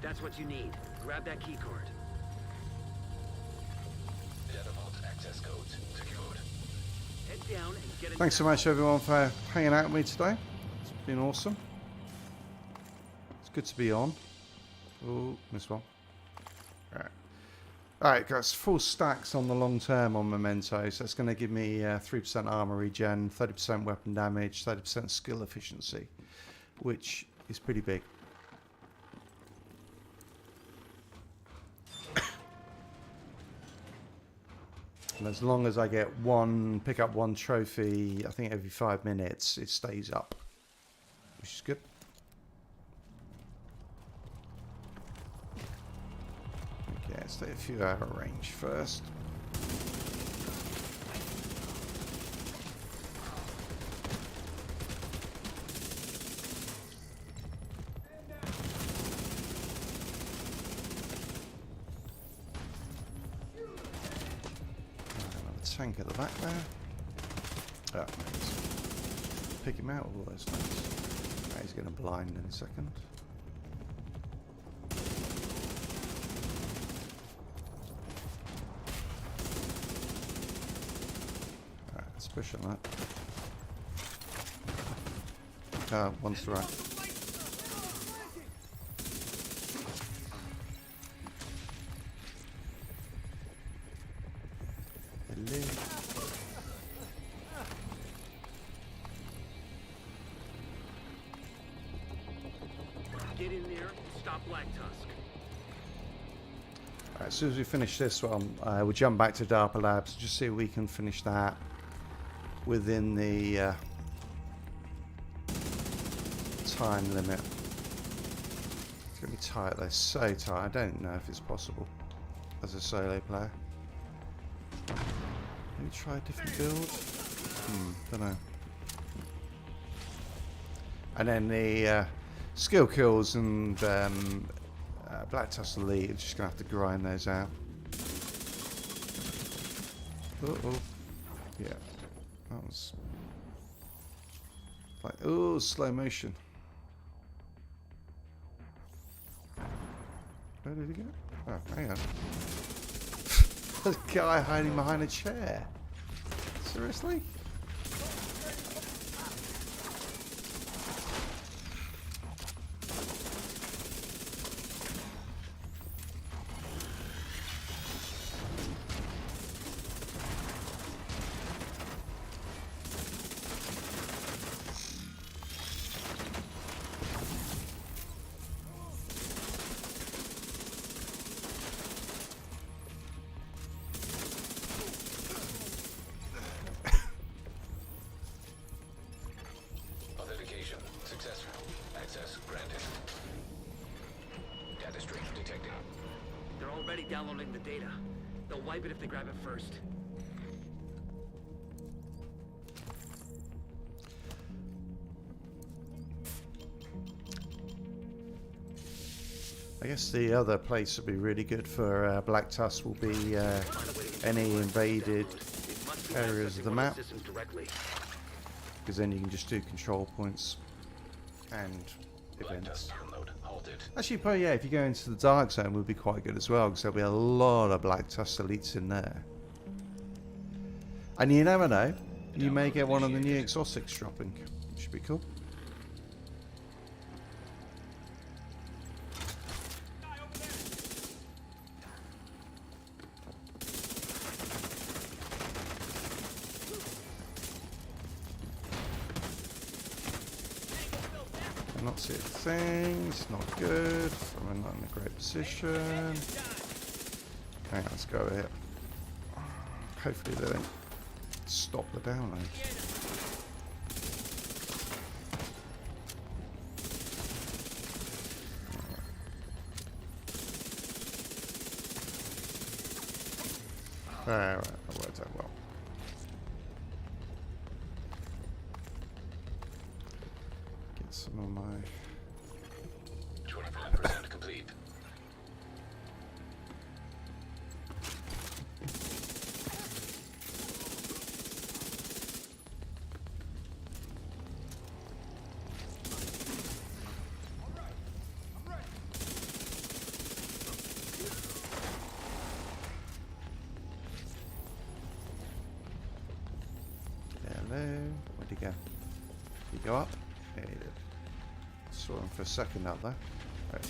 Speaker 5: That's what you need. Grab that key card. Data vault access codes secured. Head down and get it.
Speaker 3: Thanks so much everyone for hanging out with me today. It's been awesome. It's good to be on. Oh, missed one. Alright. Alright guys, full stacks on the long term on Mementos. That's going to give me 3% armor regen, 30% weapon damage, 30% skill efficiency, which is pretty big. And as long as I get pick up one trophy, I think every 5 minutes, it stays up, which is good. Okay, let's take a few out of range first. Tank at the back there. Oh, nice. Pick him out with all those things. Oh, he's going to blind in a second. Alright, let's push on that. One's to the right.
Speaker 5: Get in there and stop Black Tusk.
Speaker 3: Alright, as soon as we finish this one, we'll jump back to DARPA Labs, just see if we can finish that within the time limit. It's going to be tight, they're so tight, I don't know if it's possible as a solo player. Maybe try a different build? Don't know. And then the skill kills and Black Tusk Elite, are just going to have to grind those out. Uh-oh. Yeah. That was like, oh, slow motion. Where did he go? Oh, hang on. There's a guy hiding behind a chair. Seriously?
Speaker 5: Successful. Access granted. Data stream detected. They're already downloading the data. They'll wipe it if they grab it first.
Speaker 3: I guess the other place would be really good for Black Tusk will be any invaded areas of the map, because then you can just do control points and events. Actually, probably, yeah, if you go into the Dark Zone, would be quite good as well, because there'll be a lot of Black Tusk elites in there. And you never know, you may get one of the new exotics dropping, which should be cool. Not see a thing, it's not good, I'm not in a great position. Hang on, let's go over here. Hopefully they don't stop the downloads. Alright, that worked out well. Some of my
Speaker 5: 25% complete.
Speaker 3: Where'd he go? Did he go up? Yeah, he did. Saw him for a second up there. Right.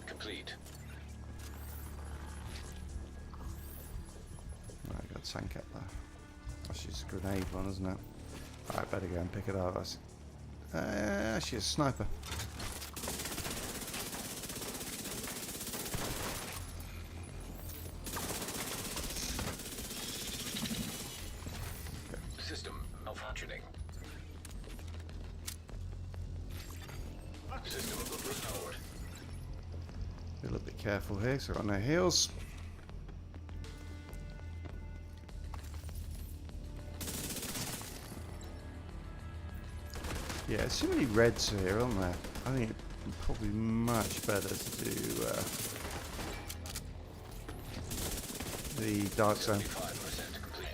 Speaker 8: Complete.
Speaker 3: Right, got a tank up there. That's just a grenade one, isn't it? Alright, better go and pick it up. That's actually a sniper.
Speaker 8: System malfunctioning. System restored.
Speaker 3: Be a little bit careful here, so I've got no heals. Yeah, there's too many reds here, aren't there? I think it's probably much better to do the dark zone.
Speaker 8: 75% complete.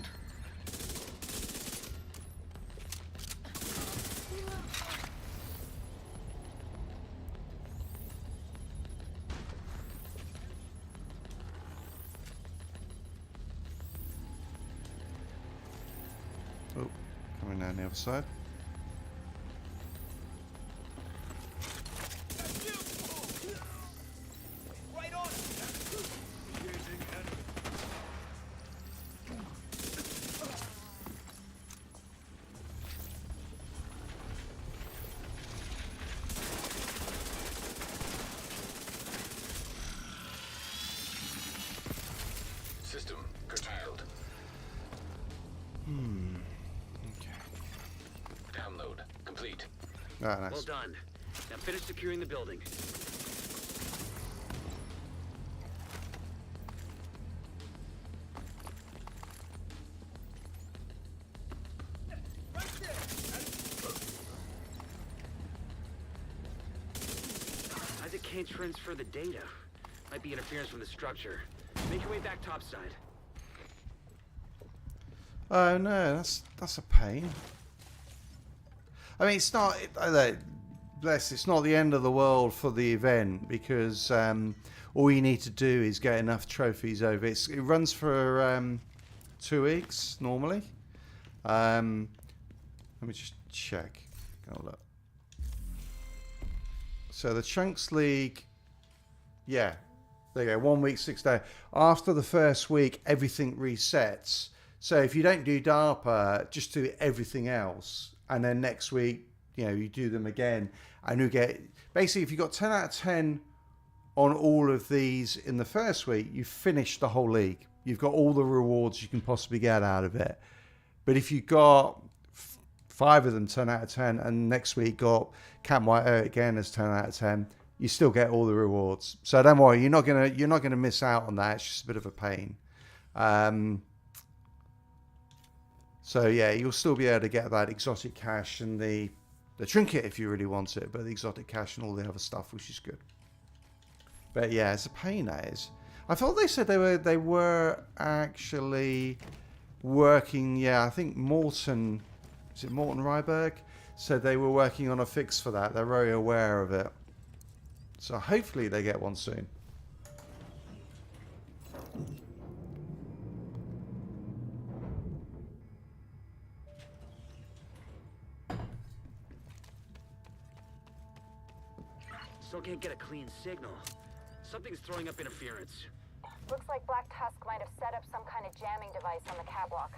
Speaker 3: Oh, coming down the other side.
Speaker 8: System curtailed.
Speaker 3: Okay.
Speaker 8: Download complete.
Speaker 3: Ah, nice.
Speaker 5: Well done. Now finish securing the building. Isaac can't transfer the data. Might be interference from the structure. Make your way back topside.
Speaker 3: Oh no, that's a pain. I mean, it's not. It's not the end of the world for the event because all you need to do is get enough trophies over. It runs for 2 weeks normally. Let me just check. Go look. So the Chunks League, yeah, there you go. 1 week, 6 days. After the first week, everything resets. So if you don't do DARPA, just do everything else, and then next week, you do them again, and you get basically if you got 10 out of 10 on all of these in the first week, you finish the whole league. You've got all the rewards you can possibly get out of it. But if you got 5 of them 10 out of 10, and next week got Camp White Oak again as 10 out of 10, you still get all the rewards. So don't worry, you're not gonna miss out on that. It's just a bit of a pain. So yeah, you'll still be able to get that exotic cash and the trinket if you really want it, but the exotic cash and all the other stuff, which is good. But yeah, it's a pain, that is. I thought they said they were actually working. Yeah, I think Morton, is it Morton Ryberg, said they were working on a fix for that. They're very aware of it. So hopefully they get one soon.
Speaker 5: Still can't get a clean signal. Something's throwing up interference.
Speaker 6: Looks like Black Tusk might have set up some kind of jamming device on the catwalk.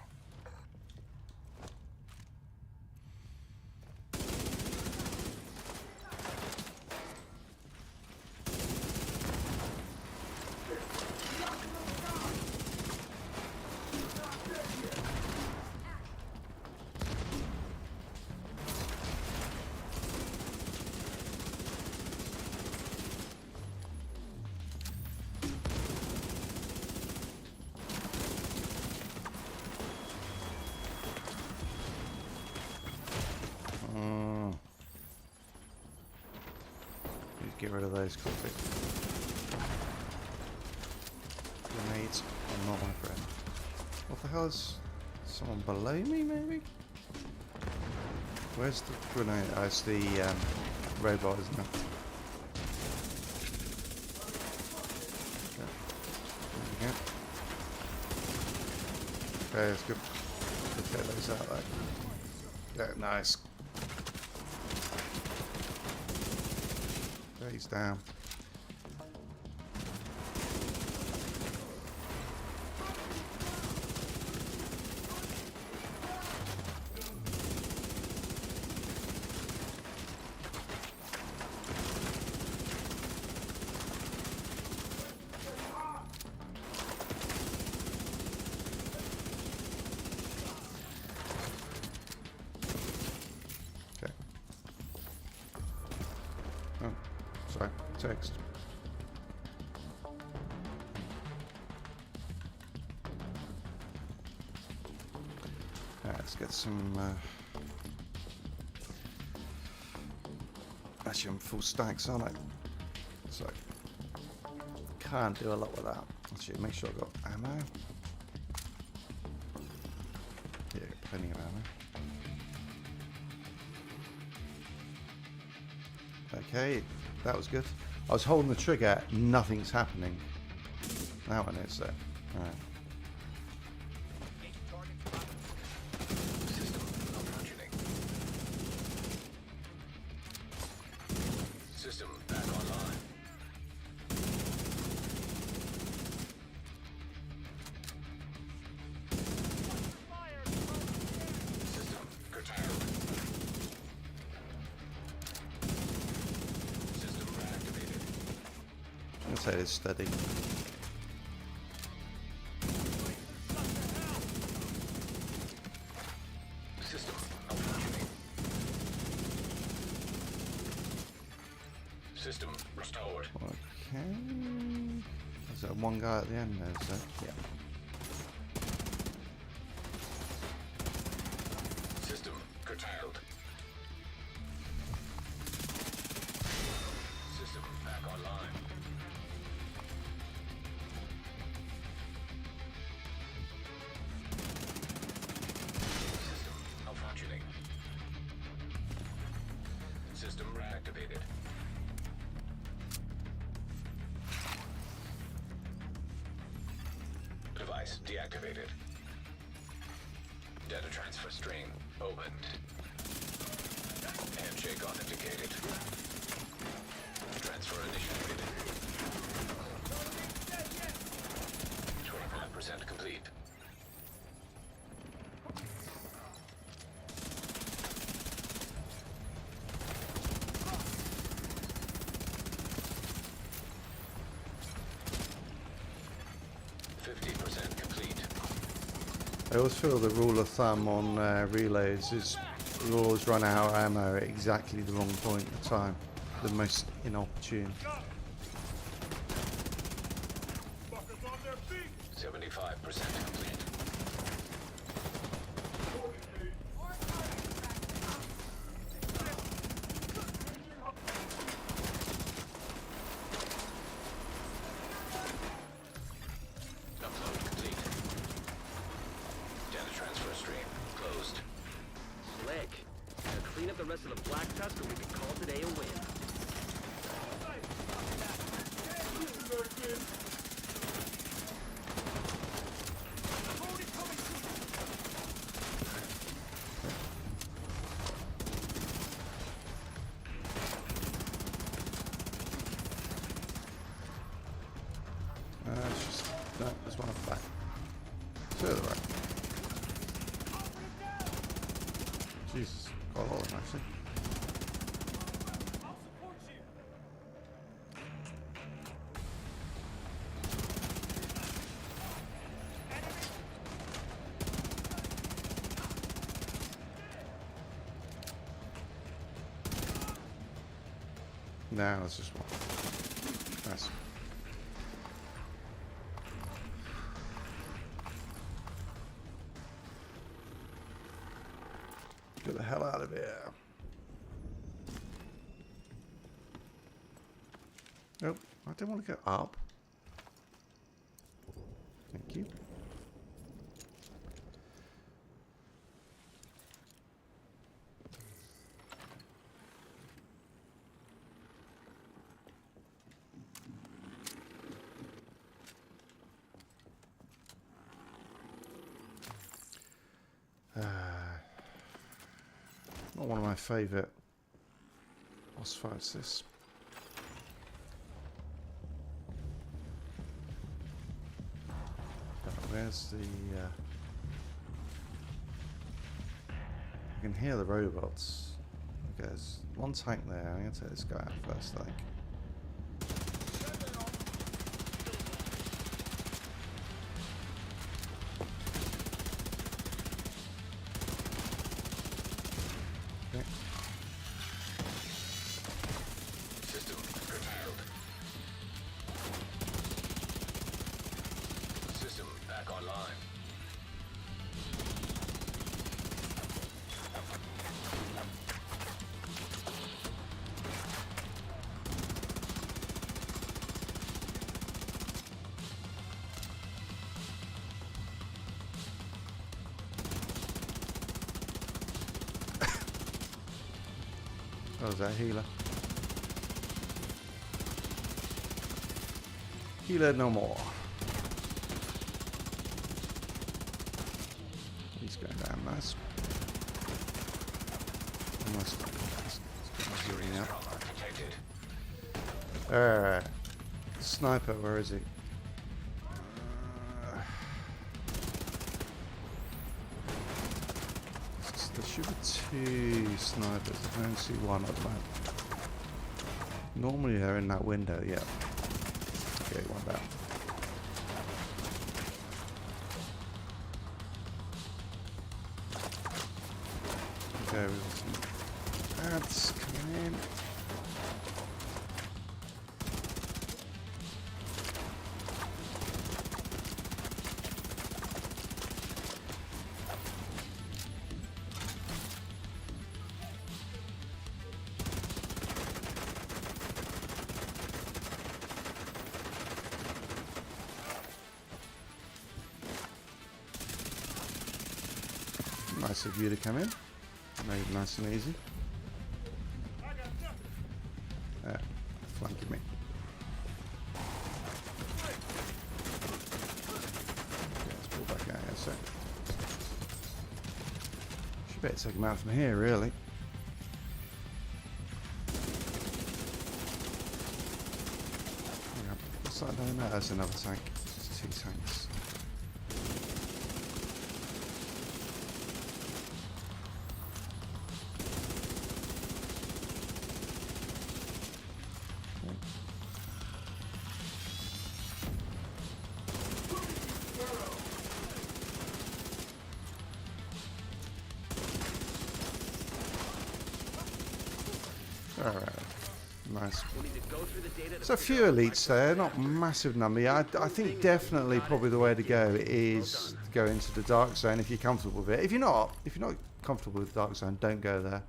Speaker 3: Get rid of those quickly. Grenades are not my friend. What the hell is someone below me, maybe? Where's the grenade? Oh, it's the robot, isn't it? Okay. There we go. Okay, let's go. Get those out there. Yeah, nice. Okay, he's down. Okay. Oh, sorry. Text. Alright, let's get some. Actually, I'm full stacks, aren't I? So can't do a lot with that. Actually, make sure I've got ammo. Yeah, plenty of ammo. Okay, that was good. I was holding the trigger, nothing's happening. That one is there. Alright.
Speaker 8: System malfunctioning. System back online. System curtailed. System reactivated.
Speaker 3: I'm gonna say it's steady.
Speaker 8: System malfunctioning. System restored.
Speaker 3: Okay. Is that one guy at the end there? Is that? Yeah.
Speaker 8: System curtailed. System back online. System malfunctioning. System reactivated. Device deactivated. Data transfer stream opened. Handshake authenticated. Transfer initiated. 25% complete.
Speaker 3: I always feel the rule of thumb on relays is you always run out of ammo at exactly the wrong point in time, the most inopportune.
Speaker 8: 75% complete. Upload complete. Data transfer stream closed.
Speaker 5: Slick. Now clean up the rest of the Black Tusk and we can call today a win.
Speaker 3: It's just, no, there's one up the back. To the right. Jesus, got all of them actually. Now there's just one. Nice. Get the hell out of here. Nope, I don't want to go up. Thank you. Not one of my favourite boss fights, this. Where's the... I can hear the robots. Okay, there's one tank there. I'm going to take this guy out first, I think. Okay.
Speaker 8: System prepared. System back online.
Speaker 3: Oh, is that a healer? Healer no more. He's going down nice. Almost healing up.
Speaker 8: Detected.
Speaker 3: Alright. Sniper, where is he? There should be two snipers. I don't see one at the moment. Normally they're in that window, yeah. Okay, one down. Okay, we've got some ads coming in. Nice of you to come in. Made it nice and easy. Flanking me. Okay, let's pull back out here a sec. Should better take him out from here, really. What's that down there? That's another tank. There's two tanks. Alright, nice. So a few elites there, not massive number. Yeah, I think definitely probably the way to go is to go into the dark zone if you're comfortable with it. If you're not comfortable with the dark zone, don't go there.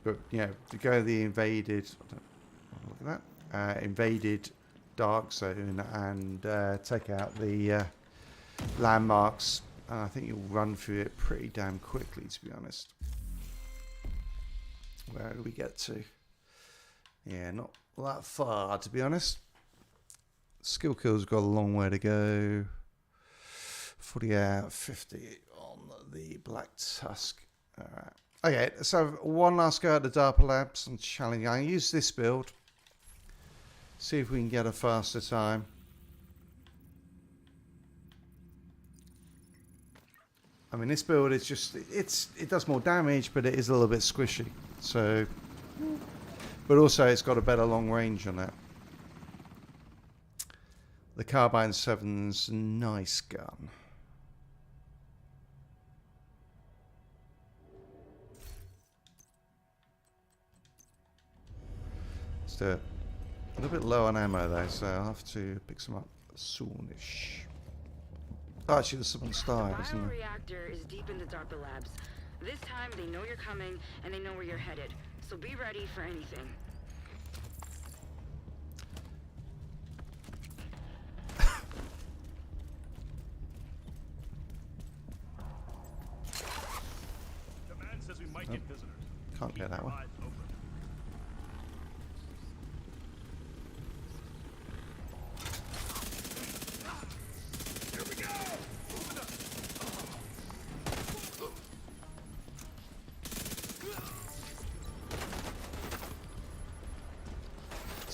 Speaker 3: But you know, to go the invaded, look at that, invaded dark zone and take out the landmarks, and I think you'll run through it pretty damn quickly, to be honest. Where do we get to? Yeah, not that far, to be honest. Skill kills got a long way to go. 40 out, 50 on the Black Tusk. Alright. Okay, so one last go at the DARPA Labs and challenge. I use this build. See if we can get a faster time. I mean, this build is just, it does more damage, but it is a little bit squishy. So, but also it's got a better long range on it. The Carbine 7's a nice gun. Let's do it. A little bit low on ammo though, so I'll have to pick some up soonish. Oh, actually, there's someone style, isn't there?
Speaker 2: The bioreactor is deep in the DARPA labs. This time, they know you're coming, and they know where you're headed. So be ready for anything.
Speaker 4: The man says we might get visitors.
Speaker 3: Can't get that one.
Speaker 4: Eyes open. Here we go!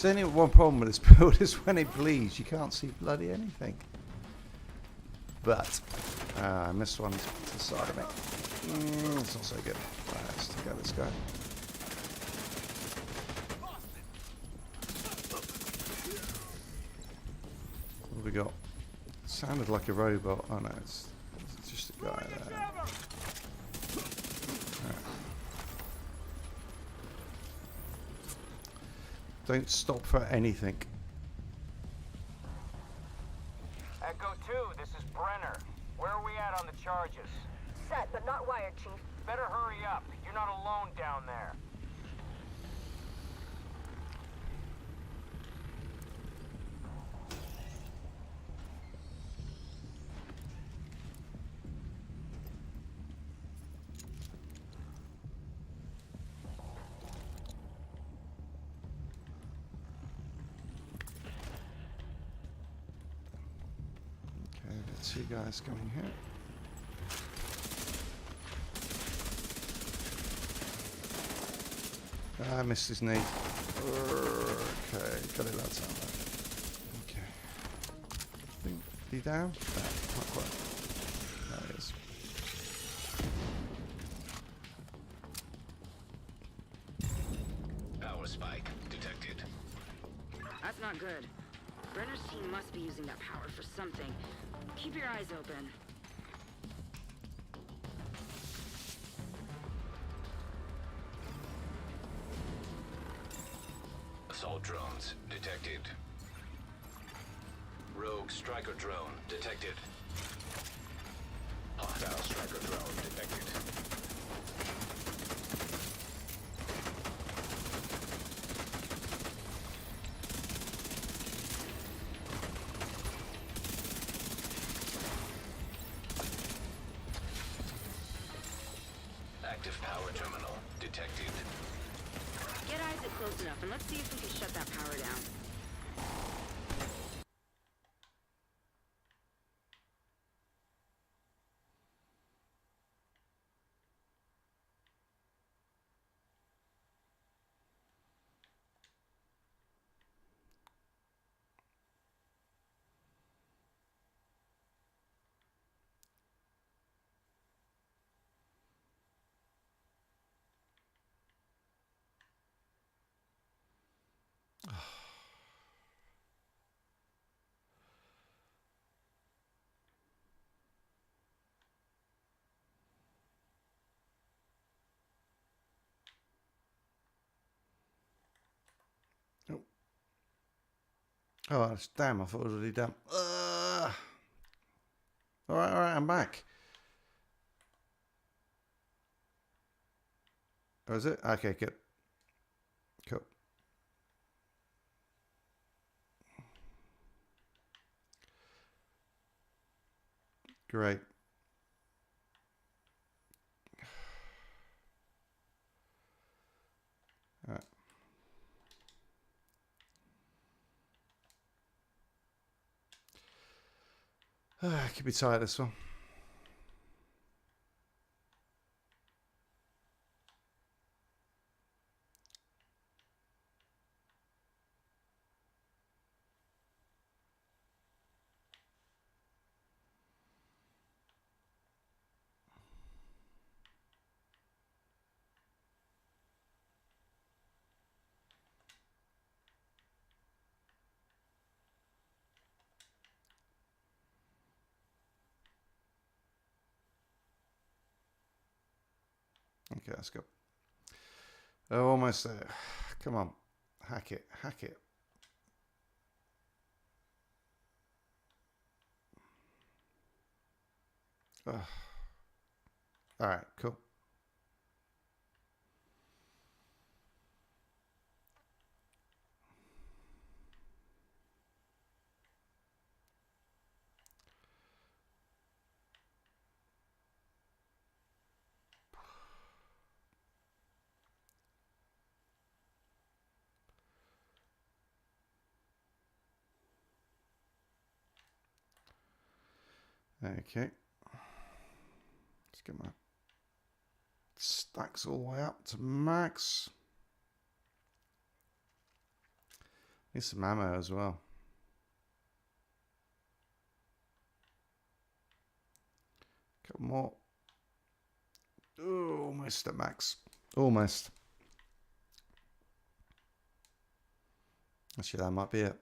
Speaker 1: There's only one problem with this build is when it bleeds, you can't see bloody anything. But I missed one to the side of me. It's not so good. Right, let's take out this guy. What have we got? Sounded like a robot. Oh no, it's just a guy there. Right. Don't stop for anything.
Speaker 4: Echo 2, this is Brenner. Where are we at on the charges?
Speaker 6: Set, but not wired, Chief.
Speaker 4: Better hurry up. You're not alone down there.
Speaker 1: Okay, let's see guys coming here. I missed his knee. Okay, got it that time. Okay. Think he down? No, not quite. There he is.
Speaker 8: Power spike detected.
Speaker 2: That's not good. Brenner's team must be using that power for something. Keep your eyes open.
Speaker 8: Assault drones detected. Rogue striker drone detected. Hostile striker drone detected. Active power terminal detected.
Speaker 2: Get Isaac close enough and let's see if we can shut that power down.
Speaker 1: Oh, damn, I thought it was already done. Alright, I'm back. Oh, is it? Okay, good. Cool. Great. All right. Could be tight, this one. Okay, let's go. Oh, almost there. Come on. Hack it. Hack it. All right, cool. Okay. Let's get my stacks all the way up to max.
Speaker 3: Need some ammo as well. Couple more. Oh, almost at max. Almost. Actually, that might be it.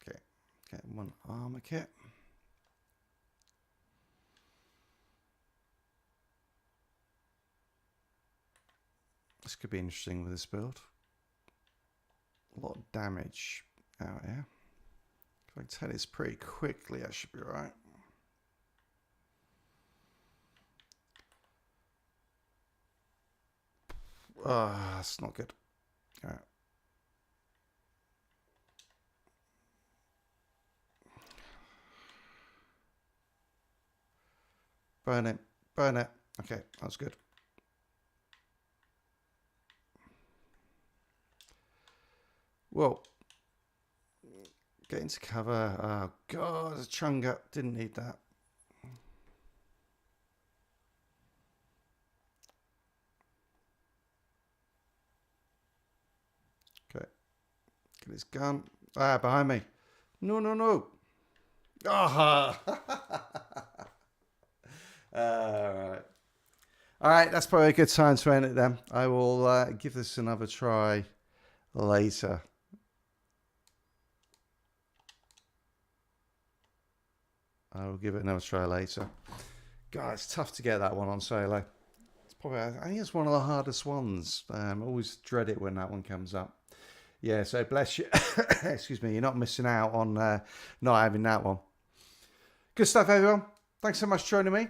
Speaker 3: Okay, get one armor kit. This could be interesting with this build. A lot of damage out here. If I can tell this pretty quickly, that should be right. Ah, that's not good. All right. Burn it. Burn it. Okay, that was good. Whoa. Get into cover. Oh, God. A chunga. Didn't need that. Okay. Get his gun. Ah, behind me. No, no, no. Ah. Alright. Alright, that's probably a good time to end it then. I will give this another try later. I will give it another try later. God, it's tough to get that one on solo. It's probably, I think it's one of the hardest ones. I always dread it when that one comes up. Yeah, so bless you. Excuse me, you're not missing out on not having that one. Good stuff, everyone. Thanks so much for joining me.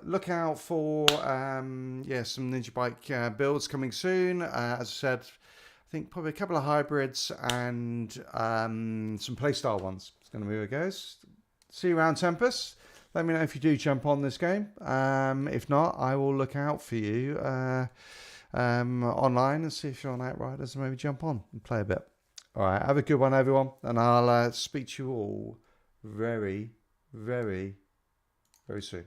Speaker 3: Look out for some Ninjabike builds coming soon. As I said, I think probably a couple of hybrids and some playstyle ones. It's going to be where it goes. See you around Tempest. Let me know if you do jump on this game. If not, I will look out for you online and see if you're on Outriders and maybe jump on and play a bit. All right, have a good one, everyone. And I'll speak to you all very, very, very soon.